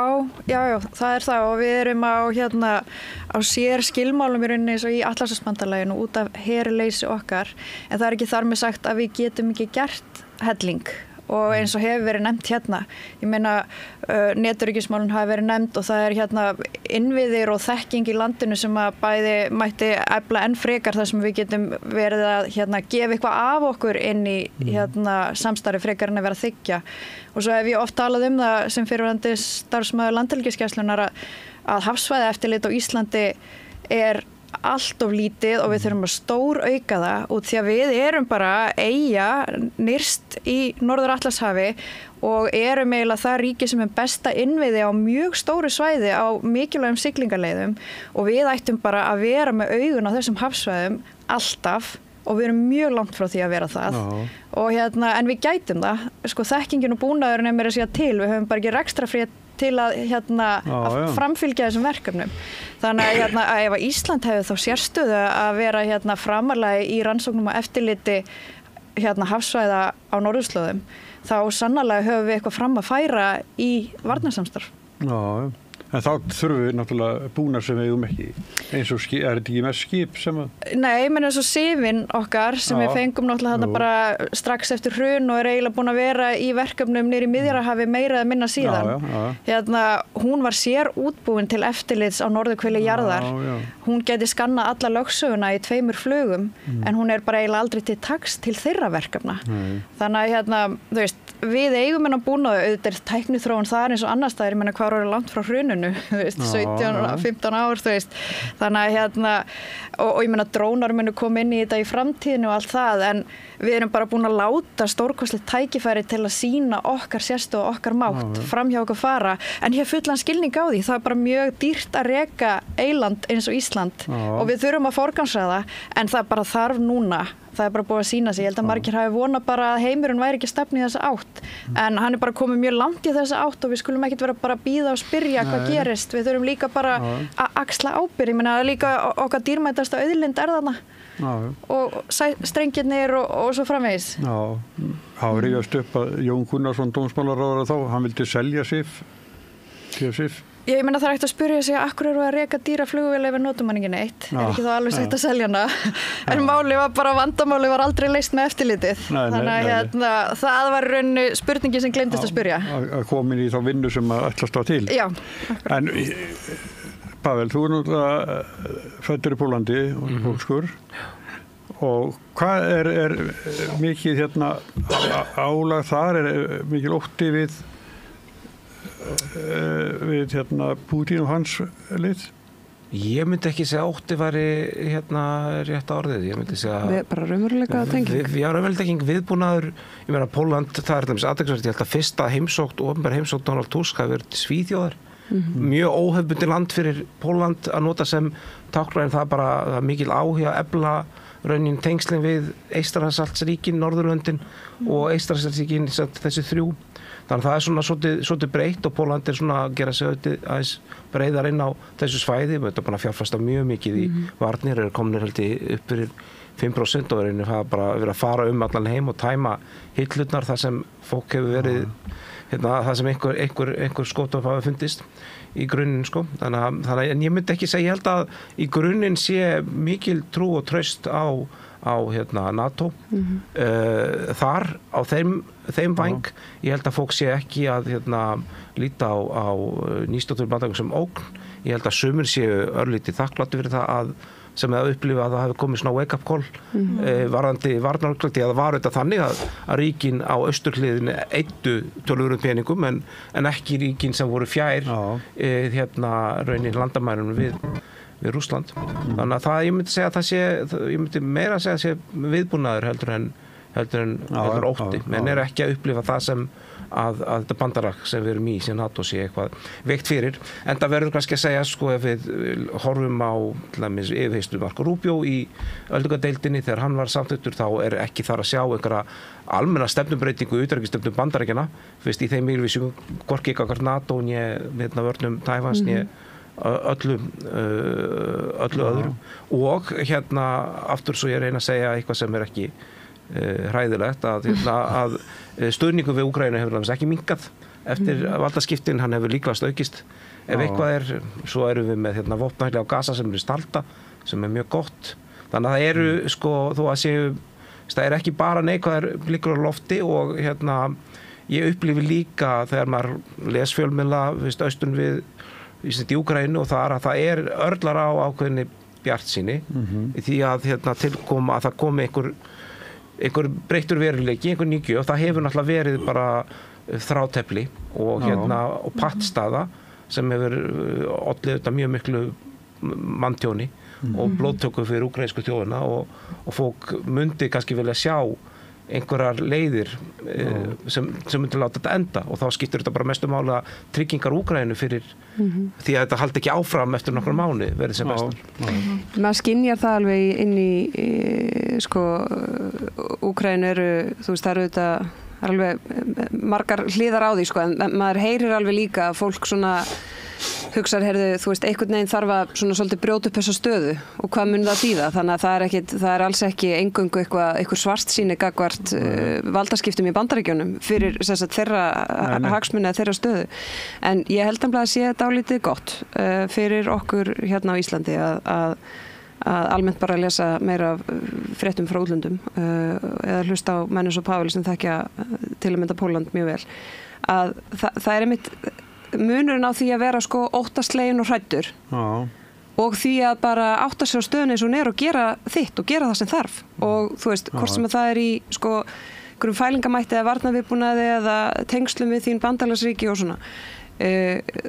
það er það og við erum á sér skilmálum í rauninni eins og í Atlantshafsbandalaginu út af herleysi okkar, en það er ekki þar með sagt að við getum ekki gert helling og eins og hefur verið nefnt hérna. Ég meina, netöryggismálin hafa verið nefnt og það er hérna innviðir og þekking í landinu sem að bæði mætti efla enn frekar þar sem við getum verið að hérna gefa eitthvað af okkur inn í hérna samstarfi frekar en að vera að þiggja. Og svo hef ég oft talað um það sem fyrrverandi starfsmaður Landhelgisgæslunnar að hafsvæði eftirlit á Íslandi er allt of lítið og við þurfum að stór auka það út því að við erum bara eyja nyrst í Norður-Atlantshafi og erum eiginlega það ríki sem er besta innviði á mjög stóru svæði á mikilvægum siglingaleiðum og við ættum bara að vera með augun á þessum hafsvæðum alltaf og við erum mjög langt frá því að vera það og hérna, en við gætum það sko þekkingin og búnaðurinn er meira að segja til, við höfum bara ekki rekstrarfrið til að að framfylgja þessum verkefnum. Þannig að hérna, ef að Ísland hefði þá sérstöðu að vera hérna framarlega í rannsóknum og eftirliti hérna hafsvæða á norðurslóðum, þá sannarlega höfum við eitthvað fram að færa í varnarsamstarf. Já, en þá þurfum við náttúrulega búnar sem við eigum ekki. Eins og er þetta ekki með skip sem að... Nei, menn eins og Sifin okkar sem við fengum náttúrulega þarna bara strax eftir hrun og er eiginlega búin að vera í verkefnum niðri í Miðjarðarhafi meira eða minna síðan. Hérna, hún var sér útbúin til eftirlits á norðurhveli jarðar. Hún gæti skannað alla lögsöguna í 2 flugum en hún er bara eiginlega aldrei til taks til þeirra verkefna. Þannig að hérna, þú veist, við eigum hennar búnaðu, auðvitað er tækniþróun þar eins og annars staðar, ég meina hvað eru langt frá hruninu, þú veist, 17-15 ár, þú veist, þannig að hérna, og ég meina drónar munu koma inn í þetta í framtíðinu og allt það, en við erum bara búin að láta stórkostlegt tækifæri til að sýna okkar sérstu og okkar mátt fram hjá okkur fara, en ég hef fullan skilning á því, það er bara mjög dýrt að reka eyland eins og Ísland og við þurfum að forgangsraða, en það bara þarf núna. Það er bara búið að sína sig. Ég held að margir hafi vonað bara að heimurinn væri ekki stefni í þessa átt. En hann er bara komið mjög langt í þessa átt og við skulum ekkert vera bara að bíða og spyrja hvað gerist. Við þurfum líka bara að axla ábyrgð. Ég meina líka okkar dýrmætasta auðlind er þarna. Og strengirnir og svo framvegis. Já, það rifjast upp að Jón Gunnarsson dómsmálaráðherra þá, hann vildi selja Sif. Ég meina það er ekkert að spyrja sig akkur eru að reka dýra flugvél ef við notum hann ekki neitt. Er ekki þá alveg sætt að selja hana. En vandamáli var aldrei leyst með eftirlitið. Þannig að hérna, það var rauninu spurningi sem glemdist að spyrja. Að komin í þá vinnu sem að ætlast á til. Já. En Pavel, þú er náttúrulega fæddur í Pólandi og pólskur. Og hvað er mikið hérna álag þar, er mikil ótti við hérna Pútín og hans lið? Ég myndi ekki segja ótti væri hérna rétt orðið. Ég myndi segja bara raunveruleika tenging. Já, raunveruleika tenging, viðbúnaður. Ég meina Pólland, það er athyglisvert, ég held að fyrsta opinber heimsókn Donald Tusk hafi verið til Svíþjóðar. Mjög óhefbundið land fyrir Pólland að nota sem táknræn, það bara það mikil áhuga að efla raunin tengslin við Eystrasaltsríkin, Norðurlöndin og Eystrasaltsríkin, þessi 3. Þannig að það er svolítið breytt og Pólland er svona að gera sig aðeins breiðar inn á þessu svæði. Við erum bara að fjárfesta mjög mikið í varnir, eru kominir held í upp fyrir 5% og er bara verið að fara allan heim og tæma hillurnar þar sem fólk hefur verið, það sem einhver skotov hafa fundist í grunninn sko. Þannig að ég myndi ekki segja, ég held að í grunninn sé mikil trú og traust á NATO þar á þeim væng. Ég held að fólk sé ekki að líta á nýstötur bandagum sem ógn. Ég held að sumir séu örlítið þakklátir fyrir það að sem hefði upplifað að það hefði komið svona wake up call varðandi varnarútgjöld, það var auðvitað þannig að ríkin á austurhliðinni eyddu töluverðum peningum en ekki ríkin sem voru fjær raunin landamærunum við Rússland. Þannig að það, ég myndi segja að ég myndi meira segja að sé viðbúnaður heldur en ótti, menn ekki að upplifa það sem að þetta bandalag sem við erum í sem NATO sé eitthvað veikt fyrir, en það verður kannski að segja sko ef við horfum á yfirheyrslu Marco Rubio í öldungadeildinni þegar hann var samþykkur, þá ekki þar að sjá einhverja almenna stefnumbreytingu utanríkisstefnu Bandaríkjanna, fyrst í þeim yfirlýsingum hvorki gagnvart NATO né vörnum Taívans né öllu öðru og aftur svo ég reyna að segja eitthvað sem ekki hræðilegt að stuðningur við Úkraínu hefur ekki minnkað eftir valdaskiptin, hann hefur líklegast aukist ef eitthvað svo erum við með vopnahæli á Gaza sem stalda, sem mjög gott, þannig að það eru sko, þó að séu það ekki bara neikvæðar blikur á lofti og ég upplifi líka þegar maður les fjölmiðla austun við í Úkraínu og það örlar á ákveðinni bjartsýni því að tilkoma að það komi einhver breyttur veruleiki, einhver nýgjöf, það hefur náttúrulega verið bara þrátefli og og pattstaða sem hefur ollið þetta mjög miklu manntjóni og blóðtöku fyrir úkraínsku þjóðina og fólk myndi kannski vilja sjá einhverjar leiðir sem myndi láta þetta enda og þá skiptir þetta bara mestu máli að tryggingar Úkraínu fyrir því að þetta haldi ekki áfram eftir nokkra mánuði verið sem bestar. Maður skynjar það alveg inn í sko Úkraínu þú veist það eru þetta alveg margar hliðar á því sko en maður heyrir alveg líka að fólk svona hugsar, þú veist, einhvern veginn þarf að svona svolítið brjóta upp þessa stöðu og hvað mun það þýða, þannig að það alls ekki eingöngu einhver svartsýni gagnvart valdaskiptum í Bandaríkjunum fyrir þeirra hagsmuni eða þeirra stöðu, en ég held að sé dálítið gott fyrir okkur hérna á Íslandi að almennt bara lesa meira fréttum frá útlöndum eða hlusta á menn eins og Pavel sem þekkja til að mynda Pólland mjög vel, að það einmitt munurinn á því að vera sko óttaslegin og hræddur og því að bara átta sig á stöðunni eins og hún og gera þitt og gera það sem þarf og þú veist, hvort sem það í sko einhverjum fælingamætti eða varnarviðbúnaði eða tengslum við þín bandalagsríki og svona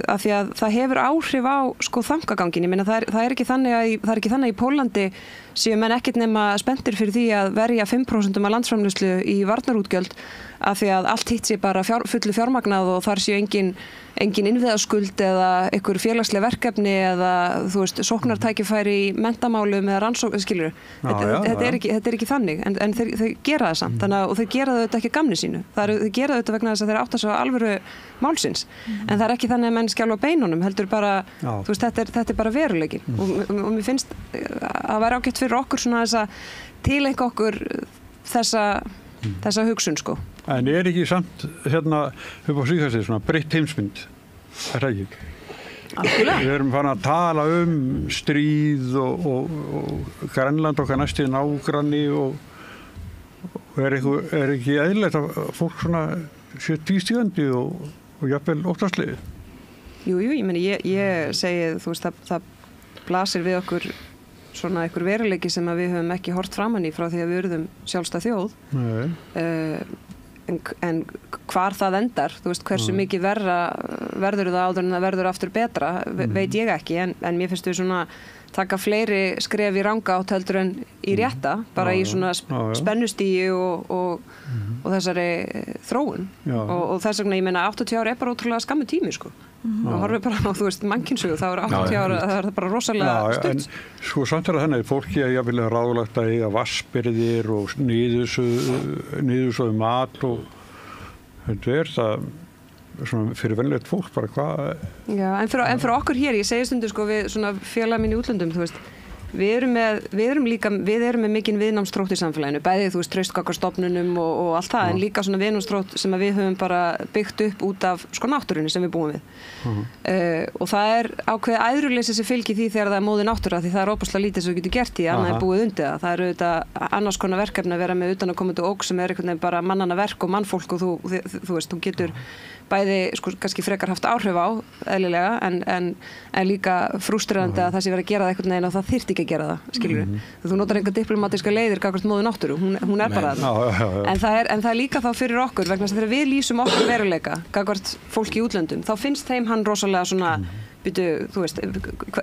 af því að það hefur áhrif á sko þangagangin, ég meina það er ekki þannig í Pólandi séu menn ekkert nema spenntir fyrir því að verja 5% af landsframleiðslu í varnarútgjöld af því að allt hitt sé bara fullu fjármagnað og þar séu engin innviðaskuld eða einhver félagsleg verkefni eða þú veist sóknartækifæri í menntamálum eða rannsókn, skilur þetta er ekki þannig en þeir gera það samt þannig og þeir gera það auðvitað ekki gamni sínu þeir gera það auðvitað vegna þess að þeir átta svo alvöru málsins en það er ekki þannig að menn skjálfa beinunum heldur bara, þú veist þetta er bara veruleiki og mér finnst að vera ágætt fyrir okkur svona þess að tileinka okkur þessa hugsun sko. En ekki samt upp á síðkastið svona breytt heimsmynd, það ekki? Algjörlega. Við erum farin að tala stríð og Grænland okkar næsti nágranni og ekki eðlilegt að fólk svona sé tvístígandi og jafnvel óttaslegið? Jú, ég meni, ég segi, þú veist, það blasir við okkur svona einhver veruleiki sem að við höfum ekki hort framan í frá því að við urðum sjálfstæð þjóð. En hvar það endar, þú veist, hversu mikið verður það áður en það verður aftur betra, veit ég ekki, en mér finnst við svona taka fleiri skref í ranga átt heldur en í rétta, bara í svona spennustíi og þessari þróun og þess vegna, ég meina 80 ára er bara ótrúlega skammu tími, sko. Og horfið bara á, þú veist, mannkynssögu, þá er 80 ára, það er bara rosalega stutt. En svo samt þannig, fólki að ég vilja ráðlagt að eiga vassbyrðir og niðursöðu mat og þetta það svona fyrir venlegt fólk bara hvað. Já, en fyrir okkur hér, ég segi stundu sko við svona félaga mín í útlöndum, þú veist, við erum með mikinn viðnámsþrótt í samfélaginu, bæði þú veist traustgagnstofnunum og allt það, en líka svona viðnámsþrótt sem að við höfum bara byggt upp út af sko náttúrunni sem við búum við. Og það er ákveðið æðruleysi sem fylgir því þegar það er móðin náttúra, því það er óbúslega lítið sem við getum gert í, annað er búið undir það. Það eru auðvitað annars konar verkefni að vera með utanaðkomandi ógn sem er einhvern veginn bara mannanna verk og mannfólk og þú veist, þú getur bæði sko kannski frekar haft áhrif á eðlilega en líka frústrerandi að það sé verið að gera það einhvern veginn og það þyrfti ekki að gera það, skilur þú notar enga diplomatiska leiðir gagnvart móður náttúru, hún bara það. En það er líka þá fyrir okkur vegna þess að þegar við lýsum okkur veruleika gagnvart fólki í útlöndum, þá finnst þeim hann rosalega svona þú veist,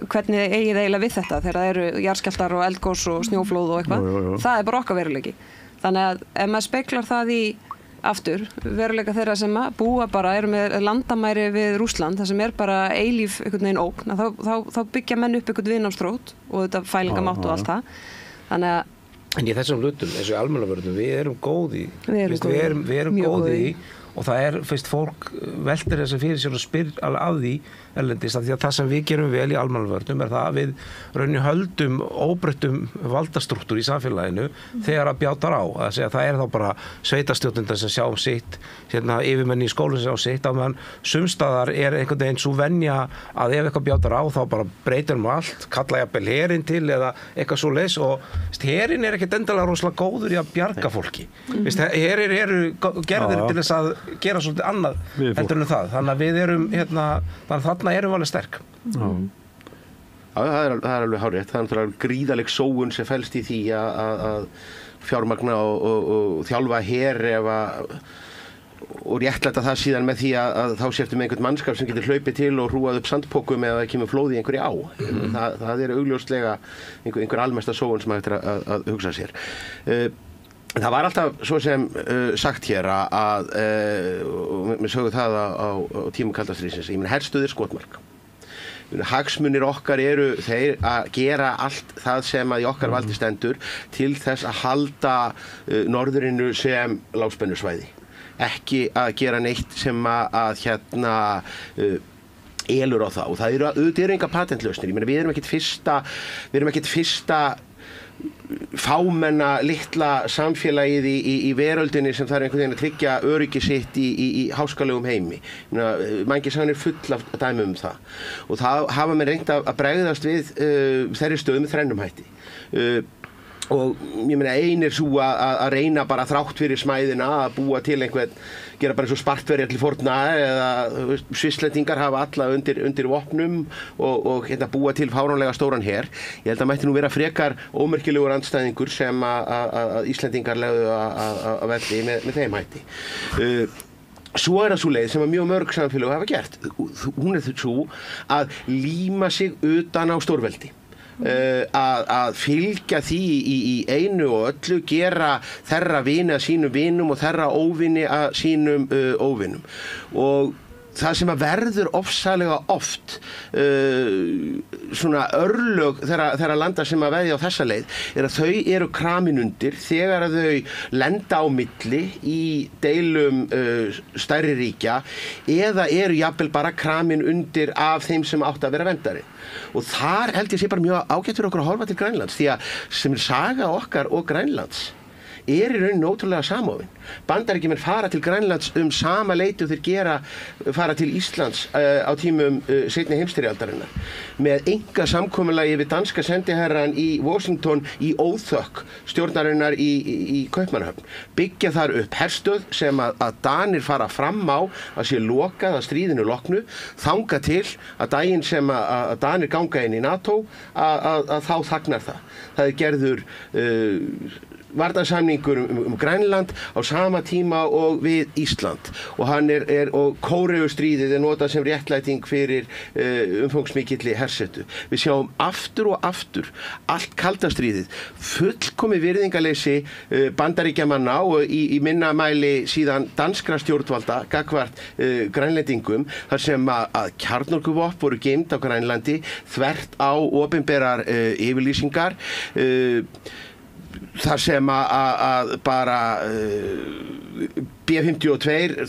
hvernig eigið eiginlega við þetta þegar það eru jarðskjálftar og eldgos og snjóflóð og eitthvað, það er bara okkar veruleiki. Þannig að ef maður speklar það í aftur, veruleika þeirra sem búa bara, eru með landamæri við Rússland, það sem er bara eilíf einhvern veginn ógn, þá byggja menn upp einhvern viðnámsþrótt og þetta fælingamátt og allt það. Þannig að en í þessum hlutum, eins og almannavörnum, við erum góð í. Við erum góð í og það er, fyrst fólk veltir þess að fyrir sér og spyr alveg af því erlendis, því að það sem við gerum vel í almannavörnum er það að við rauninni höldum óbreyttum valdastruktúr í samfélaginu þegar að bjátar á. Það er þá bara sveitarstjórnirnar sem sjá sitt, yfirmenni í skólinn sem sjá sitt, á meðan sumstaðar er einhvern veginn svo venja að ef eitthvað bjátar á þá bara breytir allt, kalla jafnvel herinn til eða eitthvað svoleiðis og herinn er ekkert endilega rosalega góður í að bjarga fólki. Herir eru gerðir til þess að gera svolítið annað heldur en það. Þannig að við erum þarna erum við alveg sterk. Það er alveg hárrétt. Það er náttúrulega gríðaleg sóun sem felst í því að fjármagna og þjálfa her og réttlæta það síðan með því að þá sértu með einhvern mannskap sem getur hlaupið til og hrúað upp sandpokum eða kemur flóð í einhverju á. Það er augljóslega einhver almesta sóun sem hægt er að hugsa sér. Það var alltaf svo sem sagt hér að við sögum það á tímum kalda stríðsins, herstuðir skotmark. Hagsmunir okkar eru þeir að gera allt það sem að í okkar valdi stendur til þess að halda norðurinu sem lágspennusvæði. Ekki að gera neitt sem að elur á það og það eru enga patentlausnir. Við erum ekkert fyrsta fámenna litla samfélagið í veröldinni sem þarf einhvern veginn að tryggja öryggi sitt í háskalegum heimi. Mannkynssagn er full af dæmum það og það hafa menn reynt að bregðast við þeirri stöðu með þrennum hætti. Og ég meina ein er svo að reyna bara þrátt fyrir smæðina að búa til einhvern, gera bara eins og Spartverjar til forna eða Svisslendingar hafa alla undir vopnum og búa til fáránlega stóran her. Ég held að mætti nú vera frekar ómerkilegur andstæðingur sem að Íslendingar legðu að velli með þeim hætti. Svo er það svo leið sem að mjög mörg samfélög hafa gert. Hún er svo að líma sig utan á stórveldi. Að fylgja því í einu og öllu, gera þeirra vini að sínum vinum og þeirra óvini að sínum óvinum. Og það sem að verður ofsalega oft svona örlög þeirra landa sem að veðja á þessa leið er að þau eru kramin undir þegar að þau lenda á milli í deilum stærri ríkja eða eru jafnvel bara kramin undir af þeim sem átt að vera verndari. Og þar held ég sé bara mjög ágætt fyrir okkur að horfa til Grænlands því að sem er saga okkar og Grænlands er í rauninni ótrúlega samofin. Bandaríkjamenn fara til Grænlands sama leyti og þeir fara til Íslands á tímum seinni heimsstyrjaldarinnar með enga samkomulagi við danska sendiherran í Washington í óþökk stjórnarinnar í Kaupmannahöfn. Byggja þar upp herstöð sem að Danir fara fram á að sé lokað að stríðinu loknu, þanga til að daginn sem að Danir ganga inn í NATO að þá þagnar það. Það er gerður varnarsamningur Grænland á sama tíma og við Ísland og og Kóreustríðið er notað sem réttlæting fyrir umfangsmikilli hersetu. Við sjáum aftur og aftur allt kalda stríðið fullkomið virðingarleysi Bandaríkjamanna og í minna mæli síðan danskra stjórnvalda gagnvart Grænlendingum þar sem að kjarnorkuvopn voru geymd á Grænlandi þvert á opinberar yfirlýsingar þar sem að bara B-52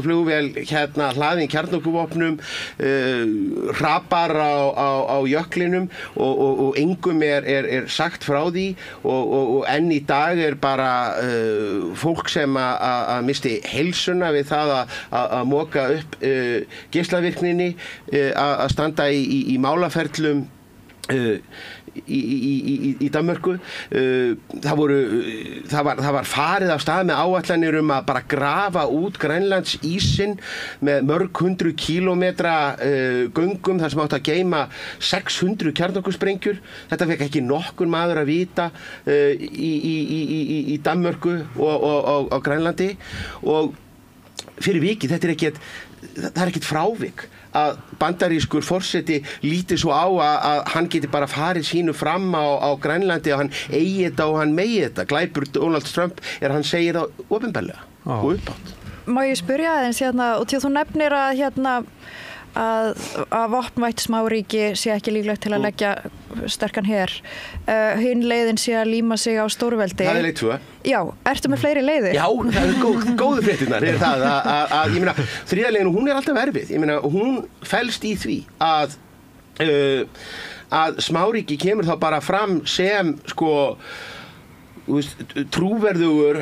flugvél hlaðin kjarnorkuvopnum hrapar á jöklinum og engum er sagt frá því og enn í dag er bara fólk sem að misti heilsuna við það að moka upp geislavirkninni að standa í málaferlum í Danmörku. Það var farið af stað með áætlanir að bara grafa út Grænlands ísinn með mörg 100 kílómetra göngum þar sem átt að geyma 600 kjarnorkusprengjur. Þetta fekk ekki nokkur maður að vita í Danmörku og á Grænlandi, og fyrir vikið það er ekkert frávik að bandarískur forseti líti svo á að hann geti bara farið sínu fram á Grænlandi og hann eigi þetta og hann megi þetta. Glæpur Donald Trump hann segir það opinberlega og uppátt. Má ég spyrja aðeins og til þú nefnir að vopnvætt smáríki sé ekki líklegt til að leggja sterkan her. Hinn leiðin sé að líma sig á stórveldi. Það er leið 2. Já, ertu með fleiri leiðir? Já, það er góðu fréttirnar. Það að ég meina, þriðja leiðin, hún er alltaf erfið. Ég meina, hún felst í því að smáríki kemur þá bara fram sem trúverðugur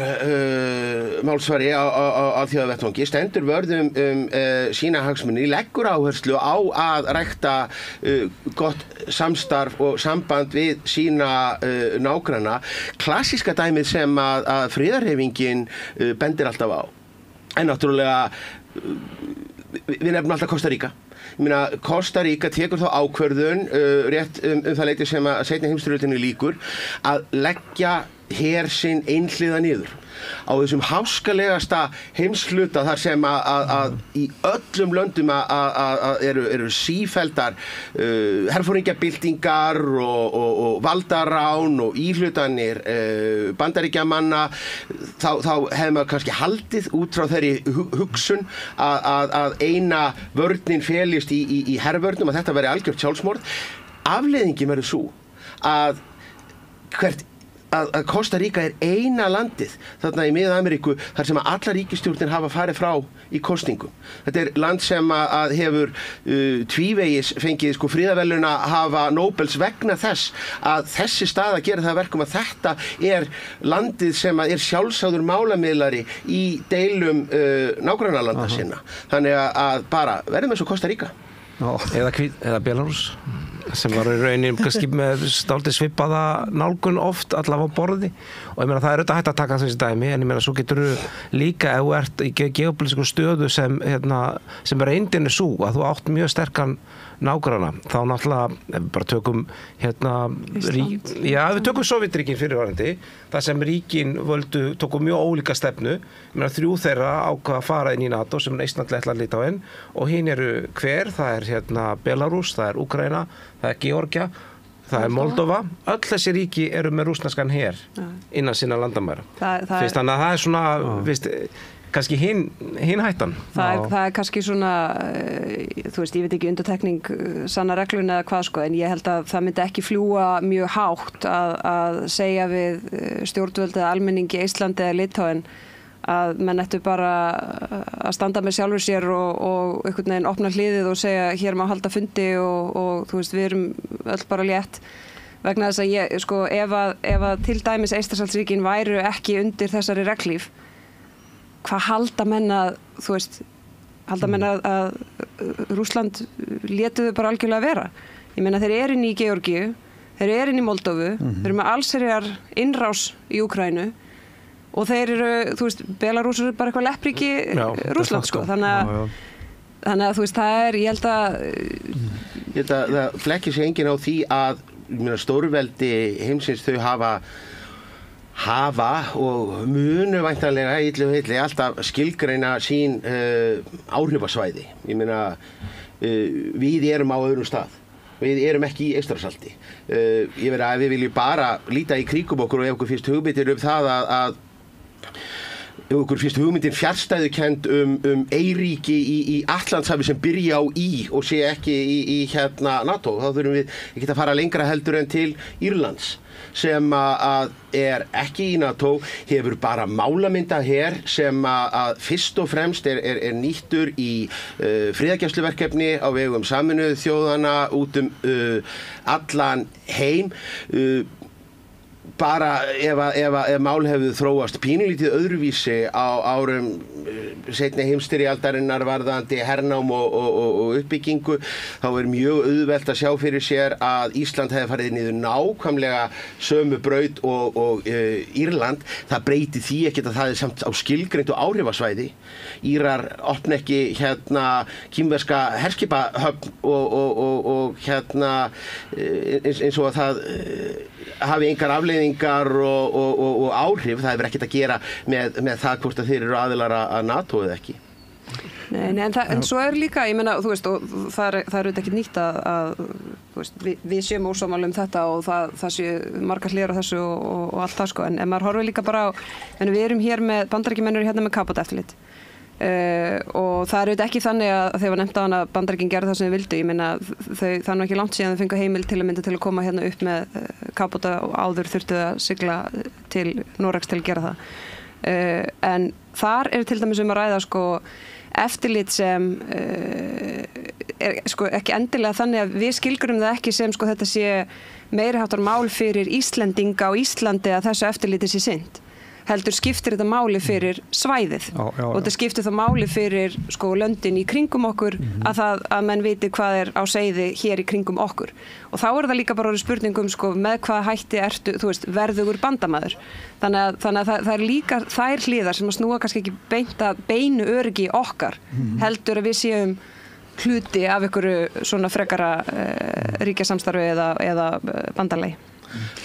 málsvari á þjóðavettvangi, stendur vörð sína hagsmuni, leggur áherslu á að rækta gott samstarf og samband við sína nágranna. Klassíska dæmið sem að friðarhreyfingin bendir alltaf á. En náttúrulega við nefnum alltaf Kosta Ríka. Ég meina, Kosta Ríka tekur þá ákvörðun rétt það leyti sem að seinni heimsstyrjöldinni lýkur að leggja her sinn einhliða niður á þessum háskalegasta heimshluta þar sem að í öllum löndum eru sífelldar herforingjabyltingar og valdarán og íhlutanir bandaríkjamanna. Þá hefði maður kannski haldið út frá þeirri hugsun að eina vörnin felist í hervörnum, að þetta veri algjört sjálfsmorð. Afleiðingin verður svo að Kosta Ríka er eina landið þarna í Mið-Ameríku þar sem að allar ríkisstjórnir hafa farið frá í kosningum. Þetta er land sem að hefur tvívegis fengið friðarverðlauna hafa Nóbels vegna þess að þessi staða gerir það verkum að þetta er landið sem að er sjálfsagður málamiðlari í deilum nágrannalanda sinna. Þannig að bara verðum eins og Kosta Ríka. Eða Belarus, sem var í raunin kannski með dálítið svipaða nálgun oft allavega á borði, og ég meina það er auðvitað hægt að taka þessi dæmi, en ég meina svo getur þú líka ef þú ert í geopolísku stöðu sem reyndin er sú að þú átt mjög sterkan nágranna, þá náttúrulega bara tökum við tökum Sovétríkin fyrirvarandi, þar sem ríkin tóku mjög ólíka stefnu. Ég meina 3 þeirra ákvað að fara inn í NATO sem Eistland, Lettland, Litáen, og hinn eru hver, það er Belarus, það er Úkraína, það er Georgia, það er Moldova. Öll þessi ríki eru með rússneskan her innan sinna landamæra. Þannig að það er svona, kannski hinn hættan. Það er kannski svona, þú veist, ég veit ekki undantekning sanna reglun eða hvað en ég held að það myndi ekki fljúga mjög hátt að segja við stjórnvöld eða almenningi Íslandi eða Litáen að menn ættu bara að standa með sjálfur sér og einhvern veginn opna hliðið og segja hér má halda fundi og þú veist, við erum öll bara létt, vegna þess að ef að til dæmis Eystrasaltsríkin væru ekki undir þessari reglíf, hvað halda menn að Rússland létu þau bara algjörlega vera? Ég meina þeir eru inn í Georgíu, þeir eru inn í Moldóvu, þeir eru með allsherjar innrás í Úkraínu og þeir eru, þú veist, Belarus eru bara eitthvað leppríki Rússland, þannig að þú veist, það er, ég held að það flekkir sig enginn á því að stórveldi heimsins þau hafa og munu væntanlega illu heilli alltaf skilgreina sín áhrifasvæði. Ég meina, við erum á öðrum stað. Við erum ekki í Eystrasalti. Ég verið að við viljum bara líta í kringum okkur og ef okkur finnst hugmyndir það að ef okkur finnst hugmyndin fjarstæðukennd eyríki í Atlantshafi sem byrja á og sé ekki í NATO, þá þurfum við ekki að fara lengra heldur en til Írlands sem að er ekki í NATO, hefur bara málamynda her sem að fyrst og fremst er nýttur í friðargæsluverkefni á vegum Sameinuðu þjóðanna út allan heim. Bara ef mál hefðu þróast pínulítið öðruvísi á árum seinni heimsstyrjaldarinnar varðandi hernám og uppbyggingu, þá mjög auðvelt að sjá fyrir sér að Ísland hefði farið niður nákvæmlega sömu braut og Írland. Það breyti því ekkert að það samt á skilgreindu áhrifasvæði. Írar opna ekki kínverska herskipahöfn og eins og að það hafi engar afleiðingar og áhrif. Það hefur ekkert að gera með það hvort að þeir eru aðilar að NATO eða ekki. Nei, en svo líka, ég meina, þú veist, og það er auðvitað ekki nýtt að þú veist, við séum ósammála þetta og það sé margar hliðar á þessu og allt það, sko, en maður horfir líka bara á, en við erum hér með Bandaríkjamenn eru hérna með kafbátaeftirlit. Og það auðvitað ekki þannig að þegar var nefnt á hana að Bandaríkin gerði það sem þau vildu. Ég meina, það nú ekki langt síðan þau fengu heimild til að koma hérna upp með kafbáta og áður þurftu að sigla til Noregs til að gera það. En þar til dæmis að ræða eftirlit sem ekki endilega þannig að við skilgrum það ekki sem þetta sé meiriháttar mál fyrir Íslendinga á Íslandi að þessu eftirliti sé sinnt. Heldur skiptir þetta máli fyrir svæðið og þetta skiptir það máli fyrir löndin í kringum okkur að menn viti hvað á seiði hér í kringum okkur. Og þá það líka bara spurning með hvaða hætti ertu, þú veist, verðugur bandamaður. Þannig að það líka þær hliðar sem að snúa kannski ekki beinu öryggi okkar, heldur að við séum hluti af einhverju svona frekara ríkjasamstarfi eða bandalagi.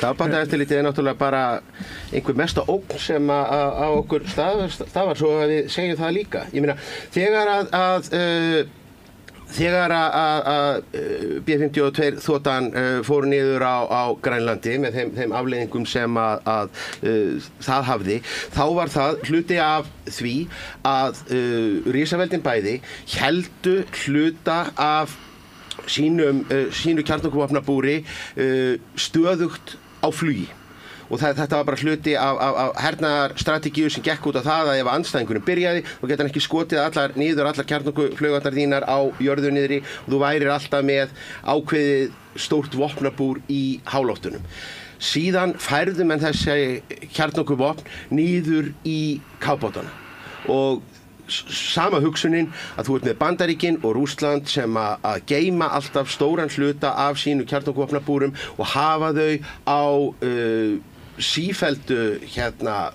Kafbátaeftirlitið náttúrulega bara einhver mesta ógn sem á okkur stafar, svo að við segjum það líka. Ég meina, þegar að B-52 þotan fór niður á Grænlandi með þeim afleiðingum sem að það hafði, þá var það hluti af því að risaveldin bæði héldu hluta af sínu kjarnorkuvopnabúri stöðugt á flugi. Og þetta var bara hluti af hernaðarstrategíu sem gekk út á það að ef andstæðingurinn byrjaði, þá geta hann ekki skotið allar kjarnorkuflugvarnar þínar á jörðu niðri og þú værir alltaf með ákveðið stórt vopnabúr í háloftunum. Síðan færðu menn þessi kjarnorkuvopn niður í kafbátana og sama hugsunin að þú með Bandaríkin og Rússland sem að geyma alltaf stóran hluta af sínu kjarnorkuvopnabúrum og hafa þau á sífelldu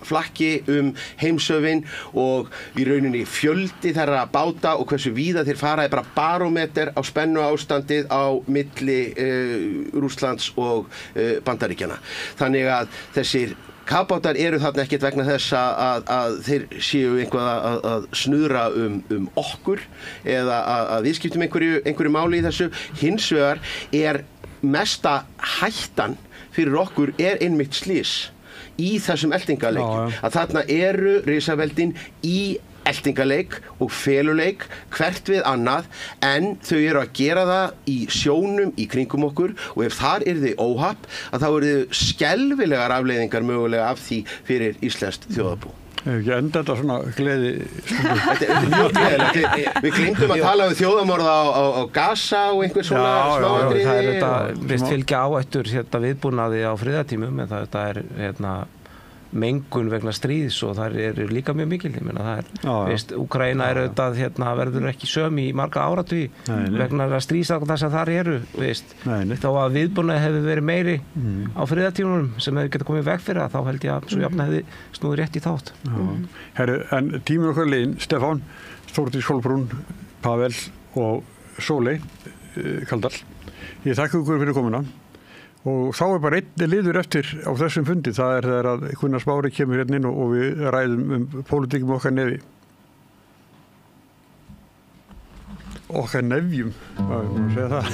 flakki heimshöfin og í rauninni fjöldi þeirra báta og hversu víða þeir fara bara barómeter á spennuástandið á milli Rússlands og Bandaríkjana. Þannig að þessir kafbátar eru þarna ekkert vegna þess að þeir séu einhvað að snuðra okkur eða að við skiptum einhverju máli í þessu. Hins vegar mesta hættan fyrir okkur einmitt slys í þessum eltingaleikjum. Að þarna eru risaveldin í eltingaleik og feluleik hvert við annað, en þau eru að gera það í sjónum í kringum okkur og ef þar yrði óhapp að þá yrði skelfilegar afleiðingar mögulega af því fyrir íslenskt þjóðarbú. Ekki enda þetta svona gleði. Þetta mjög gleðilegt. Við gleymdum að tala þjóðamorð á Gaza og einhver svona smáatriði. Það þetta vist fylgja áættur viðbúnaði á friðartímum, en þetta mengun vegna stríðs og það líka mjög mikil. Ég meina Úkraína verður ekki söm í marga áratugi vegna stríðsakta sem þar eru, þá að viðbúnaði hefur verið meiri á friðartímunum sem hefur getað komið veg fyrir þá held ég að svo jafn hefði snúið rétt í þátt. Herru, en tímur okkar liðin, Stefán, Þórdís Kolbrún, Pavel og Sóley Kaldal, ég þakka ykkur fyrir komuna. Og þá bara einn liður eftir á þessum fundi, það þegar að Gunnar Smári kemur hérna inn og við ræðum pólitíkum okkar nefi. Okkar nefjum, hvað má segja það?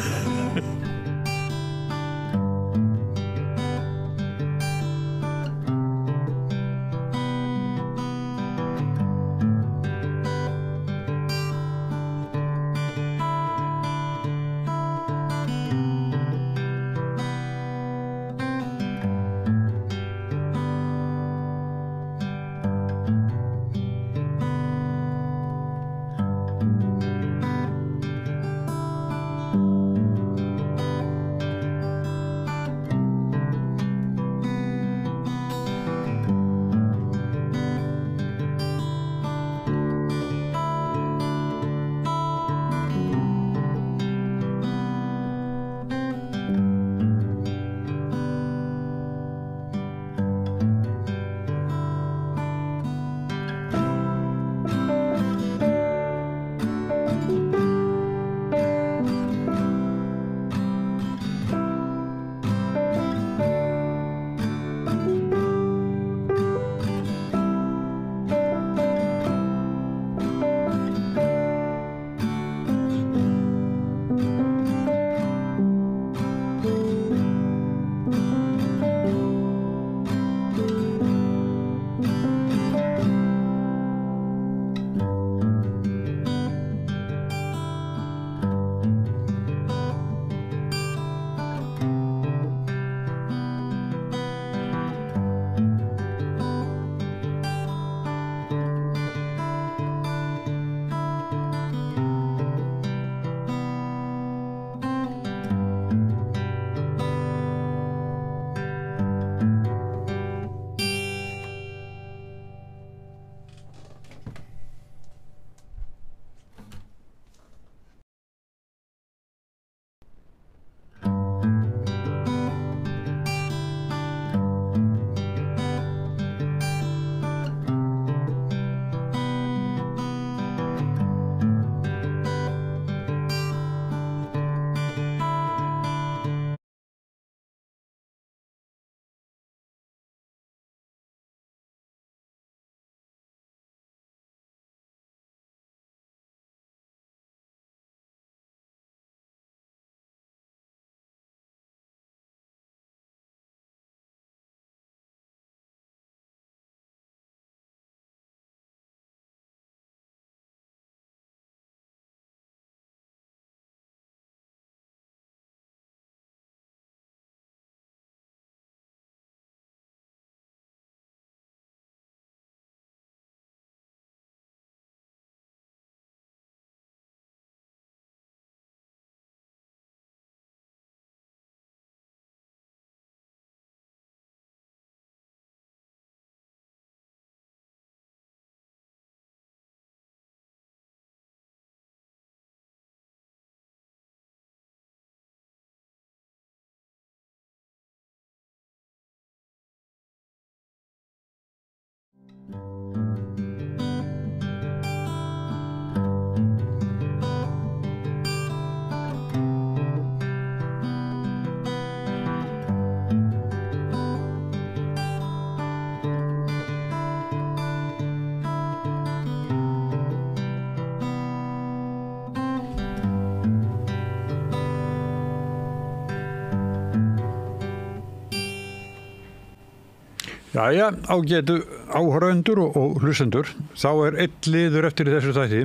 Jæja, ágætu áhorfendur og hlustendur, þá einn liður eftir í þessu þætti.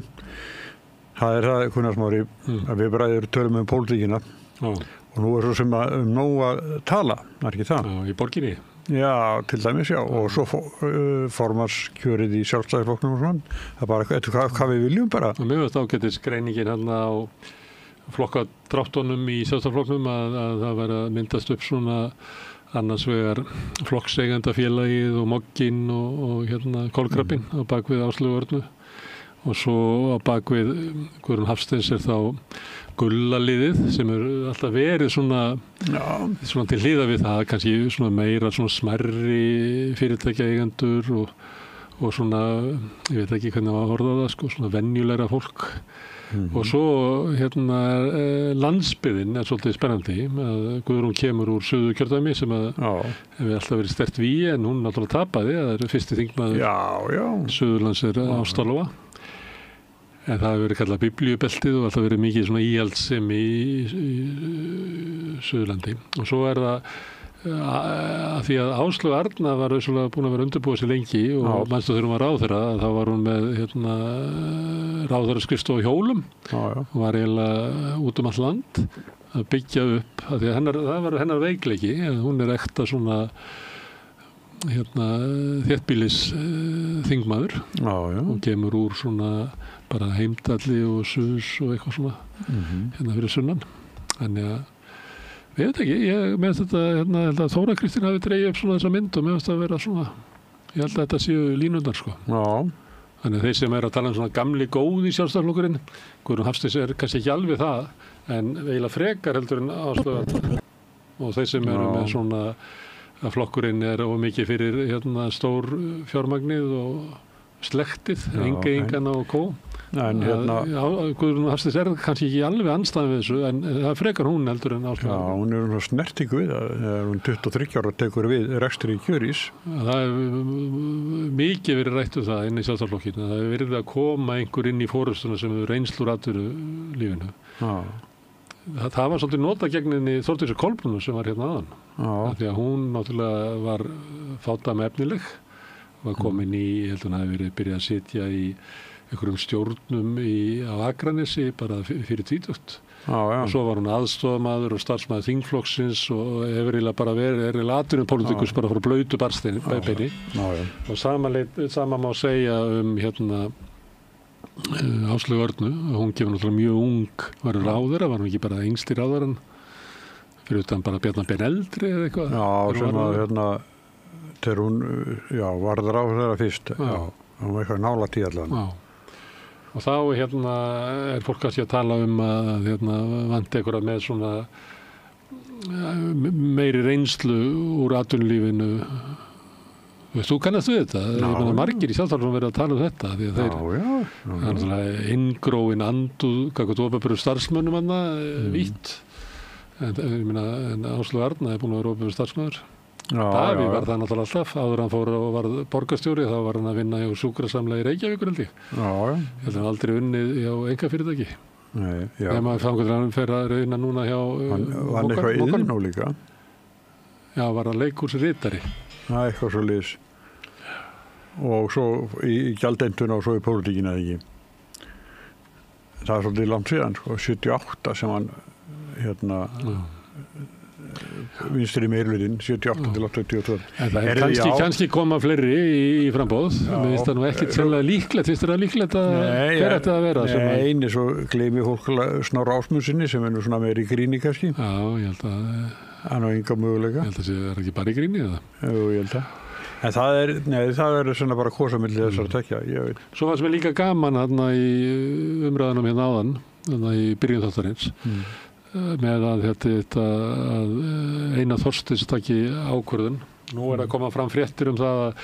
Það það, Gunnar Smári, að við bræður tölum pólitíkina og nú svo sem nóg að tala, ekki það? Já, í borginni. Já, til dæmis, já, og svo formannskjörið í Sjálfstæðisflokknum og svona. Það bara hvað við viljum bara. Og mér veist ágætis greiningin hann á flokkadráttunum í Sjálfstæðisflokknum að það væri að myndast upp svona annars vegar flokkseigandafélagið og Mogginn og Kolkrabbinn á bakvið Áslaugu Örnu og svo á bakvið Guðrún Hafsteins þá Gullaliðið sem alltaf verið svona til hliða við það, kannski svona meira svona smærri fyrirtækjaeigandur og svona, ég veit ekki hvernig að orða það, sko, svona venjulegra fólk. Og svo landsbyggðin svolítið spennandi að Guðrún kemur úr Suðurkjördæmi sem hefur alltaf verið sterkt vígi en hún náttúrulega tapaði, það er fyrsti þingmaður Suðurlands Ásta Lóa en það hefur verið kallað biblíubeltið og alltaf verið mikið svona íhaldssemi í Suðurlandi og svo það að því að Áslaug Arna var auðvitað búin að vera undirbúið sér lengi og mannstu þegar hún var ráðherra þá var hún með ráðherraskrifstofu hjólum og var eiginlega út all land að byggja upp að því að það var hennar veikleiki hún ekta svona þéttbýlis þingmaður og kemur úr svona bara Heimdalli og Suðs og eitthvað svona fyrir sunnan þannig að ég veit ekki, ég meðst þetta held að Þóra Kristín hafi dreigið upp svona þessa mynd og meðst að vera svona, ég held að þetta séu línundar sko. Já. Þannig að þeir sem að tala svona gamli góði Sjálfstæðisflokkurinn, Guðrún Hafsteins kannski ekki alveg það, en eiginlega frekar heldur en Áslaugu og þeir sem með svona að flokkurinn of mikið fyrir stór fjármagnið og slektið, engana og kó. En Guðrún Hafsteins kannski ekki alveg andstæðan við þessu en það frekar hún heldur en Áslaugu. Já, hún svona snertingu við það. Hún 23 ára tekur við rekstri í Kjörís. Það hefur mikið verið rætt það inn í Sjálfstæðisflokkinn. Það hefur verið að koma einhver inn í forystuna sem hefur reynslur atvinnulífinu. Það var svolítið nota gegninni Þórdísi Kolbrúnu sem var áðan. Því að hún náttúrulega var fádæmi var komin í, ég held að hún hafi verið byrjað að sitja í einhverjum stjórnum á Akranesi bara fyrir 20. Og svo var hún aðstofamaður og starfsmaður þingflokksins og hefur eiginlega bara verið atvinnupólitíkus bara frá blautu barsteini. Og sama má segja Áslaugu Örnu, hún kemur náttúrulega mjög ung, var ráðherra, var hún ekki bara yngsti ráðherrann, fyrir utan bara Bjarna Ben eldri eða eitthvað. Já, sem að þegar hún, varð ráðherra fyrst, hún var eitthvað nálægt í allan. Og þá fólk kannski að tala að vanti einhverja með svona meiri reynslu úr atvinnulífinu. Þú kannast við þetta. Ég meina margir í Sjálfstæðisflokknum verið að tala þetta því að þeir inngróin anduð gagnvart opinberum starfsmönnum vítt. En Áslaugu Arna búin að vera opinberum starfsmöður. Davíð var það náttúrulega alltaf áður hann fór og var borgarstjóri þá var hann að vinna hjá Sjúkrasamlagi í Reykjavíkur held ég. Ég held að hann aldrei unnið hjá einkafyrirtæki. Þegar maður fangur hann fer að reyna núna hjá Hann eitthvað Iðnó líka? Já, var hann leikhúsritari. Eitthvað svo liðs. Og svo í gjaldeintuna og svo í pólitíkina ekki. Það er svolítið langt síðan, 78 sem hann vinstri meirlutin 78 til 82. En það er kannski koma fleiri í frambóð. Mér finnst það nú ekkert sérlega líklegt. Finnst það líklegt að hver ætti að vera? Nei, svo gleymi fólk Snorra Ásmundsssyni sem nú svona meiri í gríni kannski. Já, ég held að hann á enga möguleika. Ég held að það er ekki bara í gríni eða? Jú, ég held að. En það er svona bara kosamilli þessar tekja, ég veit. Svo var sem er líka gaman í umræðanum áðan, í byrjun þáttarins. Með að Einar Þorsteins taki ákvörðun. Nú að koma fram fréttir það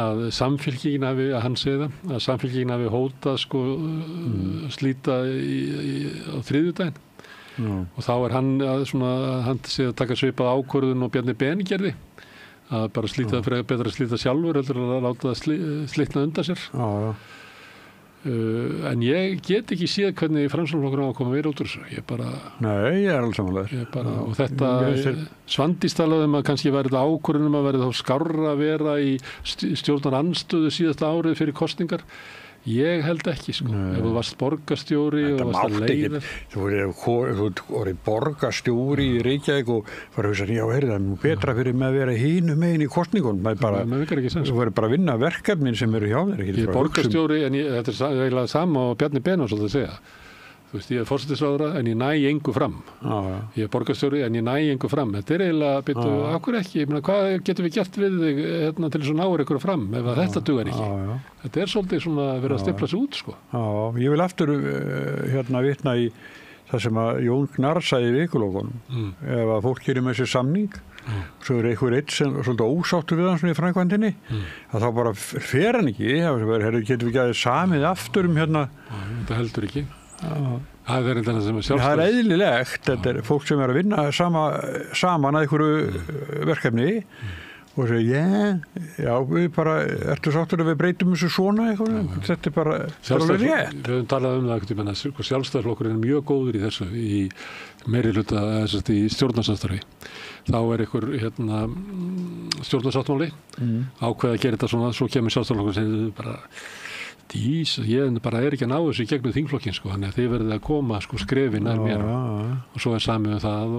að Samfylkingin hafi, að hann segði það, að Samfylkingin hafi hótað slíta á þriðjudaginn. Og þá hann sé að taka svipað ákvörðun og Bjarni Ben gerði. Að bara betra að slíta sjálfur heldur að láta það slitna undan sér. En ég get ekki séð hvernig Framsóknarflokkurinn á að koma verið út úr þessu. Ég bara... Nei, ég alveg samanlega. Og þetta Svandís talaði að kannski verið ákvörðunum að verið þá skárra að vera í stjórnarandstöðu síðasta árið fyrir kosningar. Ég held ekki, sko. Ef þú varst borgarstjóri og varst að leiða. Þú voru borgarstjóri í Reykjavík og var að hugsa, já, það nú betra fyrir með að vera hínum megin í kostningunum. Þú verður bara að vinna verkefnin sem eru hjá þér. Ég er borgarstjóri, en þetta er eiginlega sama og Bjarni Ben svolítið að segja. Þú veist, ég er forsætisráðherra en ég næ engu fram. Ég er borgarstjóri en ég næ engu fram. Þetta er eiginlega, okkur ekki, ég meina, hvað getum við gert við þig til þess að ná ykkur fram ef þetta dugar ekki? Þetta er svolítið svona að vera að stefla sig út, sko. Já, ég vil aftur vitna í það sem að Jón Gnarr sagði í Vikulokunum. Ef að fólk gerir með sér samning, svo er einhver eitt sem svolítið ósáttur við hann svona í framkvæmdinni, að þá bara fer hann ekki, getum við ekki aðeins samið aftur Þetta heldur ekki. Það er það er eðlilegt, þetta er fólk sem er að vinna saman að einhverju verkefni og segja, já, við bara ertu sáttur að við breytum þessu svona eitthvað, þetta er bara alveg rétt. Við höfum talað um það, Sjálfstæðisflokkurinn er mjög góður í þessu, í meirihluta, í stjórnarsamstarfi. Þá er einhver stjórnarsáttmáli, ákveða að gera þetta svona, svo kemur Sjálfstæðisflokkurinn og segir bara ég bara er ekki að ná þessu í gegnum þingflokkin, sko, þannig að þið verðið að koma, sko, skrefin nær mér og svo er samið það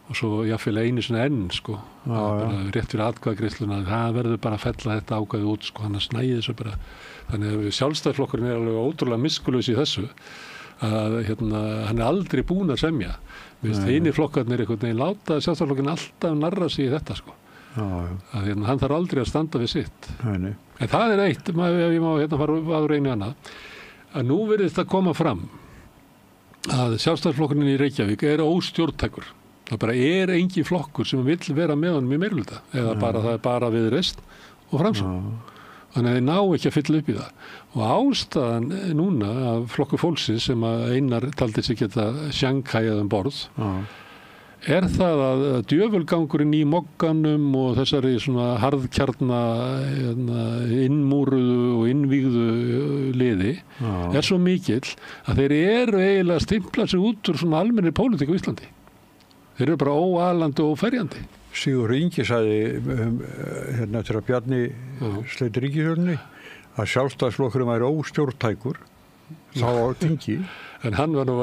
og svo jafnvel einu sinni enn, sko, bara rétt fyrir atkvæðagreiðsluna, það verður bara að fella þetta ákvæði út, sko, annars næði þessu bara. Þannig að Sjálfstæðisflokkurinn er alveg ótrúlega miskuljus í þessu að hann er aldrei búinn að semja. Hinir flokkarnir einhvern veginn láta Sjálfstæðisflokkurinn alltaf narra sig í þetta, sko. Að hann þarf aldrei að standa við sitt. En það er eitt, ef ég má fara aður einu annað, að nú virðist að koma fram að Sjálfstæðisflokkurinn í Reykjavík er óstjórntækur. Það bara er engin flokkur sem vill vera með honum í meirihluta, eða það er bara Viðreisn og Framsókn. Þannig að þeir ná ekki að fylla upp í það. Og ástæðan núna af Flokkur fólksins sem að Einar taldi sig geta sjanghæjað borð, er það að djöfulgangurinn í mogganum og þessari svona harðkjarna innmúruðu og innvígðu liði er svo mikill að þeir eru eiginlega að stimpla sig út úr svona almennri pólitík á Íslandi. Þeir eru bara óalandi og óferjandi. Sigurður Ingi sagði eftir að Bjarni sleiti ríkisstjórninni að Sjálfstæðisflokkurinn væri óstjórntækur þá á þingi. En hann var nú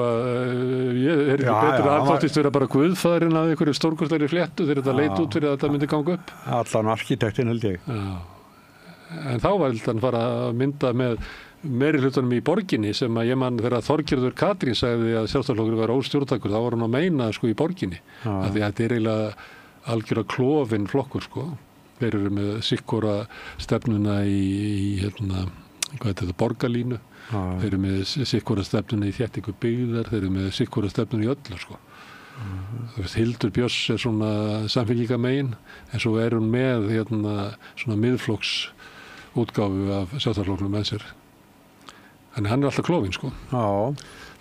ég er ekki betur að þóttist vera bara guðfæðurinn af einhverju stórkostlegri fléttu þegar þetta leit út fyrir að þetta myndi ganga upp. Allan arkitektinn held ég. En þá var hann fara að mynda með meirihlutanum í borginni sem að ég man þegar Þorgerður Katrín sagði að Sjálfstæðisflokkurinn var óstjórntækur, þá var hann að meina sko í borginni. Af því að þetta er eiginlega algjörlega klofinn flokkur, sko. Þeir eru með sikkora stefnuna í hvað þetta, borgarlínu. Þeir eru með sikkora stefnuna í þéttingu byggðar, þeir eru með sikkora stefnuna í öllu, sko. Þú veist, Hildur Björns er svona samfélkingamegin, en svo er hún með svona miðflokks útgáfu af Sjálfstæðisflokknum með sér. Þannig hann er alltaf klofinn, sko.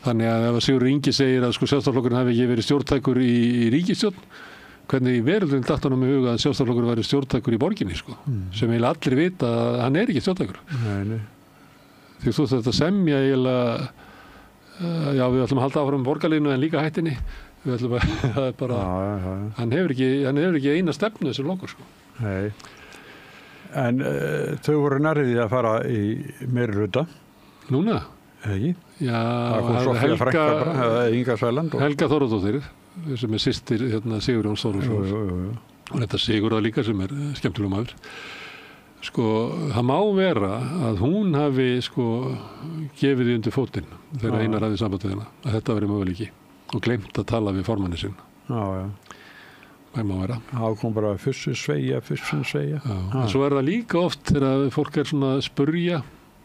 Þannig að ef Sigurður Ingi segir að sko Sjálfstæðisflokkurinn hafi ekki verið stjórntækur í ríkisstjórn, hvernig í veröldunum datt honum í huga að Sjálfstæðisflokkurinn væri stjórntækur í borginni, sko, sem eiginlega allir vita að hann er ekki stjórntækur. Því þú þetta semja eiginlega, já, við ætlum að halda áfram borgarlínu en líka hættinni, við ætlum að, það er bara, hann hefur ekki eina stefnu þessi flokkur, sko. Nei, en þau voru nærriði að fara í meirihluta. Núna? Ekki? Já, Inga Sæland Helga Þórðardóttir sem er systir Sigurjóns Þórðarsonar og þetta Sigurða líka sem er skemmtilega maður. Sko, það má vera að hún hafi sko gefið því undir fótinn þegar Einar hafði samband við hana að þetta veri möguleiki og gleymt að tala við formanni sinn. Það má vera. Það kom bara fyrst sveigja. En svo er það líka oft þegar fólk er svona að spurja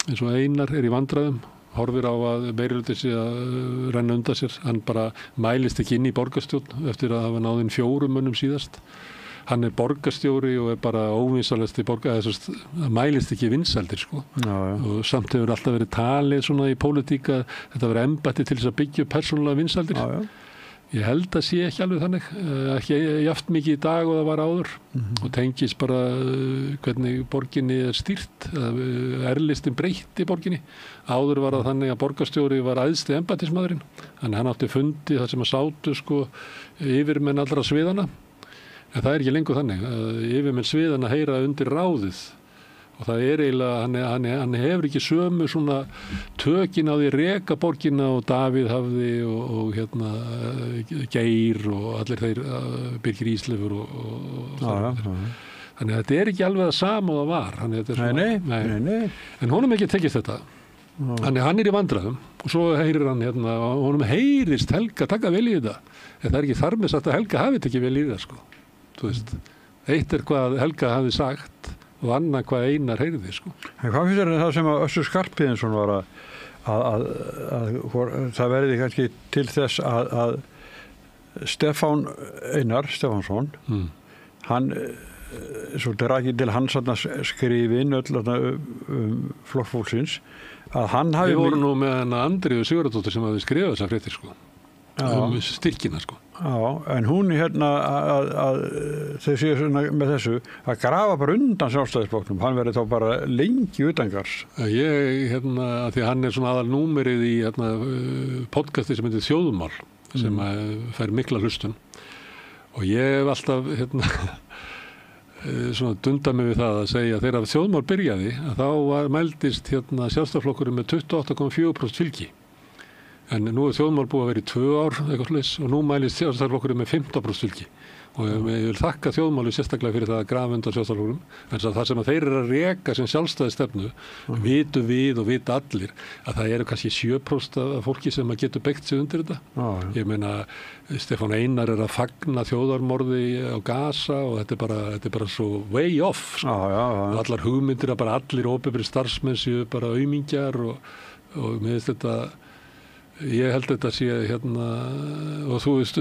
eins og Einar er í vandræðum, horfir á að meirihluti sé að renna undan sér. Hann bara mælist ekki inn í borgarstjórn eftir að hafa náð inn 4 mönnum síðast. Hann er borgarstjóri og er bara óvinsalegsti mælist ekki vinsældir, sko. Og samt hefur alltaf verið talið svona í pólitík að þetta verið embætti til þess að byggja persónulega vinsældir. Ég held að sé ekki alveg þannig, ekki jaft mikið í dag og það var áður og tengis bara hvernig borginni stýrt, erlistin breytti borginni. Áður var það þannig að borgarstjóri var æðsti embættismaðurinn, þannig hann átti fundi þar sem að sátu sko yfirmenn allra sviðana, en það ekki lengur þannig, yfirmenn sviðana heyra undir ráðið. Og það eiginlega, hann hefur ekki sömu svona tökin á því reka borgina og Davíð hafði og hérna Geir og allir þeir Birgir Íslefur og þannig að þetta ekki alveg það sama og það var. Nei. En honum ekki tekist þetta. Þannig hann í vandræðum og svo heyrir hann hérna og honum heyrist Helga taka vel í þetta. En það ekki þar með satt að Helga hafi tekið vel í það sko. Þú veist, eitt hvað Helga hafi sagt og annað hvað Einar heyrði sko. En hvað finnst þér það sem að Össur Skarphéðinsson var að það verði kannski til þess að Stefán Einar Stefánsson hann svolítið rakið til hans skrifin öll flokkfólksins að hann hafi... Við vorum nú með hana Andriðu Sigurðardóttir sem hafi skrifað þessar fréttir sko. Styrkina sko. Já, en hún hérna að þau séu svona með þessu að grafa bara undan sjálfstæðisflokknum, hann verið þá bara lengi utangars. Ég hérna, að því að hann svona aðal númerið í hérna, podcasti sem heitir Þjóðmál sem fær mikla hlustun og ég hef alltaf hérna svona dundað mig við það að segja að þegar Þjóðmál byrjaði að þá mældist hérna sjálfstæðisflokkurinn með 28,4% fylgi. En nú Þjóðmál búið að vera í 2 ár eitthvað slags og nú mælist sjálfstæðisflokkurinn með 15% fylgi og ég vil þakka Þjóðmáli sérstaklega fyrir það að grafa undan sjálfstæðisflokkurinn en það sem að þeir eru að reka sem sjálfstæðisstefnu vitu við og vita allir að það eru kannski 7% af fólki sem að getur beygt sig undir þetta. Ég meina Stefán Einar að fagna þjóðarmorði á Gaza og þetta er bara svo way off sko. Og allar hugmyndir að bara allir opinberir starfsmenn séu bara aumingjar og mér finnst þetta. Ég held þetta sé hérna og þú veist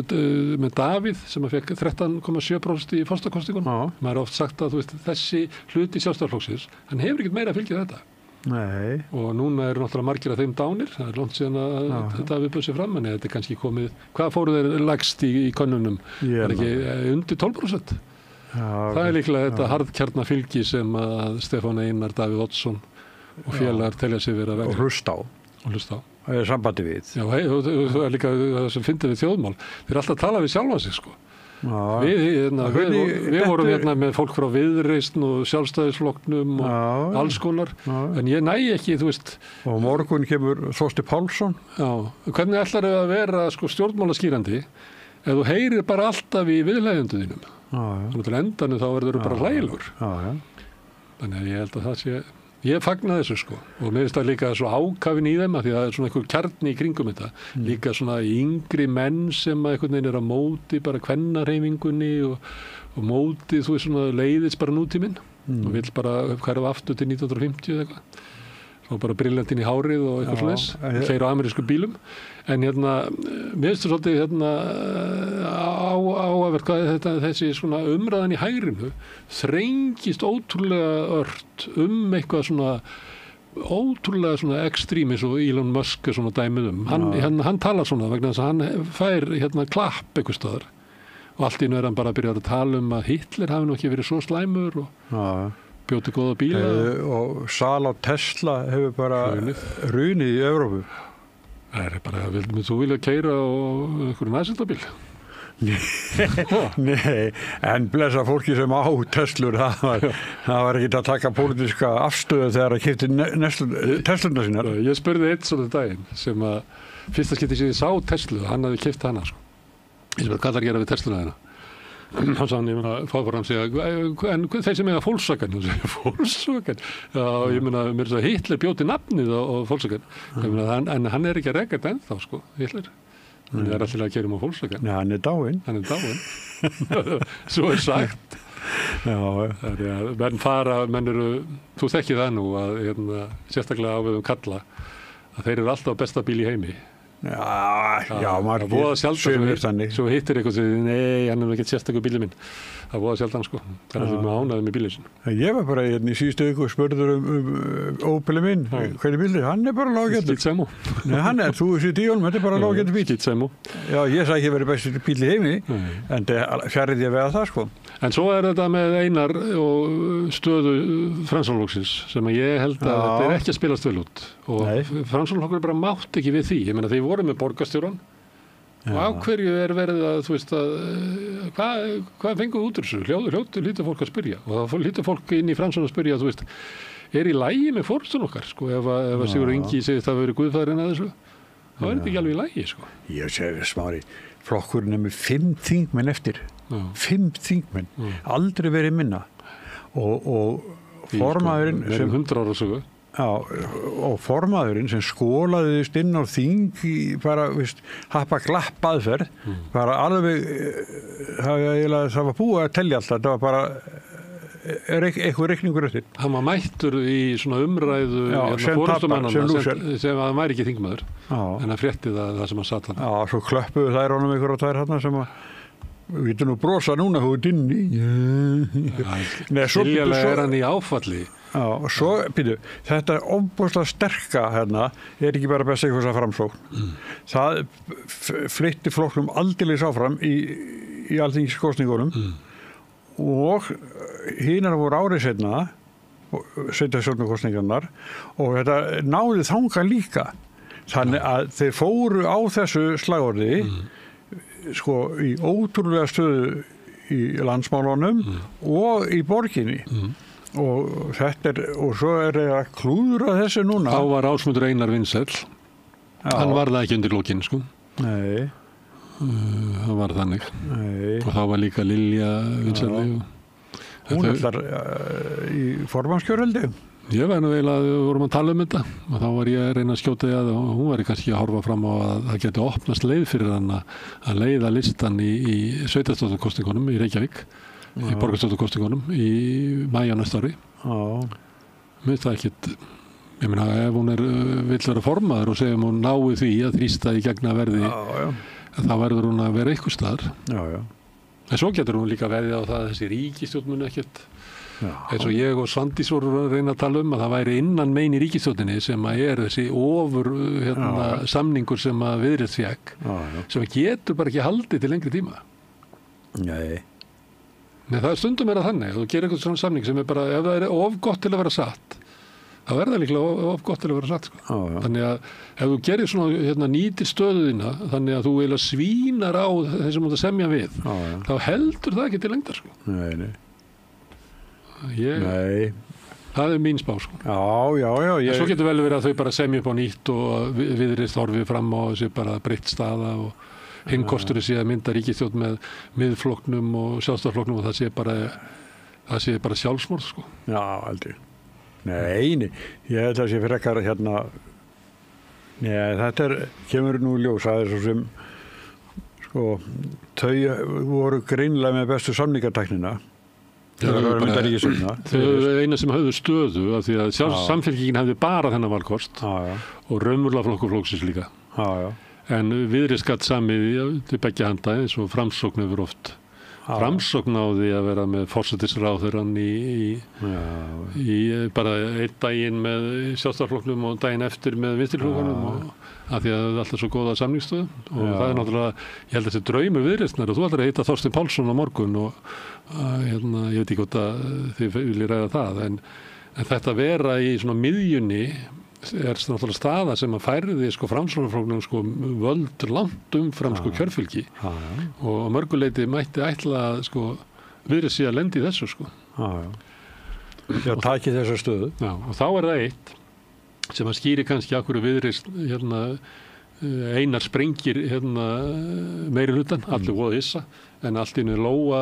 með Davíð sem að fekk 13,7% í forsetakosningunum. Maður oft sagt að þú veist þessi hluti sjálfstæðisflokksins, hann hefur ekkert meira fylgið þetta. Nei. Og núna eru náttúrulega margir af þeim dánir, það langt síðan að Davíð bauð sig fram, en þetta kannski komið, hvað fóru þeir lagst í könnunum? Það ekki undir 12%. Það líklega þetta harðkjarnafylgi sem að Stefán Einar, Davíð Oddsson og félagar telja sig vera vegna. Og hlusta á. Það sambandi við. Já, það er líka það sem fyndið við Þjóðmál. Þeir eru alltaf að tala við sjálfa sig, sko. Við vorum hérna með fólk frá Viðreisn og Sjálfstæðisflokknum og alls konar, en ég næ ekki, þú veist. Og morgun kemur Þorsteinn Pálsson. Já, hvernig ætlar þau að vera sko stjórnmálaskýrandi ef þú heyrir bara alltaf í viðhlægjendum þínum? Þannig til endanum þá verður þau bara hlægilegur. Þannig að ég held að það sé... Ég fagna þessu sko og mér finnst það líka svo ákafin í þeim að því að það er svona einhver kjarni í kringum þetta. Líka svona yngri menn sem að einhvern veginn er að móti bara kvennahreyfingunni og móti þú veist svona leiðist bara nútíminn og vill bara hverfa aftur til 1950 eða eitthvað. Svo bara briljantinn í hárið og eitthvað slags, keyra á amerísku bílum. En hérna, mér finnst það svolítið hérna áhugavert hvað þessi svona umræðan í hægrinu þrengist ótrúlega ört eitthvað svona ótrúlega svona ekstrímis og Elon Musk er svona dæmið hann talar svona vegna þess að hann fær hérna klapp eitthvað staðar og allt í einu er hann bara að byrja að tala að Hitler hafi nú ekki verið svo slæmur og bjóti góða bíla. Og sala á Tesla hefur bara runið í Evrópu. Það er bara, þú vilja keyra á einhverju nærsildabíl? Nei, en blessa fólki sem á Teslur, það var ekki að taka pólitíska afstöðu þegar að keypti Tesluna sínar. Ég spurði eitt svona daginn sem að fyrsta skipti sem ég sá Teslu, hann hafði keypt hana sko. Ég spurði hvað það gera við Tesluna þeirna? Hann sagði, ég meina, fáfram segja, en þeir sem eiga Volkswagen, Volkswagen, já, ég meina, mér er að Hitler bjóti nafnið á Volkswagen, en hann er ekki að reka þetta ennþá, sko, Hitler. Hann er alltaf að keyra á Volkswagen. Já, hann er dáinn. Hann er dáinn. Svo er sagt. Já. Menn eru, þú þekkir það nú, að sérstaklega áviðum kalla, að þeir eru alltaf besta bíl í heimi. Já, margir sumir þannig. Svo hittir eitthvað sem nei, hann er ekki sérstaklega bílið minn það voða sjaldan sko. Það er allir með ánæði með bílinn sinn. Ég var bara í síðustu viku spurður Opel minn, hvernig bíl er, hann er bara lággetur. Skitsemo. Nei, hann er, þú sitt í honum, þetta er bara lággetur bíl. Skitsemo. Já, ég sagði ekki verið besti bíl í heimi, en það fjarrið ég vega það sko. En svo er þetta með Einar og stöðu Framsóknarflokksins sem ég held að þetta er ekki að spilast vel út og Framsóknarflokkur bara mátt ekki við því. Ég meina þeir voru með borgarstjóran og á hverju er verið að, þú veist að, hvað fenguð út úr þessu? Hljótu lítið fólk að spyrja og þá lítið fólk inn í Framsóknar að spyrja, þú veist, er í lagi með forstun okkar, sko, ef að Sigurður Ingi segist að verið guðfæðurinn að þessu, þá er þetta ekki alveg í lagi, sko. Ég segi Smári, flokkurinn er með 5 þingmenn eftir, 5 þingmenn, aldrei verið minna og formaðurinn sem 100 ára sögu. Já, og formaðurinn sem skólaðist inn á þing í bara, veist, happa glapp aðferð, bara alveg, það var búið að telja alltaf, það var bara eitthvað reikningur eftir. Hann var mættur í svona umræðu forystumannanna sem að hann væri ekki þingmaður, en að frétti það sem hann satt hann. Já, svo klöppuðu þær honum ykkur og þær hann sem að við getum nú brosa núna þú ert inni. Skiljalega er hann í áfalli. Já, og svo, býtu, þetta ofboðslega sterka hérna er ekki bara best eitthvað að framsókn. Það flytti flokknum aldeilis áfram í alþingiskosningunum og hinar voru árið seinna, sveitarstjórnarkosningarnar og þetta náði þangað líka. Þannig að þeir fóru á þessu slagorði sko í ótrúlega stöðu í landsmálunum og í borginni. Og þetta og svo er að klúðra þessu núna. Þá var Ásmundur Einar vinsæll. Hann var það ekki undir lokin, sko. Nei. Það var þannig. Nei. Og þá var líka Lilja vinsæll. Hún er þar í formannskjöröldi. Ég var nú eiginlega að við vorum að tala þetta og þá var ég að reyna að skjóta því að hún var kannski að horfa fram á að það geti opnast leið fyrir hann að leiða listan í sveitarstjórnarkosningunum í Reykjavík. Í borgarstjórnarkosningunum í maí á næsta ári. Mér finnst það ekkit, ég meina ef hún vill vera formaður og segjum hún nái því að þrýsta í gegn að verði, þá verður hún að vera eitthvað staðar. En svo getur hún líka verið á það að þessi ríkisstjórn muni ekkert, eins og ég og Svandís voru að reyna að tala að það væri innan megin í ríkisstjórninni sem að er þessi ofur samningur sem að Viðreisn fékk, sem getur bara ekki haldið til lengri tíma. Nei, það stundum að þannig, þú gerir eitthvað svona samning sem bara, ef það er of gott til að vera satt, þá er það líklega of gott til að vera satt, sko. Þannig að ef þú gerir svona nýtir stöðuðina, þannig að þú eiginlega svínar á þeir sem þú semja við, þá heldur það ekki til lengdar, sko. Nei. Það er mín spá, sko. Já. En svo getur vel verið að þau bara semja upp á nýtt og Viðreisn horfið fram á þessi bara breytt staða og hinn kostur sé að mynda ríkisstjórn með miðflokknum og sjálfstæðarflokknum og það sé bara sjálfsmorð, sko. Já, aldrei. Nei, ég held að sé fyrir ekkar hérna, þetta kemur nú ljós að þessu sem, sko, þau voru greinilega með bestu samningartæknina. Þau eina sem höfðu stöðu af því að Samfylkingin hefði bara þennan valkost og raunverulega flokksins líka. En Viðreisn gat samið til beggja handa eins og Framsókn hefur oft Framsókn á því að vera með forsætisráðherrann í bara einn daginn með Sjálfstæðisflokknum og daginn eftir með Vinstriflokkunum af því að það er alltaf svo góða samningsstöðu og það er náttúrulega, ég held að þessi draumi Viðreisnar og þú ætlar að hitta Þorstein Pálsson á morgun og ég veit ekki hvort að þið viljið ræða það en þetta vera í svona miðjunni er náttúrulega staða sem að færði sko Framsóknarflokknum sko völd langt umfram sko kjörfylgi og á mörguleiti mætti ætla sko Viðreisn sé að lendi í þessu sko. Já, taki þessa stöðu. Já, og þá er það eitt sem að skýri kannski akkur Viðreisn Einar sprengir meiri hlutan, allir voða hissa en allt innu Lóa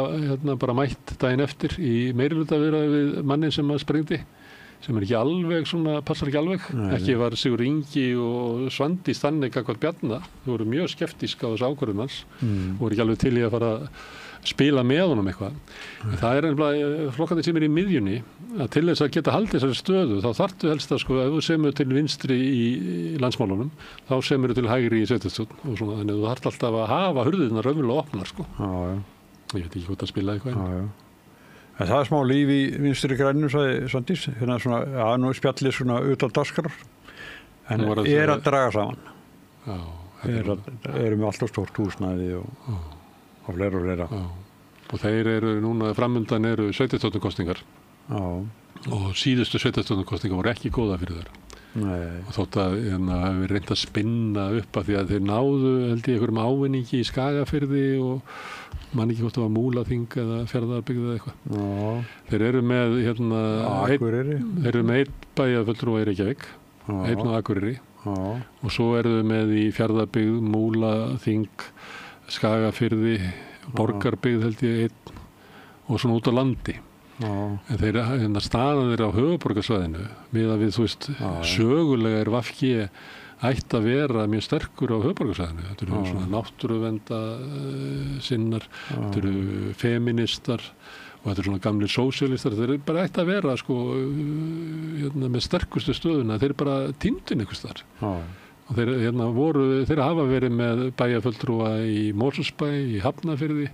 bara mætt daginn eftir í meiri hluta við mannin sem að sprengdi sem er ekki alveg svona, passar ekki alveg ekki var Sigurður Ingi og Svandís þannig gagnvart Bjarna, þau voru mjög skeptísk á þessu ákvörðun hans voru ekki alveg til í að fara að spila með honum eitthvað en það er ennblega flokkandi sem er í miðjunni að til þess að geta haldið þessari stöðu þá þarftu helst að sko ef þú semur til vinstri í landsmálunum þá semur þú til hægri í sveitarstjórn og svona þannig að þú þarft alltaf að hafa hurðirnar raunverulega opnar sko Ég veit ekki hvort að spila eitthvað en það er smá líf í Vinstri grænum, sagði Svandís, hérna svona, nú er spjallið svona utan daskrar, en að draga saman. Erum við alltaf stórt húsnæði og fleira. Og þeir eru núna, framundan eru sveitarstjórnarkosningar og síðustu sveitarstjórnarkosningar voru ekki góða fyrir þeirra. Og þótt að við reynd að spinna upp að því að þeir náðu held ég einhverjum ávinningi í Skagafirði og man ekki hvort það var Múlaþing eða Fjarðarbyggð eða eitthvað. Þeir eru með Akureyri. Þeir eru með einn bæjarfulltrúa í Reykjavík, einn á Akureyri og svo eru þau með í Fjarðarbyggð, Múlaþing, Skagafirði, Borgarbyggð held ég einn og svona út á landi. En staðan þeirra á höfuðborgarsvæðinu miðað við, þú veist, sögulega VG ætti að vera mjög sterkur á höfuðborgarsvæðinu. Þetta eru svona náttúruvernda sinnar, þetta eru feministar og þetta eru svona gamlir sósíalistar. Þeir eru bara ætti að vera sko, með sterkustu stöðuna, þeir eru bara týndin einhvers þar. Og þeir hafa verið með bæjarfulltrúa í Mosfellsbæ, í Hafnarfirði,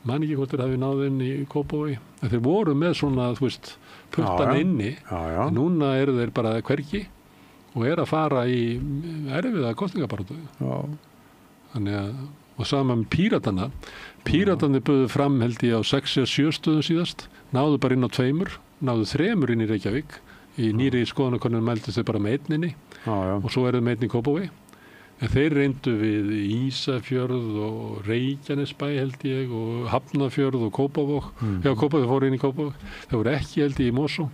man ekki hvort þeir hafi náð inn í Kópavogi. Þeir voru með svona, þú veist, puttan inni. En núna eru þeir bara hvergi og að fara í erfiða kosningabaráttu. Þannig að, og sama með Píratana. Píratarnir buðu fram held ég á 6 eða 7 stöðum síðast, náðu bara inn á 2, náðu 3 inn í Reykjavík. Í nýri skoðanakönnun mældist þau bara með 1 inni og svo eru þau með 1 í Kópavogi. En þeir reyndu við Ísafjörð og Reykjanesbæ held ég og Hafnarfjörð og Kópavog. Kópavog fóru inn í Kópavog. Það voru ekki held ég í Mosó.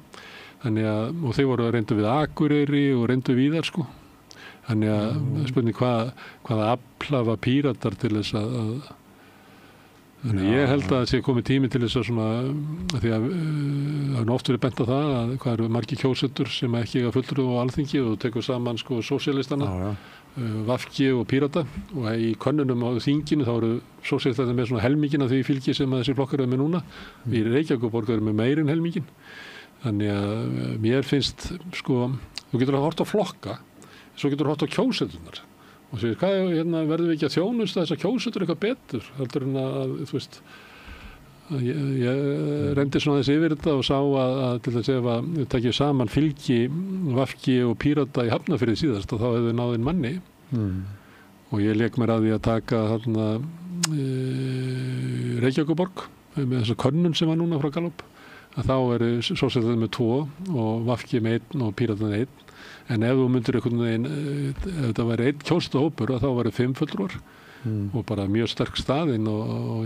Og þeir voru reyndu við Akureyri og reyndu víðar sko. Þannig að spurning hvaða afl hafa Píratar til þess að Þannig ég held að það sé komið tími til þess að svona, því að það er oft verið bent á það að hvað eru margir kjósendur sem ekki eiga fulltrúa á Alþingi og tekur saman sko sósíalistana, VG og Pírata og í könnunum á þinginu þá eru sósíalistarnir með svona helmingin af því fylgi sem að þessi flokkar eru með núna. Í Reykjavíkurborg eru með meir en helmingin. Þannig að mér finnst sko, þú getur að horta á flokka, svo getur að horta á kjósendunar. Og sér, verðum við ekki að þjónusta þess að kjósendur eitthvað betur heldur en að, þú veist, ég reyndi svona þess yfir þetta og sá að til þess ef að við takjum saman fylgi VG og Pírata í Hafnarfirði síðast og þá hefðu náðinn manni og ég lék mér að því að taka Reykjavíkurborg með þessa könnun sem var núna frá Gallup að þá eru sósíalistarnir með 2 og VG með 1 og Pírata með 1. En ef þú myndir einhvern veginn, ef þetta væri 1 kjósendahópur þá væri 5 fulltrúar og bara mjög sterk staðinn og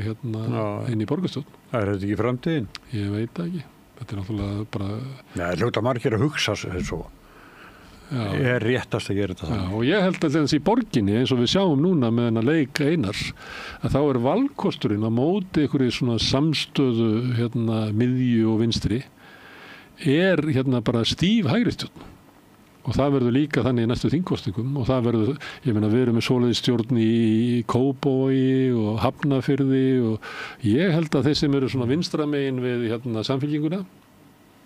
inn í borgarstjórn. Er þetta ekki framtíðin? Ég veit það ekki. Þetta náttúrulega bara... Nei, hljóta margir að hugsa þessu. Ég er réttast að gera þetta þannig. Já, og ég held að þessi í borginni, eins og við sjáum núna með þennan leik Einars, að þá er valkosturinn á móti einhverju svona samstöðu miðju og vinstri, er bara stíf hægristjórn. Og það verður líka þannig í næstu þingkosningum og það verður, ég meina við erum með svoleiðis stjórn í Kópavogi og Hafnarfirði og ég held að þeir sem eru svona vinstramegin við samfylkinguna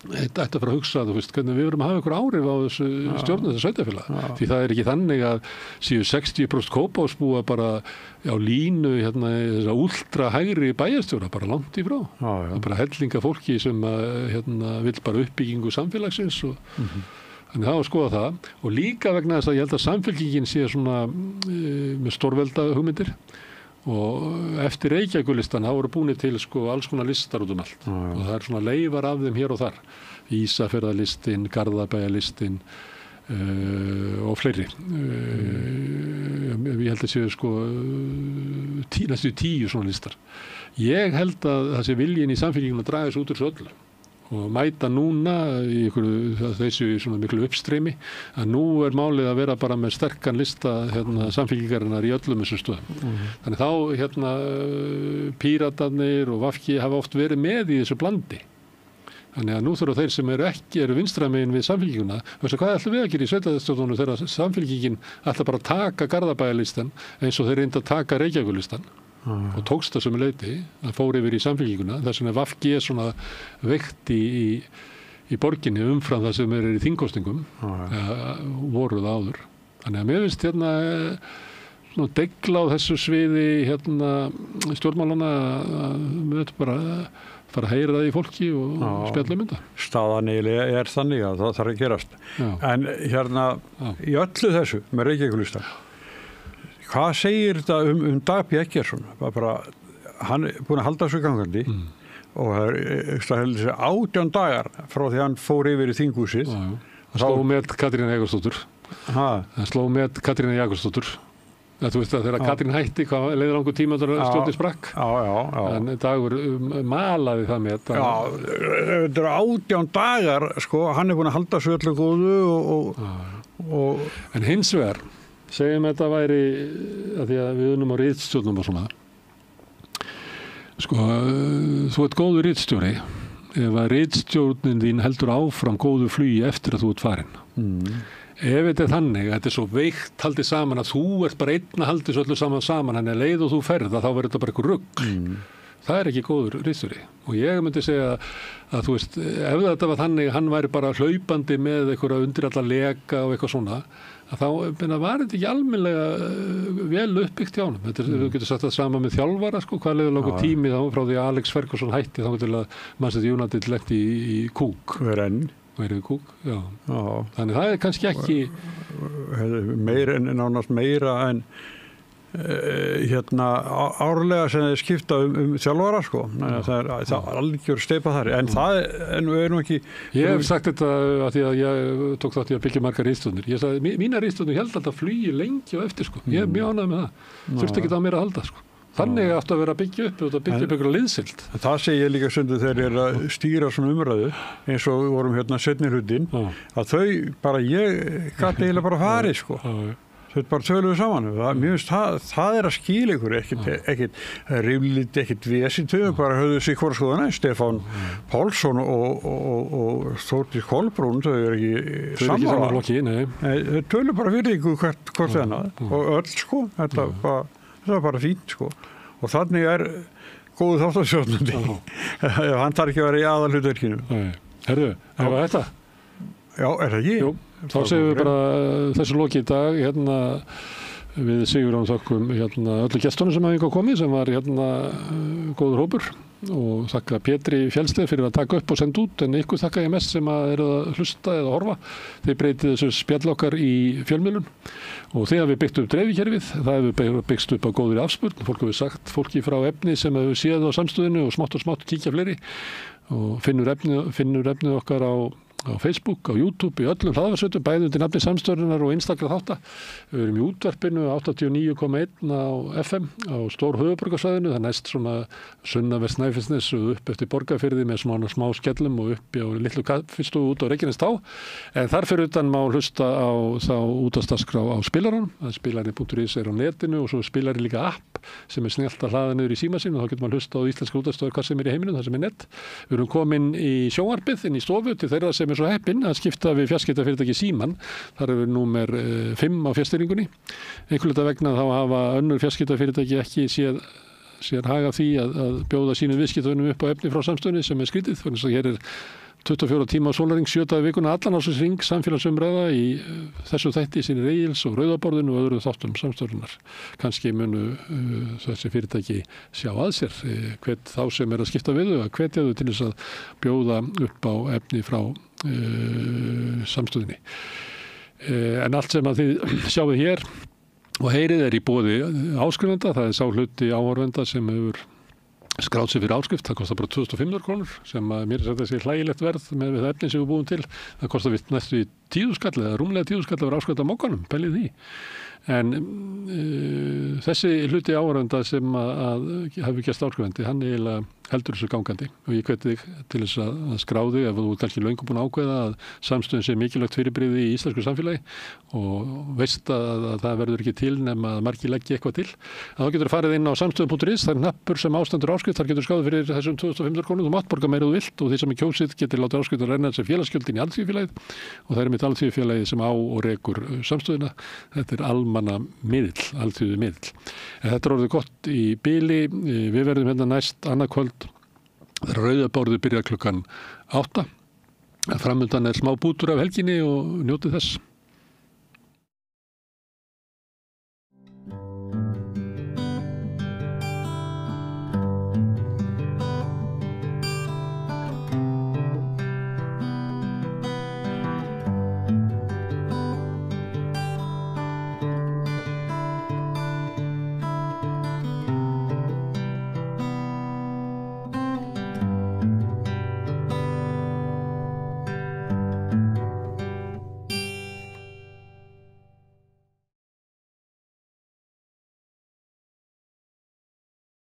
þetta ætti að fara að hugsa, þú veist, hvernig við verum að hafa ykkur áhrif á þessu stjórn þessu sveitarfélag. Því það er ekki þannig að séu 60% Kópavogsbúa bara á línu þessa ultra hægri bæjarstjóra bara langt í frá. Það er bara hellinga fólki sem vill bara uppbyggingu samfélagsins og þannig það var að skoða það og líka vegna þess að ég held að samfylkingin sé svona með stórvelda hugmyndir og eftir Reykjavíkurlistan þá voru búinir til sko alls konar listar út allt og það er svona leifar af þeim hér og þar. Ísafjarðarlistin, Garðabæjarlistin og fleiri. Ég held að séu sko næstu 10 svona listar. Ég held að það sé viljin í samfylkingin að draga þessu út úr þessu öllu. Og mæta núna í þessu svona miklu uppstreymi að nú er málið að vera bara með sterkan lista samfylkingarinnar í öllum þessum stöðum. Þannig þá Píratarnir og VG hafa oft verið með í þessu blandi. Þannig að nú þurfa þeir sem eru vinstramegin við samfylkinguna, hvað ætlum við að gera í sveitarstjórnunum þegar samfylkingin ætla bara að taka Garðabæjarlistan eins og þeir reynda að taka Reykjavíkurlistan. Og tókst það sem leiti að fór yfir í samfylkinguna þess vegna VG er svona veikt í borginni umfram það sem er í þingkosningum voruð áður. Þannig að mér finnst svona degla á þessu sviði stjórnmálana að við veitum bara fara að heyra það í fólki og spjalla þetta. Staðan eiginlega þannig að það þarf að gerast. Já. En í öllu þessu með Reykjavíkurlistan, hvað segir þetta Dag B. Eggertsson? Hann er búin að halda þessu gangandi og það er 18 dagar frá því hann fór yfir í þinghúsið. Það sló með Katrínu Jakobsdóttur. Það sló með Katrínu Jakobsdóttur. Þú veist að þegar Katrín hætti, hvað leiður langur tíma þegar stjórnin sprakk? Já. En Dagur malaði það með þetta. Já, þetta eru 18 dagar, sko, hann er búin að halda svo öllu góðu og... En hins vegar, segjum þetta væri, að því að við unum á ritstjórnum og svona, sko, þú ert góður ritstjóri, ef að ritstjórnin þín heldur áfram góðu flugi eftir að þú ert farin. Ef þetta er þannig að þetta er svo veikt haldið saman að þú ert bara einn að haldið svo öllu saman, hann er leið og þú ferð, þá verður þetta bara eitthvað rugl. Það er ekki góður ritstjóri. Og ég myndi segja að þú veist, ef þetta var þannig að hann væri bara hlaupandi með eitthvað undir alla leka og eitthvað svona, að þá var þetta ekki almennilega vel uppbyggt hjá honum. Þú getur sagt það sama með þjálfara, sko, hvað leiður langur tími þá frá því að Alex Ferguson hætti þá til að Manchester United lenti í kúk. Verið kúk, já. Þannig það er kannski ekki nánast meira en árlega sem þeir skipta þjálfara, sko. Það er algjör steypa þar, en það er nú ekki... Ég hef sagt þetta að því að ég tók þátt í að byggja margar ritstjórnir. Ég sagði, mínar ritstjórnir held að það flugi lengi og eftir, sko. Ég er mjög ánægður með það. Þurfti ekki á mér að halda, sko. Þannig áttu að vera að byggja upp einhverja liðsild. Það segi ég líka stundu þegar ég er að stýra svona umræðu eins og við vorum seinni hlutinn að þau bara, ég gæti eiginlega bara farið, sko. Þau bara töluðu saman. Mér finnst það er að skýla ykkur, ekkert ríflít, ekkert vesið, þau bara höfðu sig hvora skoðana. Stefán Pálsson og Þórdís Kolbrún, þau eru ekki sammála. Þau töluðu bara fyrir ykkur hvort þennað og öll, sko, þetta var bara fínt, sko. Og þannig er góðu þáttastjórnandi. Hann þarf ekki að vera í aðalhlutverkinu. Herðu, er það þetta? Já, er það ekki? Jú, þá segjum við bara þessu loki í dag, við Sigurjón þökkum öllu gestunum sem hafa komið, sem var góður hópur, og þakka Pétri Fjellsteð fyrir að taka upp og senda út, en ykkur þakka ég mest sem að eru að hlusta eða horfa. Þeir breytið þessu spjall okkar í fjölmiðlun og þegar við byggt upp dreifikerfið, það hefur byggst upp á góðri afspurn. Fólk hefur sagt fólki frá efni sem hefur séð á samstöðinu og smátt kíkja fleiri og finnur efnið okkar á Facebook, á YouTube, í öllum hlaðvarpssveitum, bæði undir nafni Samstöðunnar og einstakra þátta. Við erum í útvarpinu 89,1 á FM á stór höfuðborgarsvæðinu, það næst svona sunnanvert Snæfellsnes og upp eftir Borgarfirði með svona smá skellum og upp á litlu kaffistofu út á Reykjanestá. En þar fyrir utan má hlusta á þá útvarpsdagskrá á spilaranum. Spilarinn.is er á netinu og svo spilarinn líka app sem er snjallt að hlaða niður í síma sín og þá getur maður hlusta á íslenska útvarpsstöðvar hvað sem er í heiminum, það sem er net. Við erum komin í sjónvarpið inn í stofu til þeirra sem er svo heppinn að skipta við fjarskiptafyrirtæki Símann. Þar er við númer 5 á fjarstýringunni. Einhverlega vegna þá hafa önnur fjarskiptafyrirtæki ekki sér haga því að bjóða sínum viðskiptavinum upp á efni frá Samstöðunni sem er skrítið. Þannig að hér er 24 tíma á sólarhring, 7 daga í vikuna, allan ásins hring samfélagsumræða í þessu þætti sinni Egils og Rauðaborðinu og öðrum þáttum Samstöðunnar. Kannski munu þessi fyrirtæki sjá að sér hvet þá sem er að skipta við þau, að hvetja þau til þess að bjóða upp á efni frá Samstöðunni. En allt sem að þið sjáu hér og heyrið er í boði áskrifenda, það er sá hluti áhorfenda sem hefur skráð sig fyrir áskrift, það kostar bara 2.500 krónur sem að mér er að þessi hlægilegt verð með það efni sem við búum til. Það kostar við næstu í 10 skall eða rúmlega 10 skall að vera áskrift á mókanum, pælið því. En þessi hluti áhorfenda sem að hafi gert áskrifandi, hann eiginlega heldur þessu gangandi og ég hveti þig til þess að skrá þig ef þú ert ekki löngu búin að ákveða að Samstöðin sé mikilvægt fyrirbrigði í íslensku samfélagi og veist að það verður ekki til nema að margir leggja eitthvað til. Þá getur þú farið inn á samstöðun.is, það er hnappur sem ástandur áskrift, þar getur þú skráð fyrir þessum 2.500 krónum, þú mátt borga meira þú vilt og því sem er kjósið getur látið áskrift að renna þessi félagsgjöldin í Alþýðufélagið og það er mitt Alþýðufélagið sem á og rekur Samstöðuna. Þetta er almanna miðill, alþýðu miðill. En þetta er orðið gott í bili, við verðum hérna næst annað kvöld. Rauðaborðið byrjar klukkan 8. Framundan er smá bútur af helginni og njótið þess.